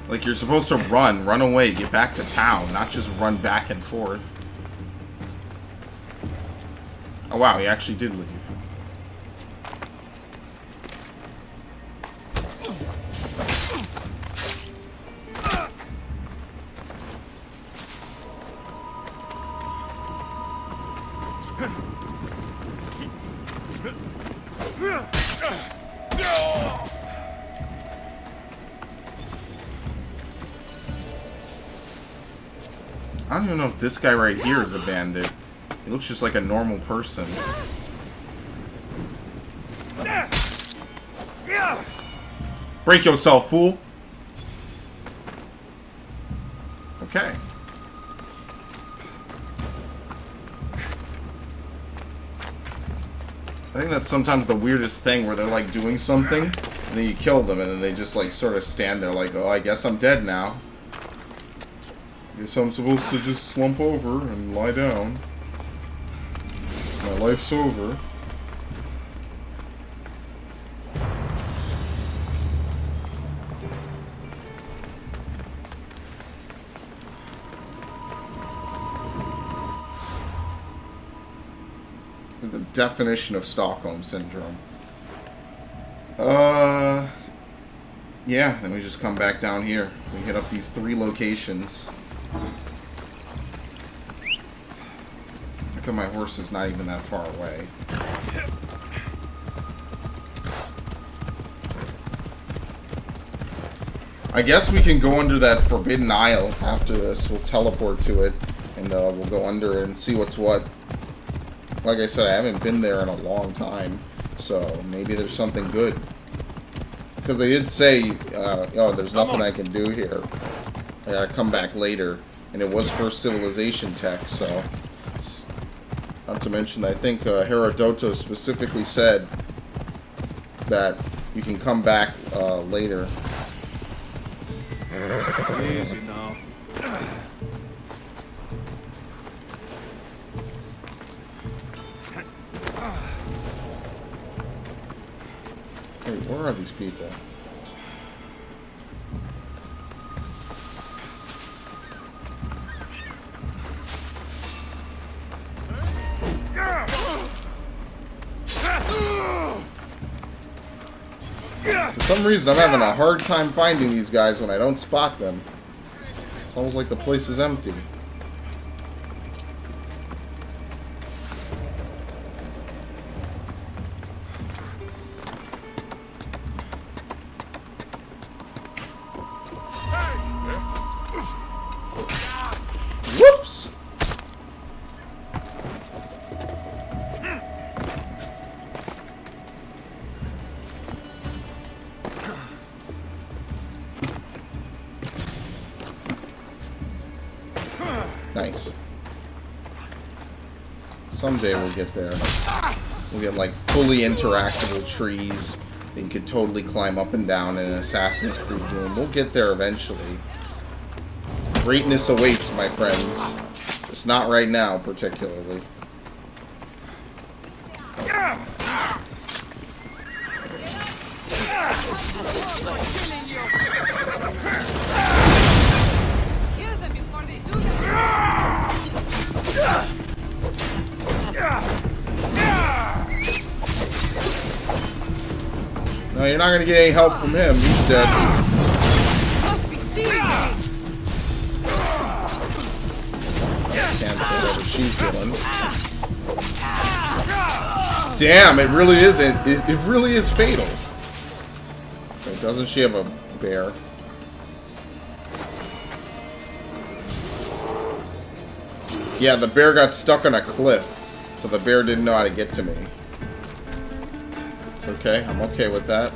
Like, you're supposed to run away, get back to town, not just run back and forth. Oh wow, he actually did leave. I don't even know if this guy right here is a bandit. He looks just like a normal person. Break yourself, fool! Okay. I think that's sometimes the weirdest thing, where they're like doing something, and then you kill them, and then they just like sort of stand there like, oh, I guess I'm dead now. Guess I'm supposed to just slump over and lie down. My life's over. The definition of Stockholm Syndrome. Yeah, then we just come back down here. We hit up these 3 locations. Look at my horse is not even that far away. I guess we can go under that Forbidden Isle after this. We'll teleport to it, and we'll go under and see what's what. Like I said, I haven't been there in a long time, so maybe there's something good. Because they did say, oh, there's nothing I can do here. I gotta come back later. And it was First Civilization tech, so... Not to mention, I think Herodotus specifically said that you can come back later. Easy now. Hey, where are these people? For some reason, I'm having a hard time finding these guys when I don't spot them. It's almost like the place is empty. Whoops! Nice. Someday we'll get there. We'll get like fully interactable trees that you could totally climb up and down in an Assassin's Creed game. We'll get there eventually. Greatness awaits, my friends. It's not right now, particularly. No, you're not going to get any help from him. He's dead. Can't say whatever she's doing. Damn, it really is. It really is fatal. Wait, doesn't she have a bear? Yeah, the bear got stuck on a cliff, so the bear didn't know how to get to me. It's okay. I'm okay with that.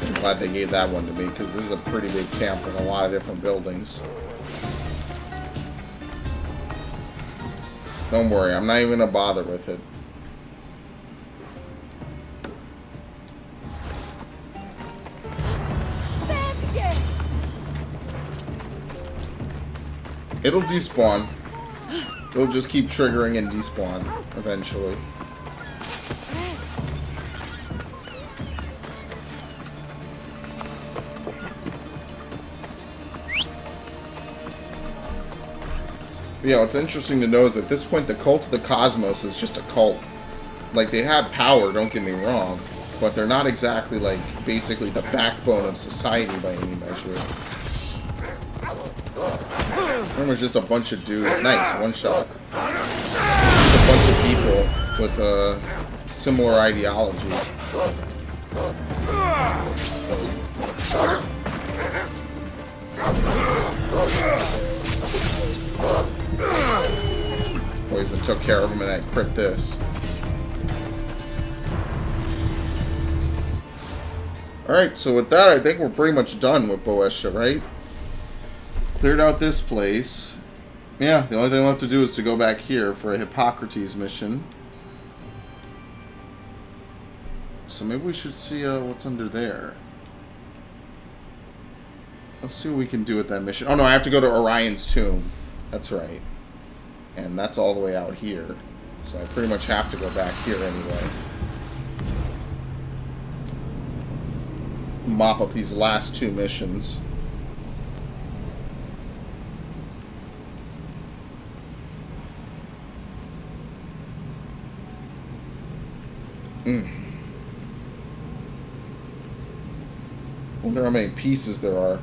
I'm glad they gave that one to me, because this is a pretty big camp with a lot of different buildings. Don't worry, I'm not even going to bother with it. It'll despawn. It'll just keep triggering and despawn eventually. But yeah, what's interesting to know is at this point the Cult of the Cosmos is just a cult. Like, they have power, don't get me wrong, but they're not exactly, like, basically the backbone of society by any measure. Remember, just a bunch of dudes. Nice, one shot. Just a bunch of people with a similar ideology. Poison took care of him and that crit this. Alright, so with that, I think we're pretty much done with Boeotia, right? Cleared out this place. Yeah, the only thing left to do is to go back here for a Hippocrates mission. So maybe we should see what's under there. Let's see what we can do with that mission. Oh no, I have to go to Orion's tomb. That's right. And that's all the way out here. So I pretty much have to go back here anyway. Mop up these last two missions. Wonder how many pieces there are.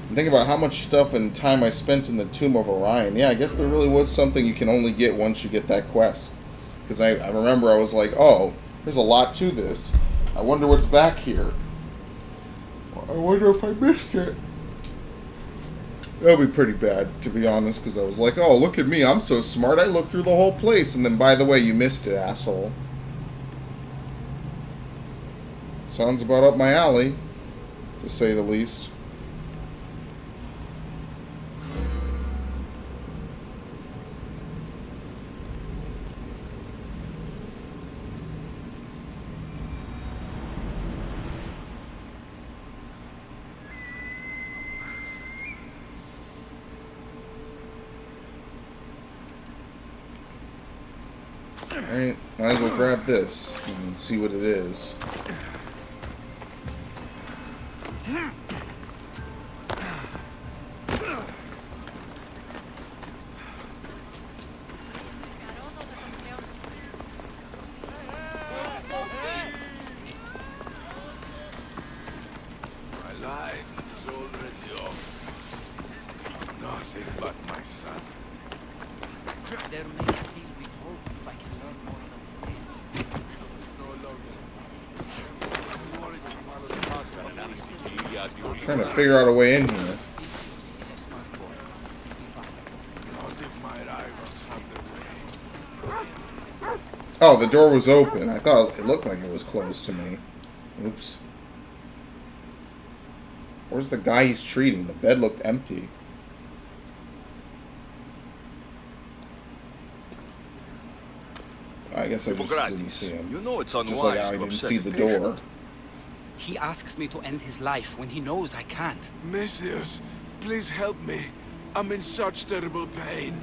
And think about how much stuff and time I spent in the Tomb of Orion. Yeah, I guess there really was something you can only get once you get that quest. Because I remember I was like, oh, there's a lot to this. I wonder what's back here. I wonder if I missed it. That'll be pretty bad, to be honest, because I was like, oh, look at me, I'm so smart, I looked through the whole place. And then, by the way, you missed it, asshole. Sounds about up my alley, to say the least. Alright, might as well grab this and see what it is. My life is already off. Nothing but myself. There may still be hope if I can learn more about Trying to figure out a way in here. He's a smart boy. Not if my rivals have their way. Oh, the door was open. I thought it looked like it was closed to me. Oops. Where's the guy he's treating? The bed looked empty. I guess I just didn't see him. You know it's Just unwise like how I to didn't upset see a the patient. door. He asks me to end his life when he knows I can't. Messieurs, please help me. I'm in such terrible pain.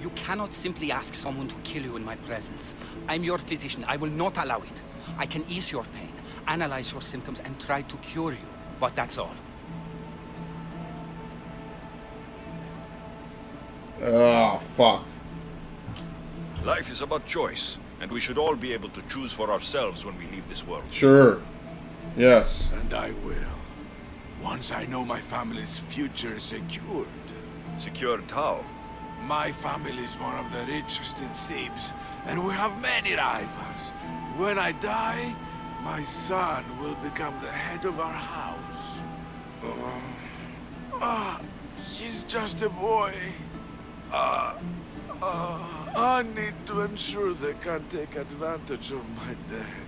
You cannot simply ask someone to kill you in my presence. I'm your physician. I will not allow it. I can ease your pain, analyze your symptoms, and try to cure you. But that's all. Oh, fuck. Life is about choice, and we should all be able to choose for ourselves when we leave this world. Sure. Yes. And I will. Once I know my family's future is secured. Secured how? My family is one of the richest in Thebes, and we have many rivals. When I die, my son will become the head of our house. He's just a boy. I need to ensure they can't take advantage of my death.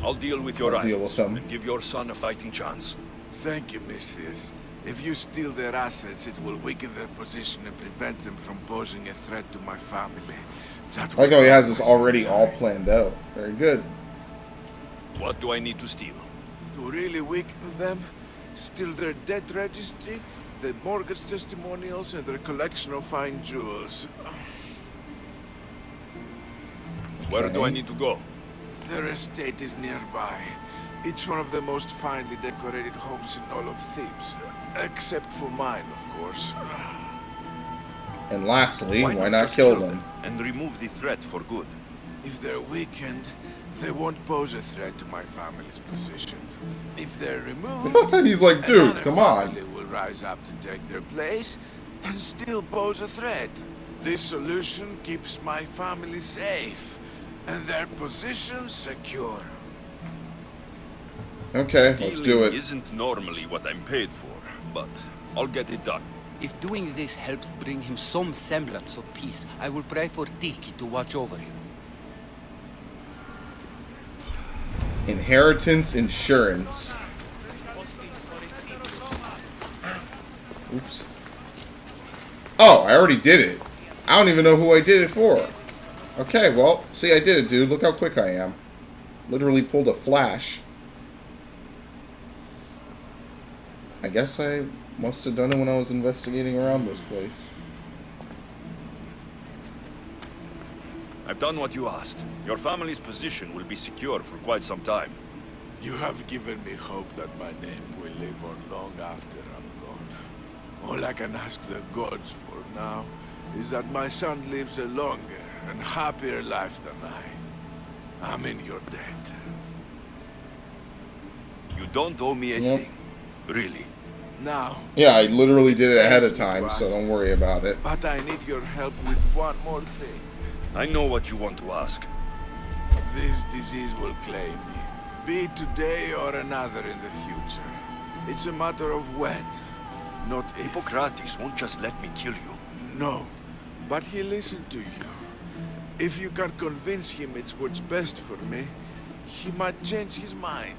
I'll deal with your I'll deal with them. and give your son a fighting chance. Thank you, Misthius. If you steal their assets, it will weaken their position and prevent them from posing a threat to my family. That I like how he has this will already all die. planned out. Very good. What do I need to steal? To really weaken them, steal their debt registry, their mortgage testimonials, and their collection of fine jewels. Where do I need to go? Their estate is nearby. It's one of the most finely decorated homes in all of Thebes. Except for mine, of course. And lastly, why not just kill them? and remove the threat for good? If they're weakened, they won't pose a threat to my family's position. If they're removed, He's like, dude, another come on. family will rise up to take their place and still pose a threat. This solution keeps my family safe and their position secure. Okay, let's do it. Isn't normally what I'm paid for, but I'll get it done. If doing this helps bring him some semblance of peace, I will pray for Tiki to watch over you. Inheritance insurance. Oops. Oh, I already did it. I don't even know who I did it for. Okay, well, see, I did it, dude. Look how quick I am. Literally pulled a flash. I guess I must have done it when I was investigating around this place. I've done what you asked. Your family's position will be secure for quite some time. You have given me hope that my name will live on long after I'm gone. All I can ask the gods for now is that my son lives a longer and happier life than I. I'm in your debt. You don't owe me a thing. Really. Now, Yeah, I literally did it ahead of time, so don't worry about it. but I need your help with one more thing. I know what you want to ask. This disease will claim me. Be it today or another in the future. It's a matter of when, not if. Hippocrates won't just let me kill you. No, but he'll listen to you. If you can convince him it's what's best for me, he might change his mind.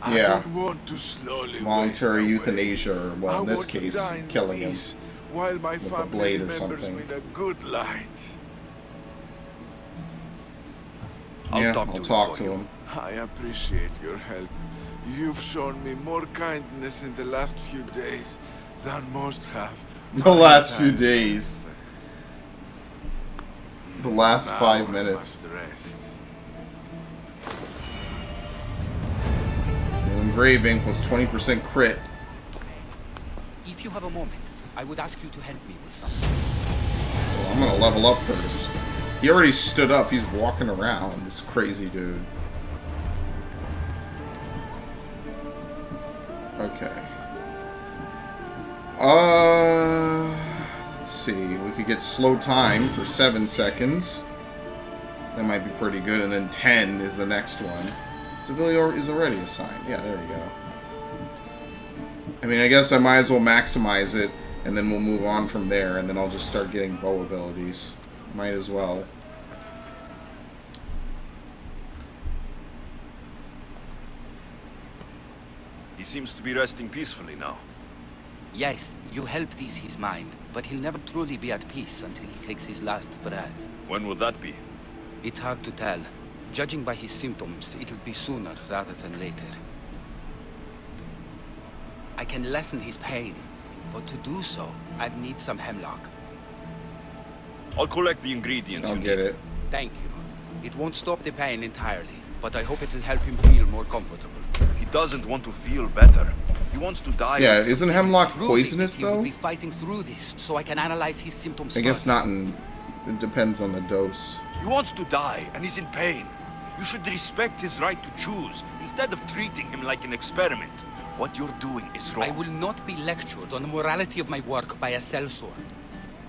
I Yeah. don't want to slowly Voluntary waste away. euthanasia, or, well, I in this want to case, die in killing him. peace, while my with a family blade or remembers something. me in a good light. Yeah, talk I'll to talk him for to you. him. I appreciate your help. You've shown me more kindness in the last few days than most have. The last few days. The last Now 5 I minutes. must rest. Engraving plus 20% crit. If you have a moment, I would ask you to help me with something. Well, I'm gonna level up first. He already stood up. He's walking around. This crazy dude. Okay. Let's see. We could get slow time for 7 seconds. That might be pretty good. And then 10 is the next one. Civilian is already assigned. Yeah, there you go. I mean, I guess I might as well maximize it, and then we'll move on from there, and then I'll just start getting bow abilities. Might as well. He seems to be resting peacefully now. Yes, you helped ease his mind, but he'll never truly be at peace until he takes his last breath. When will that be? It's hard to tell. Judging by his symptoms, it'll be sooner rather than later. I can lessen his pain, but to do so, I'd need some hemlock. I'll collect the ingredients I'll you get need. it. Thank you. It won't stop the pain entirely, but I hope it'll help him feel more comfortable. He doesn't want to feel better. He wants to die. Yeah, with isn't something. hemlock Truly, poisonous, he will though? be fighting through this, so I can analyze his symptoms I guess further. not in... It depends on the dose. He wants to die, and he's in pain. You should respect his right to choose, instead of treating him like an experiment. What you're doing is wrong. I will not be lectured on the morality of my work by a sellsword.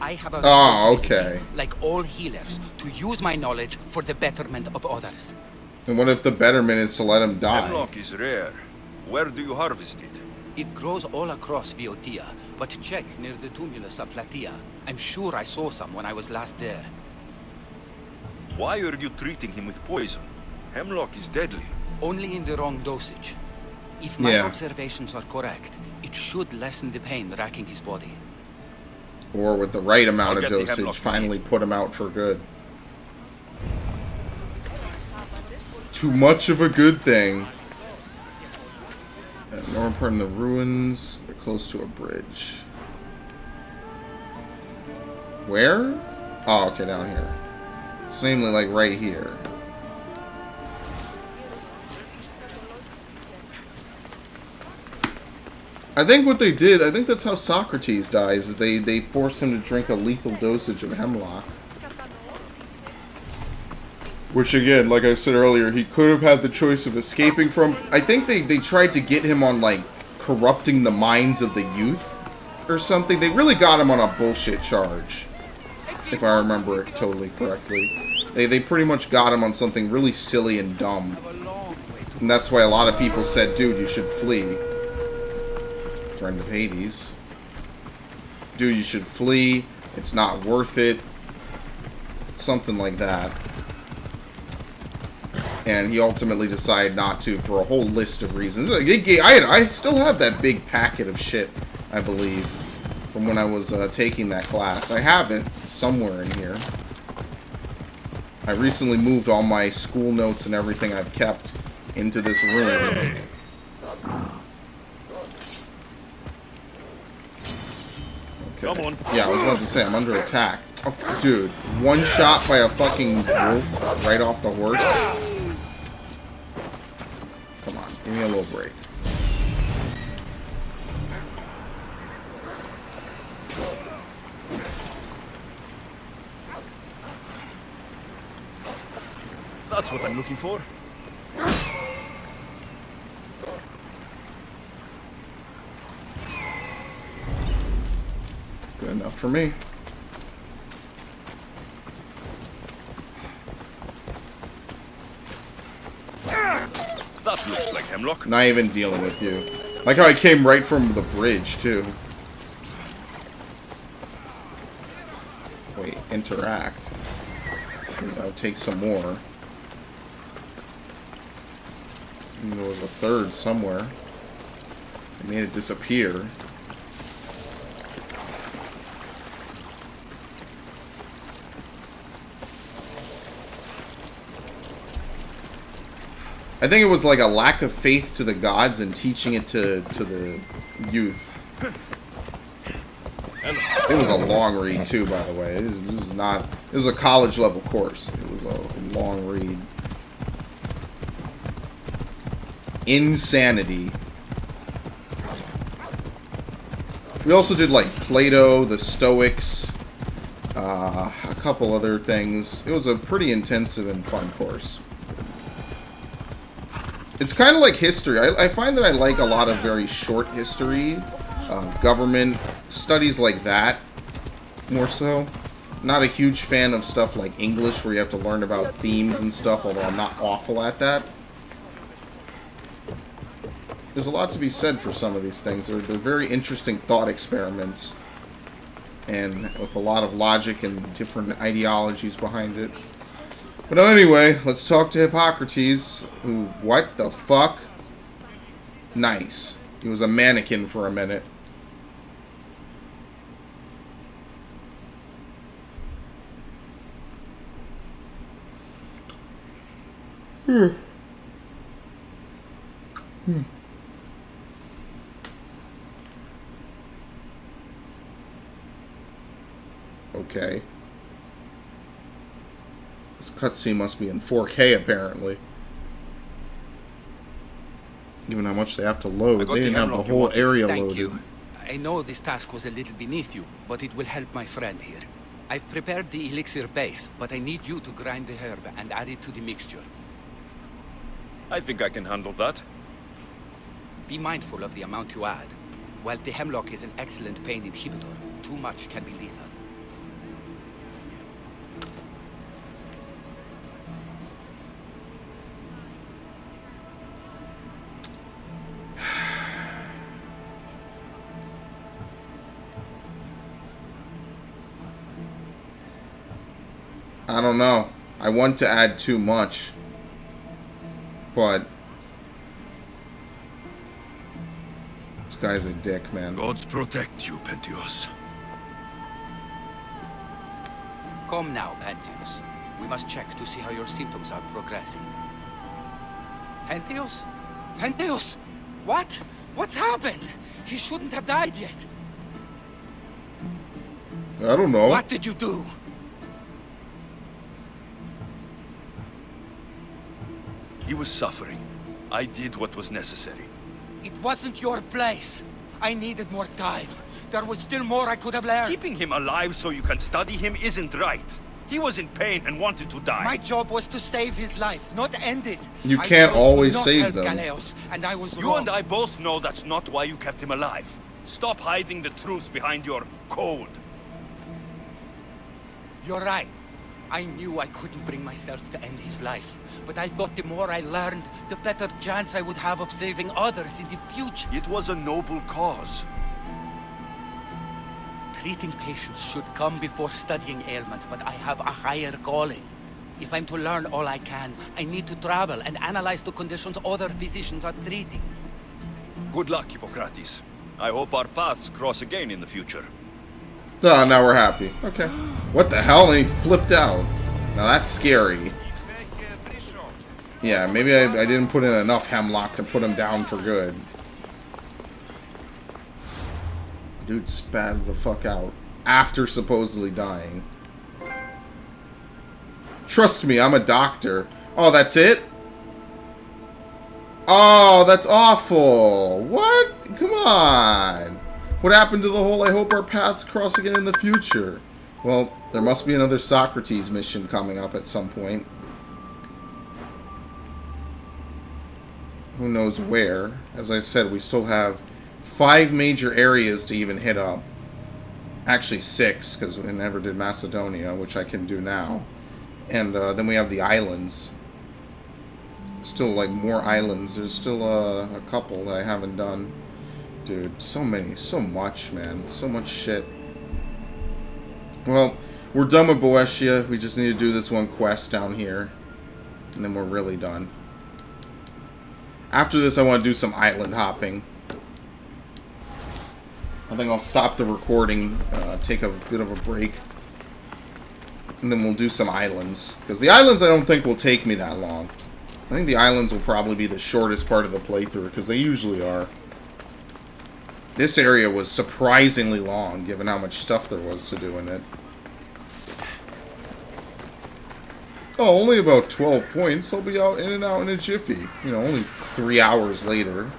I have a Oh, responsibility, okay. like all healers, to use my knowledge for the betterment of others. And what if the betterment is to let him die? Hemlock is rare. Where do you harvest it? It grows all across Boeotia, but check near the tumulus of Platea. I'm sure I saw some when I was last there. Why are you treating him with poison? Hemlock is deadly. only in the wrong dosage. If my Yeah. observations are correct, it should lessen the pain racking his body. Or with the right amount I'll of get the dosage, hemlock finally leaves. put him out for good. Too much of a good thing. Northern part in the ruins. They're close to a bridge. Where? Oh, okay, down here. It's namely like right here. I think what they did, I think that's how Socrates dies, is they forced him to drink a lethal dosage of hemlock. Which again, like I said earlier, he could have had the choice of escaping from. I think they tried to get him on, like, corrupting the minds of the youth or something. They really got him on a bullshit charge, if I remember it totally correctly. They pretty much got him on something really silly and dumb. And that's why a lot of people said, dude, you should flee. Friend of Hades. Dude, you should flee. It's not worth it. Something like that. And he ultimately decided not to for a whole list of reasons. I still have that big packet of shit, I believe, from when I was taking that class. I have it somewhere in here. I recently moved all my school notes and everything I've kept into this room. Okay. Come on. Yeah, I was about to say, I'm under attack. Oh, dude, one shot by a fucking wolf right off the horse. Come on, give me a little break. That's what I'm looking for. Good enough for me. That looks like hemlock. Not even dealing with you. Like how I came right from the bridge, too. Wait, interact. I'll take some more. And there was a third somewhere. I made it disappear. I think it was like a lack of faith to the gods and teaching it to the youth. It was a long read too, by the way. It was not. It was a college level course. It was a long read. Insanity. We also did like Plato, the Stoics, a couple other things. It was a pretty intensive and fun course. It's kind of like history. I find that I like a lot of very short history, government studies like that, more so. Not a huge fan of stuff like English, where you have to learn about themes and stuff, although I'm not awful at that. There's a lot to be said for some of these things. They're very interesting thought experiments, and with a lot of logic and different ideologies behind it. But anyway, let's talk to Hippocrates, who, what the fuck? Nice. He was a mannequin for a minute. Okay. This cutscene must be in 4K, apparently. Given how much they have to load. They didn't have the whole area loaded. Thank you. I know this task was a little beneath you, but it will help my friend here. I've prepared the elixir base, but I need you to grind the herb and add it to the mixture. I think I can handle that. Be mindful of the amount you add. While the hemlock is an excellent pain inhibitor, too much can be lethal. I don't know. I want to add too much. But guy's a dick, man. Gods protect you, Penteos. Come now, Penteos. We must check to see how your symptoms are progressing. Penteos? Penteos! What? What's happened? He shouldn't have died yet. I don't know. What did you do? He was suffering. I did what was necessary. It wasn't your place. I needed more time. There was still more I could have learned. Keeping him alive so you can study him isn't right. He was in pain and wanted to die. My job was to save his life, not end it. You can't always save them. Galeos, and I was You wrong. and I both know that's not why you kept him alive. Stop hiding the truth behind your code. You're right. I knew I couldn't bring myself to end his life. But I thought the more I learned, the better chance I would have of saving others in the future. It was a noble cause. Treating patients should come before studying ailments, but I have a higher calling. If I'm to learn all I can, I need to travel and analyze the conditions other physicians are treating. Good luck, Hippocrates. I hope our paths cross again in the future. Oh, now we're happy. Okay. What the hell? And he flipped out. Now that's scary. Yeah, maybe I didn't put in enough hemlock to put him down for good. Dude spazzed the fuck out after supposedly dying. Trust me, I'm a doctor. Oh, that's it? Oh, that's awful. What? Come on. What happened to the whole I hope our paths cross again in the future? Well, there must be another Socrates mission coming up at some point. Who knows where? As I said, we still have 5 major areas to even hit up. Actually 6, because we never did Macedonia, which I can do now. And then we have the islands. Still, like, more islands. There's still a couple that I haven't done. Dude, so many. So much, man. So much shit. Well, we're done with Boeotia. We just need to do this one quest down here. And then we're really done. After this, I want to do some island hopping. I think I'll stop the recording, take a bit of a break. And then we'll do some islands. Because the islands I don't think will take me that long. I think the islands will probably be the shortest part of the playthrough, because they usually are. This area was surprisingly long, given how much stuff there was to do in it. Oh, only about 12 points. I'll be out in and out in a jiffy. You know, only 3 hours later.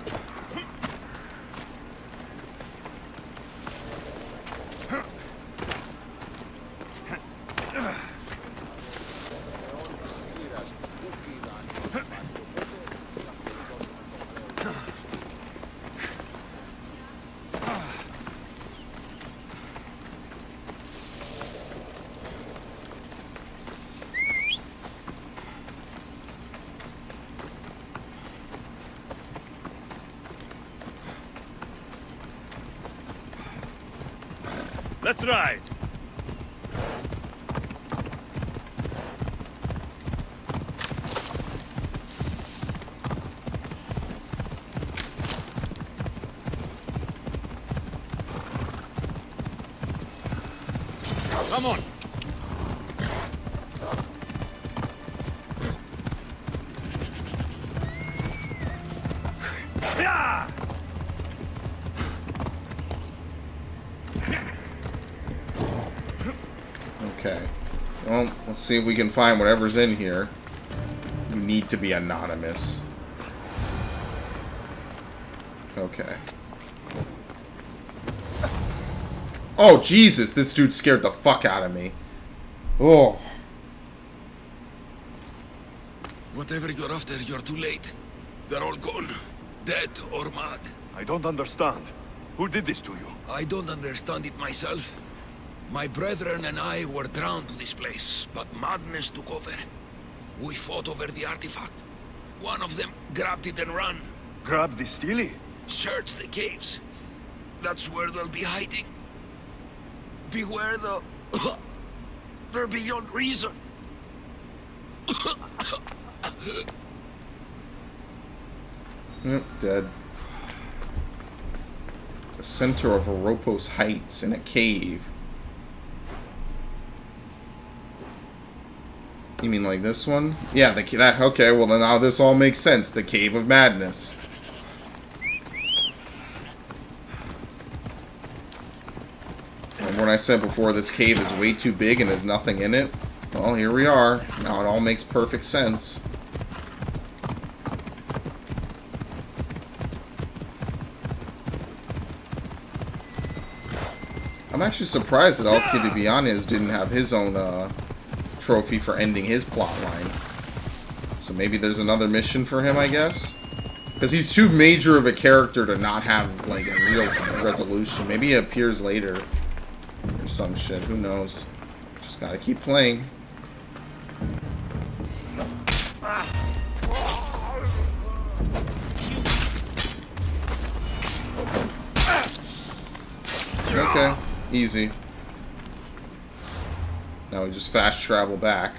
Let's ride. Come on. Yeah! Okay. Well, let's see if we can find whatever's in here. You need to be anonymous. Okay. Oh, Jesus! This dude scared the fuck out of me. Oh. Whatever you're after, you're too late. They're all gone. Dead or mad. I don't understand. Who did this to you? I don't understand it myself. My brethren and I were drawn to this place, but madness took over. We fought over the artifact. One of them grabbed it and ran. Grab the Stele? Search the caves. That's where they'll be hiding. Beware the... They're beyond reason. Yep, dead. The center of Oropos Heights in a cave. You mean like this one? Yeah, that. Okay, well then now this all makes sense. The Cave of Madness. Remember when I said before this cave is way too big and there's nothing in it? Well, here we are. Now it all makes perfect sense. I'm actually surprised that Alcibiades didn't have his own trophy for ending his plot line. So maybe there's another mission for him, I guess? Because he's too major of a character to not have, like, a real resolution. Maybe he appears later. Or some shit. Who knows? Just gotta keep playing. Okay. Easy. Now we just fast travel back.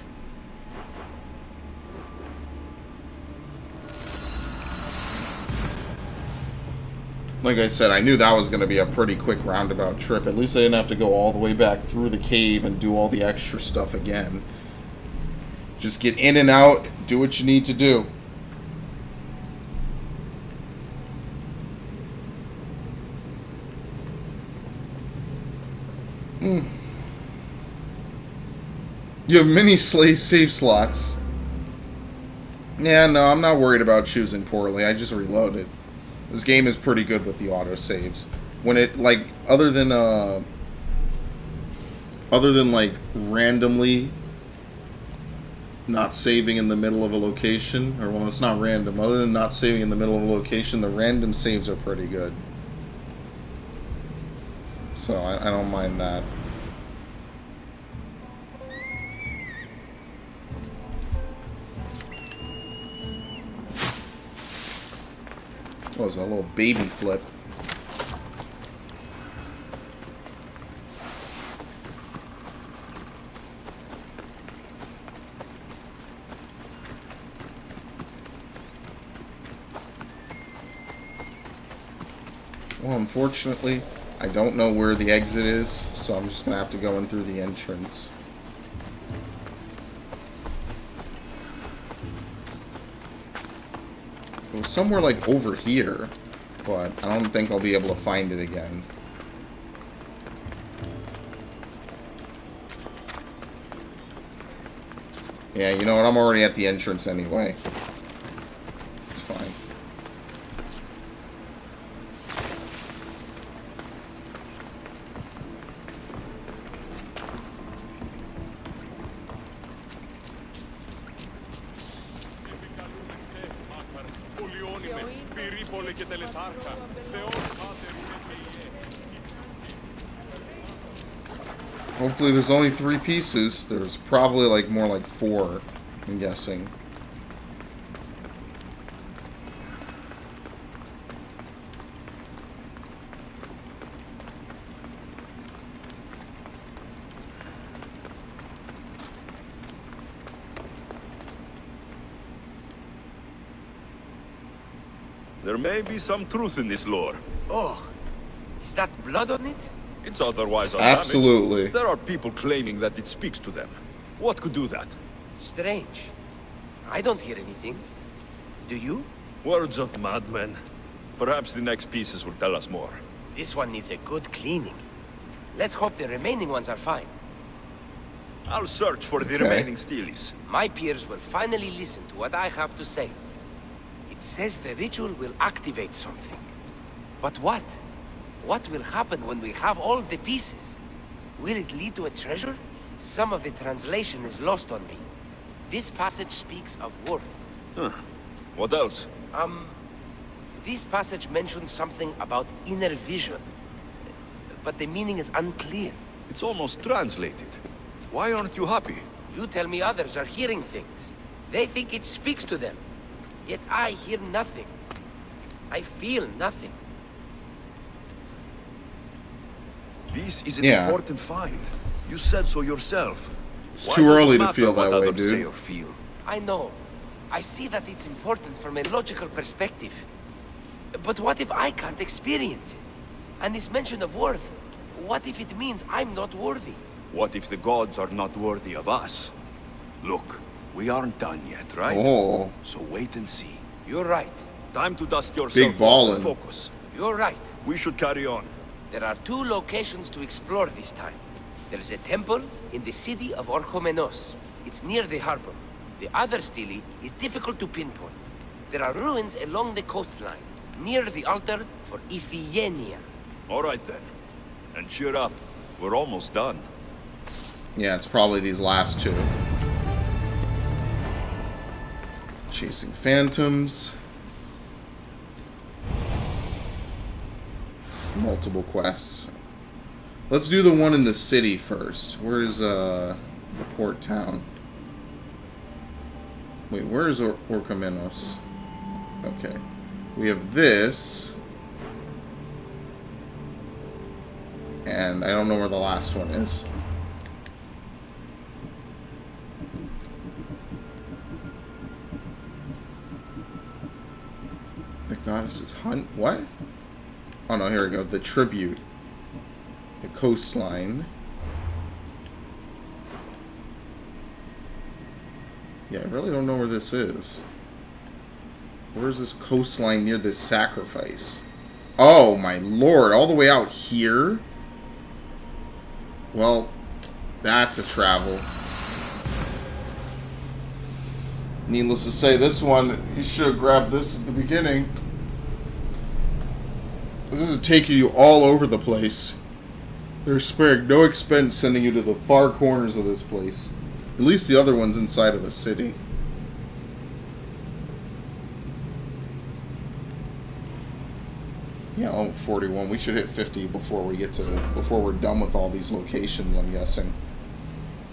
Like I said, I knew that was going to be a pretty quick roundabout trip. At least I didn't have to go all the way back through the cave and do all the extra stuff again. Just get in and out, do what you need to do. You have many save slots. Yeah, no, I'm not worried about choosing poorly. I just reload it. This game is pretty good with the auto saves. When it, like, other than like randomly not saving in the middle of a location, or well, it's not random. Other than not saving in the middle of a location, the random saves are pretty good. So I don't mind that. Oh, it's a little baby flip. Well, unfortunately, I don't know where the exit is, so I'm just going to have to go in through the entrance. It was somewhere like over here, but I don't think I'll be able to find it again. Yeah, you know what? I'm already at the entrance anyway. It's fine. Hopefully there's only 3 pieces. There's probably like more like 4, I'm guessing. There may be some truth in this lore. Oh, is that blood on it? It's otherwise undamaged. Absolutely. There are people claiming that it speaks to them. What could do that? Strange. I don't hear anything. Do you? Words of madmen. Perhaps the next pieces will tell us more. This one needs a good cleaning. Let's hope the remaining ones are fine. I'll search for the remaining steelies. My peers will finally listen to what I have to say. It says the ritual will activate something. But what? What will happen when we have all the pieces? Will it lead to a treasure? Some of the translation is lost on me. This passage speaks of worth. Huh. What else? This passage mentions something about inner vision. But the meaning is unclear. It's almost translated. Why aren't you happy? You tell me others are hearing things. They think it speaks to them. Yet I hear nothing. I feel nothing. This is an important find. You said so yourself. It's too early to feel that way, say dude. or feel? I know. I see that it's important from a logical perspective. But what if I can't experience it? And this mention of worth, what if it means I'm not worthy? What if the gods are not worthy of us? Look, we aren't done yet, right? Oh. So wait and see. You're right. Time to dust Big yourself off ballin'. and focus. You're right. We should carry on. There are 2 locations to explore this time. There's a temple in the city of Orchomenos. It's near the harbor. The other stele is difficult to pinpoint. There are ruins along the coastline, near the altar for Iphigenia. All right then. And cheer up. We're almost done. Yeah, it's probably these last 2. Chasing phantoms. Multiple quests. Let's do the one in the city first. Where's the port town? Wait, where is Orchomenos? Okay. We have this. And I don't know where the last one is. The goddess's hunt? What? Oh no, here we go. The tribute. The coastline. Yeah, I really don't know where this is. Where's this coastline near this sacrifice? Oh my lord, all the way out here? Well, that's a travel. Needless to say, this one, you should have grabbed this at the beginning. This is taking you all over the place. They're sparing no expense sending you to the far corners of this place. At least the other one's inside of a city. Yeah, oh, 41. We should hit 50 before we're done with all these locations, I'm guessing.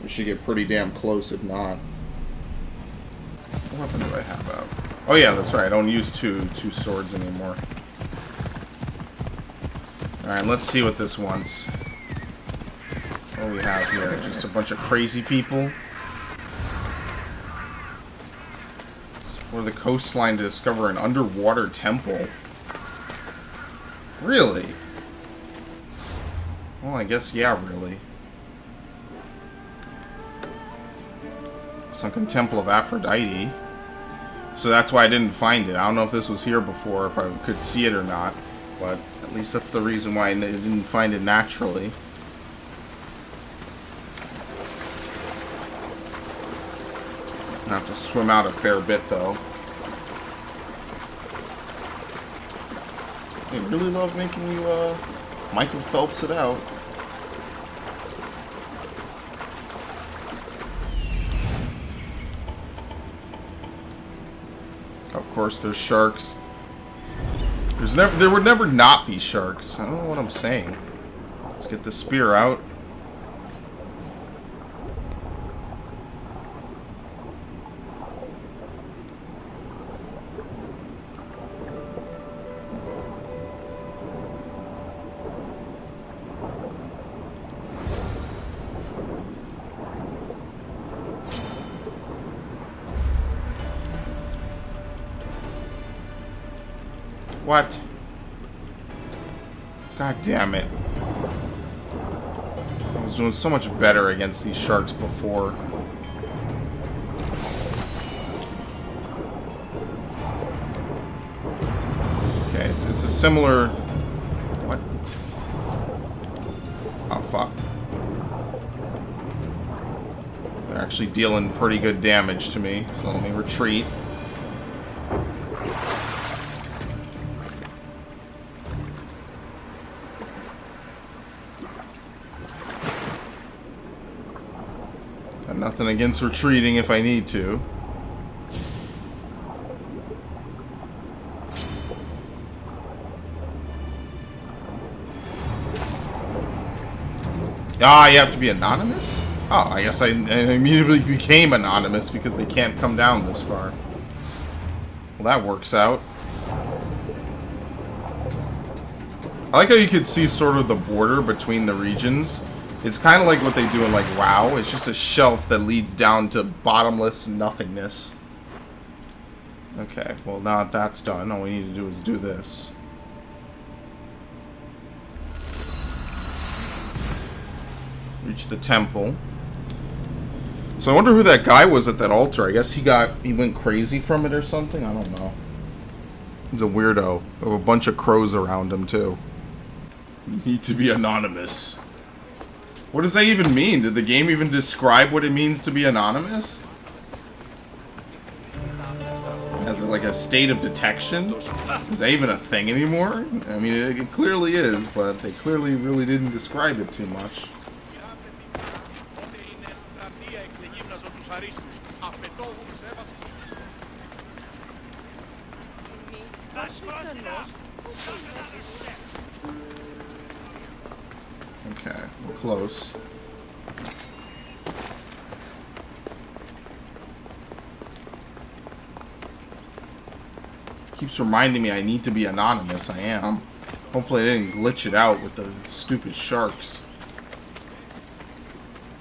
We should get pretty damn close if not. What weapon do I have out? Oh yeah, that's right. I don't use two swords anymore. Alright, let's see what this wants. What do we have here? Just a bunch of crazy people. Explore the coastline to discover an underwater temple. Really? Well, I guess, yeah, really. Sunken Temple of Aphrodite. So that's why I didn't find it. I don't know if this was here before, if I could see it or not. But at least that's the reason why I didn't find it naturally. I have to swim out a fair bit, though. I really love making you, Michael Phelps it out. Of course, there's sharks. There would never not be sharks. I don't know what I'm saying. Let's get the spear out. What? God damn it. I was doing so much better against these sharks before. Okay, it's a similar... What? Oh, fuck. They're actually dealing pretty good damage to me, so let me retreat. Nothing against retreating if I need to. Ah, you have to be anonymous? Oh, I guess I immediately became anonymous because they can't come down this far. Well, that works out. I like how you can see sort of the border between the regions. It's kind of like what they do in, like, WoW. It's just a shelf that leads down to bottomless nothingness. Okay, well, now that that's done, all we need to do is do this. Reach the temple. So I wonder who that guy was at that altar. I guess he went crazy from it or something. I don't know. He's a weirdo. There were a bunch of crows around him too. You need to be anonymous. What does that even mean? Did the game even describe what it means to be anonymous? As like a state of detection? Is that even a thing anymore? I mean, it clearly is, but they clearly really didn't describe it too much. Okay, we're close. Keeps reminding me I need to be anonymous. I am. Hopefully I didn't glitch it out with the stupid sharks.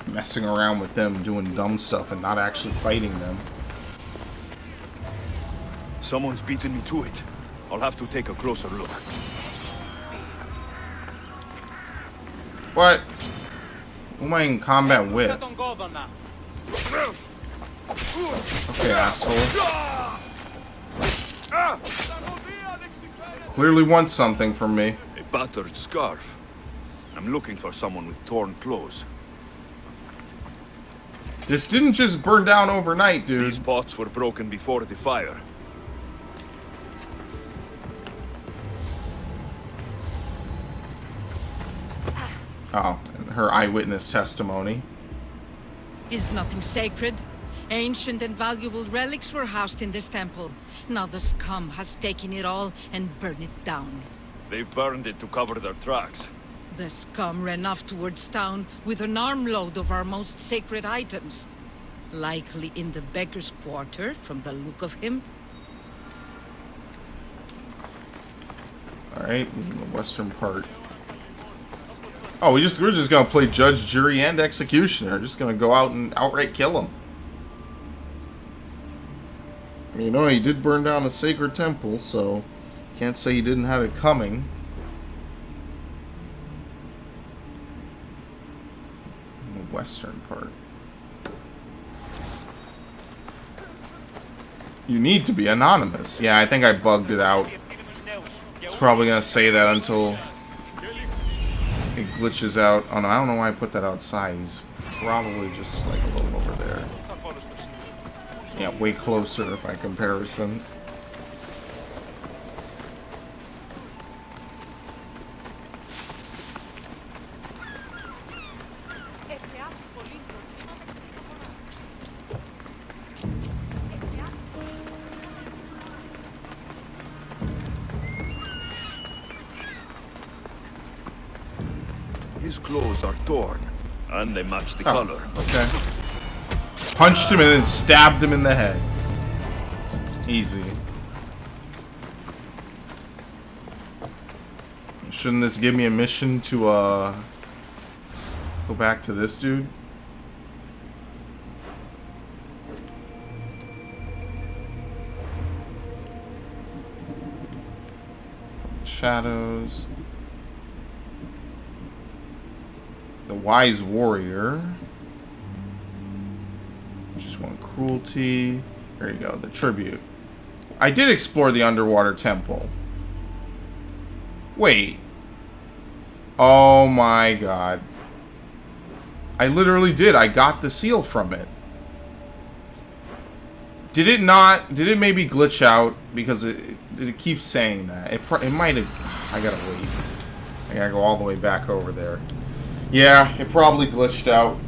Messing around with them, doing dumb stuff, and not actually fighting them. Someone's beaten me to it. I'll have to take a closer look. What? Who am I in combat with? Okay, asshole. Clearly wants something from me. A battered scarf. I'm looking for someone with torn clothes. This didn't just burn down overnight, dude. These pots were broken before the fire. Oh, her eyewitness testimony. Is nothing sacred? Ancient and valuable relics were housed in this temple. Now the scum has taken it all and burned it down. They've burned it to cover their tracks. The scum ran off towards town with an armload of our most sacred items. Likely in the beggar's quarter, from the look of him. Alright, he's in the western part. Oh, we're just gonna play judge, jury, and executioner. Just gonna go out and outright kill him. You know, he did burn down a sacred temple, so can't say he didn't have it coming. In the western part. You need to be anonymous. Yeah, I think I bugged it out. It's probably gonna say that until it glitches out. Oh no, I don't know why I put that outside. He's probably just like a little over there. Yeah, way closer by comparison. His clothes are torn, and they match the color. Okay. Punched him and then stabbed him in the head. Easy. Shouldn't this give me a mission to go back to this dude? Shadows. The Wise Warrior. Just one cruelty. There you go, the tribute. I did explore the underwater temple. Wait. Oh my god. I literally did. I got the seal from it. Did it not? Did it maybe glitch out? Because it keeps saying that. It might have. I gotta wait. I gotta go all the way back over there. Yeah, it probably glitched out.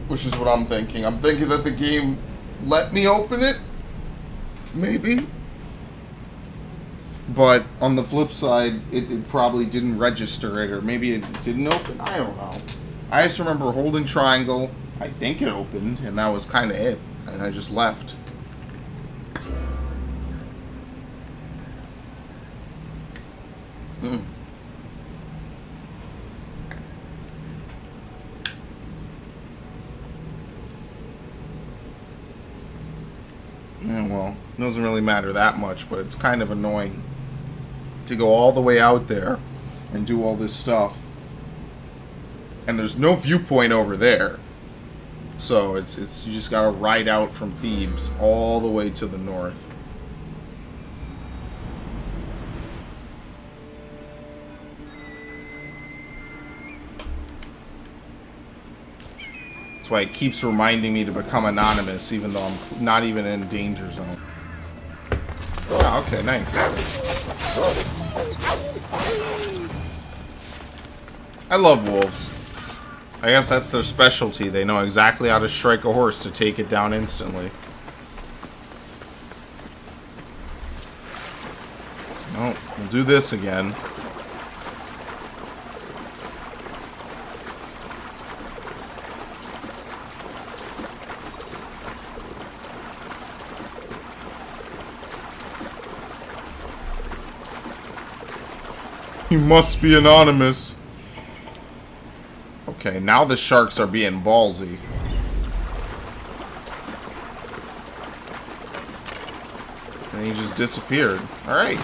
Which is what I'm thinking. I'm thinking that the game let me open it. Maybe. But on the flip side, it probably didn't register it. Or maybe it didn't open. I don't know. I just remember holding triangle. I think it opened. And that was kind of it. And I just left. Yeah, well, it doesn't really matter that much, but it's kind of annoying to go all the way out there and do all this stuff And there's no viewpoint over there. So it's you just gotta ride out from Thebes all the way to the north. That's why it keeps reminding me to become anonymous, even though I'm not even in danger zone. Oh, okay, nice. I love wolves. I guess that's their specialty. They know exactly how to strike a horse to take it down instantly. Oh, we'll do this again. You must be anonymous. Okay, now the sharks are being ballsy. And he just disappeared. Alright.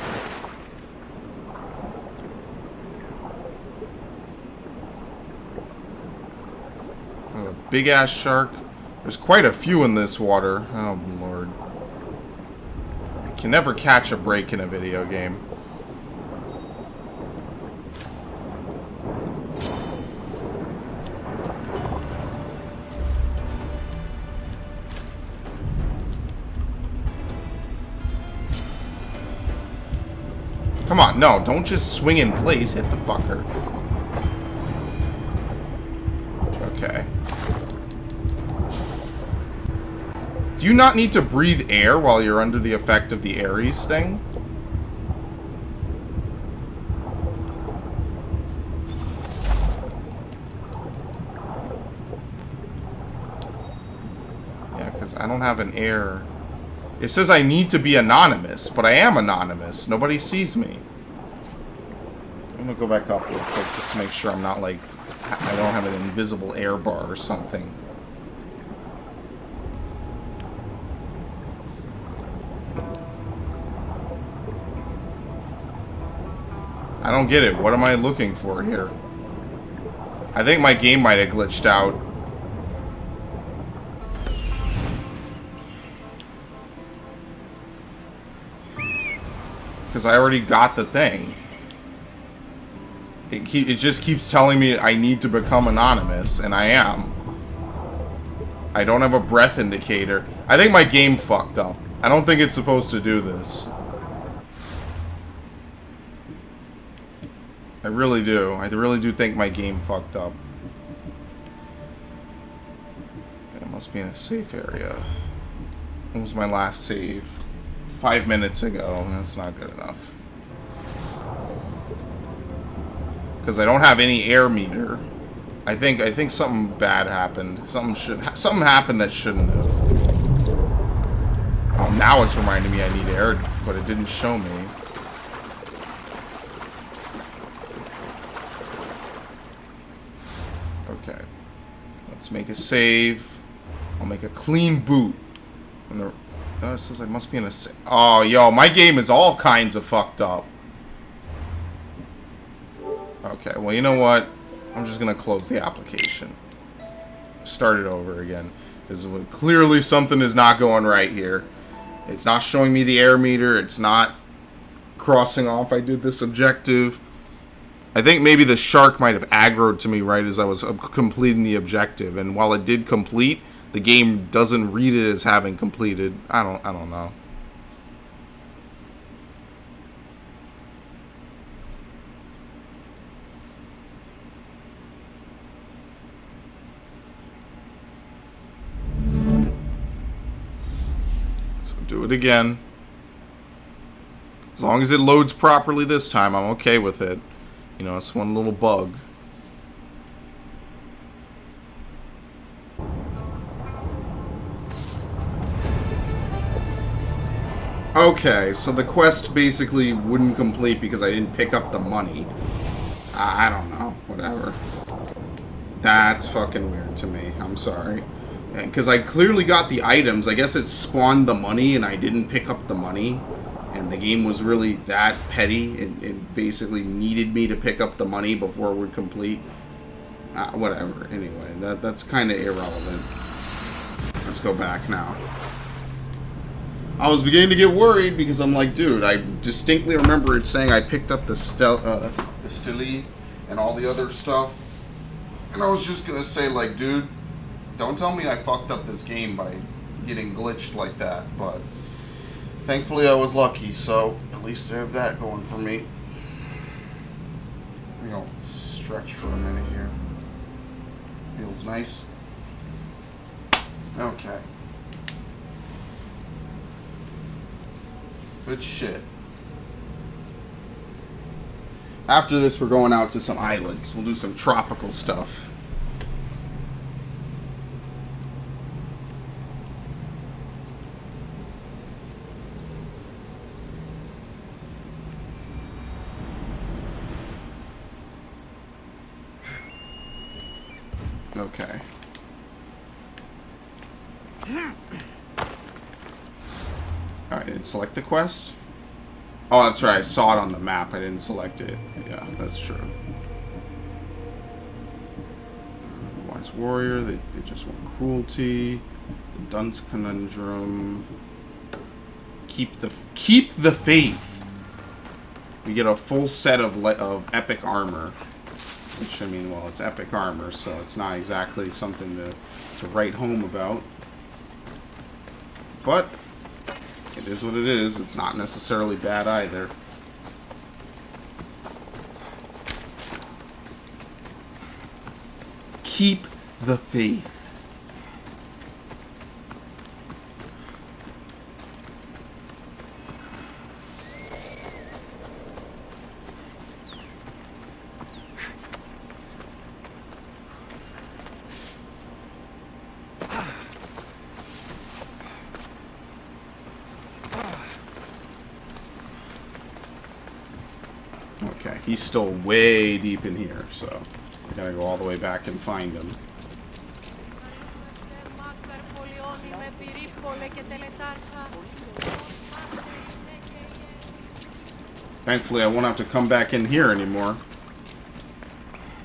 A big ass shark. There's quite a few in this water. Oh lord. You can never catch a break in a video game. Come on, no, don't just swing in place, hit the fucker. Okay. Do you not need to breathe air while you're under the effect of the Ares thing? Yeah, because I don't have an air... It says I need to be anonymous, but I am anonymous. Nobody sees me. I'm gonna go back up real quick just to make sure I'm not like... I don't have an invisible air bar or something. I don't get it. What am I looking for here? I think my game might have glitched out. Because I already got the thing. It just keeps telling me I need to become anonymous, and I am. I don't have a breath indicator. I think my game fucked up. I don't think it's supposed to do this. I really do. I really do think my game fucked up. It must be in a safe area. What was my last save? 5 minutes ago. That's not good enough. Because I don't have any air meter. I think something bad happened. Something happened that shouldn't have. Oh, now it's reminding me I need air, but it didn't show me. Okay. Let's make a save. I'll make a clean boot. Oh, it says I must be in a... Oh, yo, my game is all kinds of fucked up. Okay, well, you know what? I'm just going to close the application. Start it over again. Because clearly something is not going right here. It's not showing me the air meter. It's not crossing off I did this objective. I think maybe the shark might have aggroed to me right as I was completing the objective. And while it did complete... The game doesn't read it as having completed. I don't know. So do it again. As long as it loads properly this time, I'm okay with it. You know, it's one little bug. Okay, so the quest basically wouldn't complete because I didn't pick up the money. I don't know. Whatever. That's fucking weird to me. I'm sorry. Because I clearly got the items. I guess it spawned the money and I didn't pick up the money. And the game was really that petty. It basically needed me to pick up the money before it would complete. Whatever. Anyway, that's kind of irrelevant. Let's go back now. I was beginning to get worried because I'm like, dude, I distinctly remember it saying I picked up the Stili and all the other stuff. And I was just going to say, like, dude, don't tell me I fucked up this game by getting glitched like that. But thankfully I was lucky, so at least I have that going for me. You know, stretch for a minute here. Feels nice. Okay. Good shit. After this, we're going out to some islands. We'll do some tropical stuff. Okay. Alright, I didn't select the quest. Oh, that's right. I saw it on the map. I didn't select it. Yeah, that's true. The Wise Warrior. They just want cruelty. The Dunce Conundrum. Keep the faith. We get a full set of epic armor. Which, I mean, well, it's epic armor, so it's not exactly something to write home about. But it is what it is. It's not necessarily bad either. Keep the faith. Okay, he's still way deep in here, so I gotta go all the way back and find him. Thankfully, I won't have to come back in here anymore.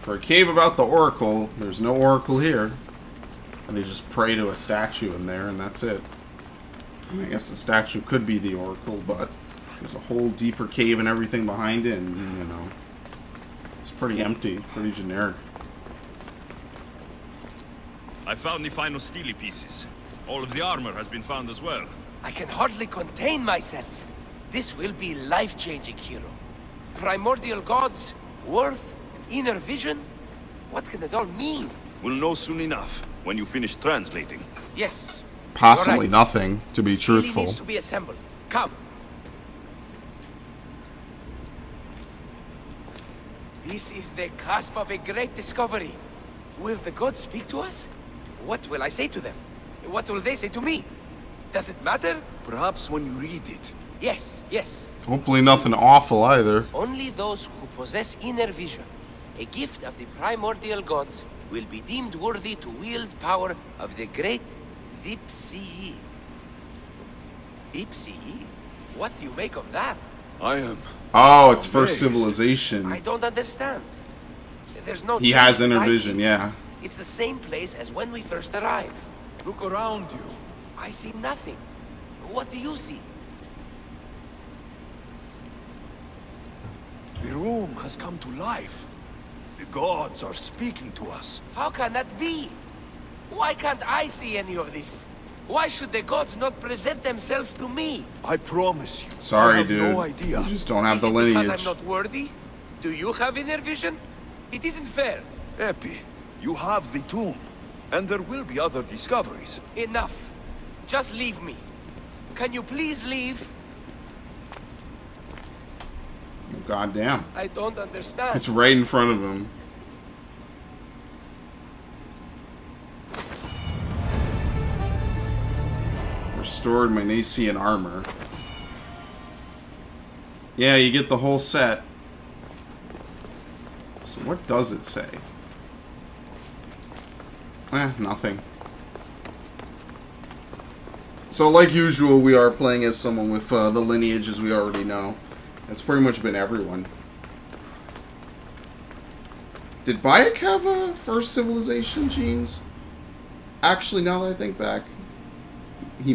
For a cave about the Oracle, there's no Oracle here. And they just pray to a statue in there, and that's it. I guess the statue could be the Oracle, but there's a whole deeper cave and everything behind it, and, you know, it's pretty empty, pretty generic. I found the final Stili pieces. All of the armor has been found as well. I can hardly contain myself. This will be life-changing, hero. Primordial gods, worth, inner vision. What can it all mean? We'll know soon enough when you finish translating. Yes. Possibly right. nothing, to be Stili truthful. needs to be assembled. Come. This is the cusp of a great discovery. Will the gods speak to us? What will I say to them? What will they say to me? Does it matter? Perhaps when you read it. Yes, yes. Hopefully nothing awful either. Only those who possess inner vision, a gift of the primordial gods, will be deemed worthy to wield power of the great Vipsii. Vipsii? What do you make of that? I am. Oh, it's first civilization. I don't understand. There's no. He has change that inner I vision, see. yeah. It's the same place as when we first arrived. Look around you. I see nothing. What do you see? The room has come to life. The gods are speaking to us. How can that be? Why can't I see any of this? Why should the gods not present themselves to me? I promise you. Sorry, I have dude. no idea. You just don't have Is the it lineage. because I'm not worthy? Do you have inner vision? It isn't fair. Epi, you have the tomb. And there will be other discoveries. Enough. Just leave me. Can you please leave? God damn. I don't understand. It's right in front of him. Restored Mynacean armor. Yeah, you get the whole set. So what does it say? Nothing. So like usual, we are playing as someone with the lineage, as we already know. It's pretty much been everyone. Did Bayek have a first civilization genes? Actually, now that I think back,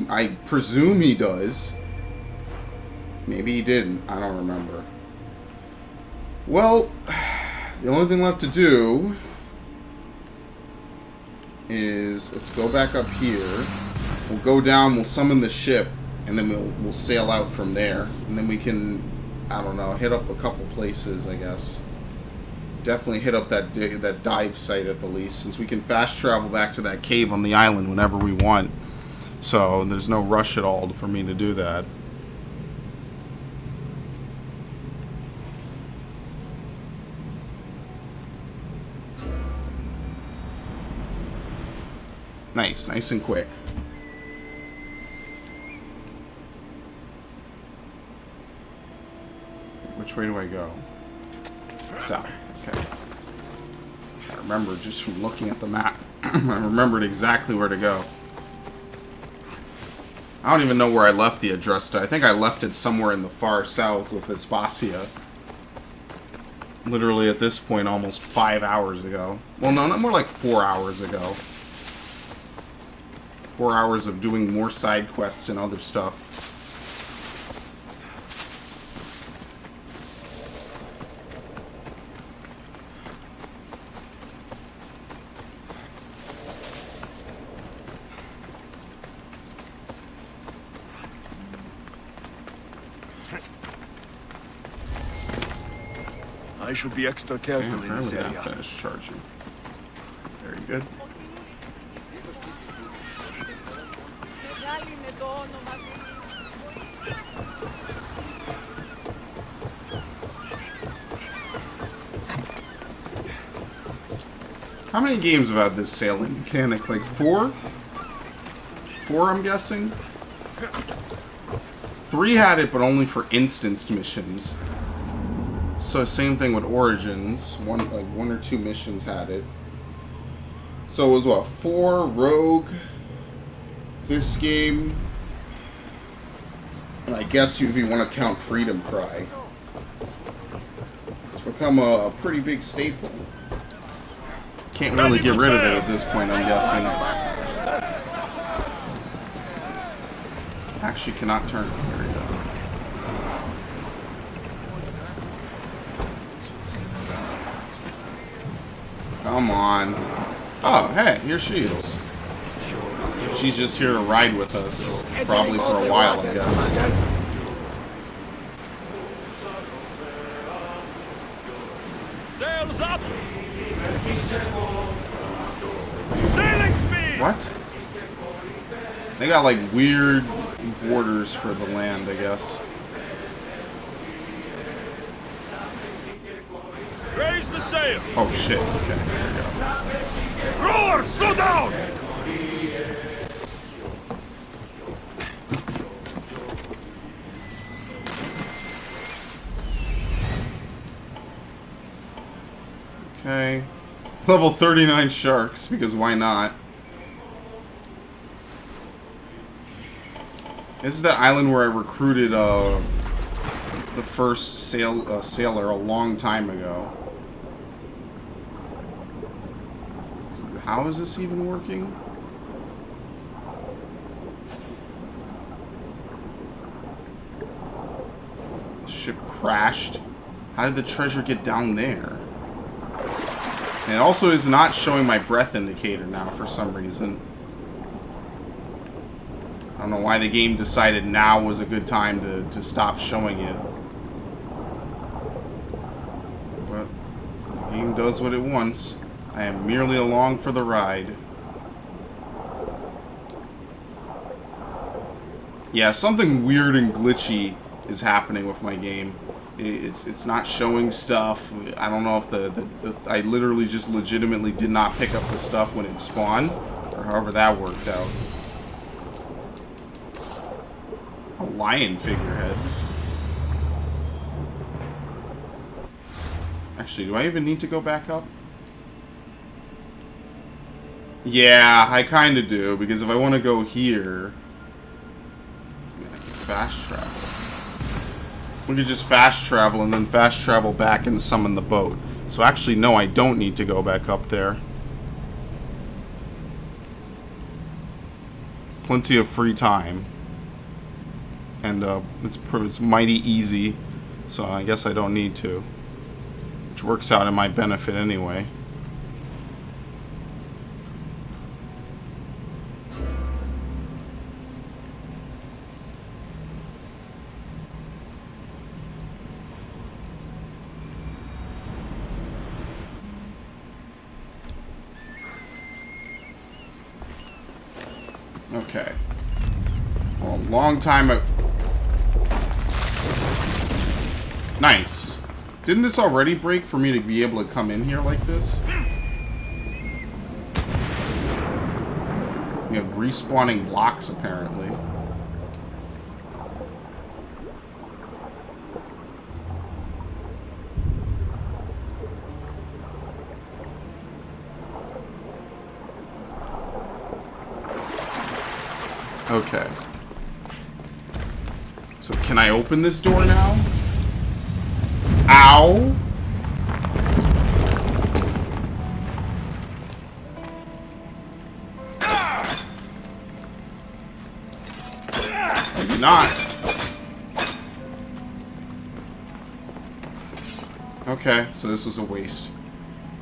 I presume he does. Maybe he didn't. I don't remember. Well, the only thing left to do is let's go back up here. We'll go down. We'll summon the ship, and then we'll sail out from there. And then we can, I don't know, hit up a couple places, I guess. Definitely hit up that dive site at the least, since we can fast travel back to that cave on the island whenever we want. So there's no rush at all for me to do that. Nice and quick. Which way do I go? South. Okay. I remember just from looking at the map. I remembered exactly where to go. I don't even know where I left the address to. I think I left it somewhere in the far south with Boeotia. Literally at this point almost 5 hours ago. Well, no, not more like 4 hours ago. 4 hours of doing more side quests and other stuff. I should be extra careful in this area. Finished charging. Very good. How many games have had this sailing mechanic? Like 4? 4, I'm guessing? 3 had it, but only for instanced missions. So same thing with Origins. One or 2 missions had it. So it was what? 4 Rogue. This game. And I guess if you want to count Freedom Cry. It's become a pretty big staple. Can't really get rid of it at this point, I'm guessing. Actually cannot turn. There we go. Come on. Oh, hey, here she is. She's just here to ride with us. Probably for a while, I guess. Sails up! Sailing speed! What? They got like weird borders for the land, I guess. Raise the sail! Oh shit, okay, there we go. Rower, slow down! Okay. Level 39 sharks, because why not? This is that island where I recruited the first sailor a long time ago. How is this even working? The ship crashed. How did the treasure get down there? And it also is not showing my breath indicator now for some reason. I don't know why the game decided now was a good time to stop showing it. But the game does what it wants. I am merely along for the ride. Yeah, something weird and glitchy is happening with my game. It's not showing stuff. I don't know if I literally just legitimately did not pick up the stuff when it spawned, or however that worked out. A lion figurehead. Actually, do I even need to go back up? Yeah, I kind of do, because if I want to go here, I mean, I can fast travel. We could just fast travel and then fast travel back and summon the boat. So actually, no, I don't need to go back up there. Plenty of free time. And it's mighty easy, so I guess I don't need to. Which works out in my benefit anyway. Okay. Well, a long time ago. Nice. Didn't this already break for me to be able to come in here like this? We have respawning blocks, apparently. Okay. So can I open this door now? Ow! Maybe not. Okay, so this was a waste.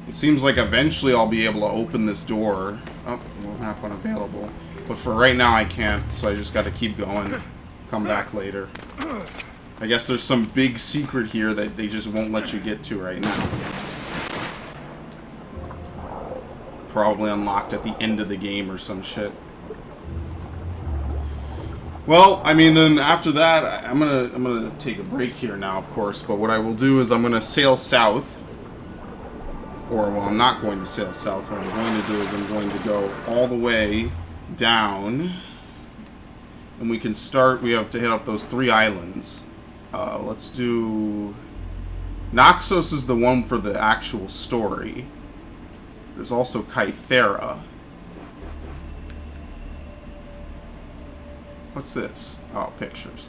It seems like eventually I'll be able to open this door. Oh, map unavailable. But for right now I can't, so I just gotta keep going. Come back later. I guess there's some big secret here that they just won't let you get to right now. Probably unlocked at the end of the game or some shit. Well, I mean, then after that, I'm gonna take a break here now, of course. But what I will do is I'm gonna sail south. Or, well, I'm not going to sail south. What I'm going to do is I'm going to go all the way down. And we can start, we have to hit up those 3 islands. Let's do... Naxos is the one for the actual story. There's also Kythera. What's this? Oh, pictures.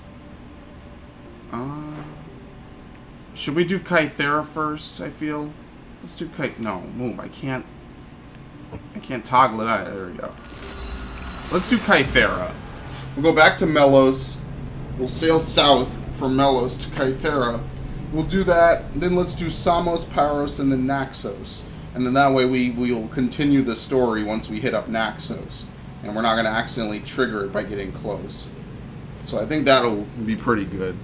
Should we do Kythera first, I feel? Let's do no, move, I can't toggle it out. There we go. Let's do Kythera. We'll go back to Melos. We'll sail south from Melos to Kythera. We'll do that. Then let's do Samos, Paros, and then Naxos. And then that way we'll continue the story once we hit up Naxos. And we're not going to accidentally trigger it by getting close. So I think that'll be pretty good.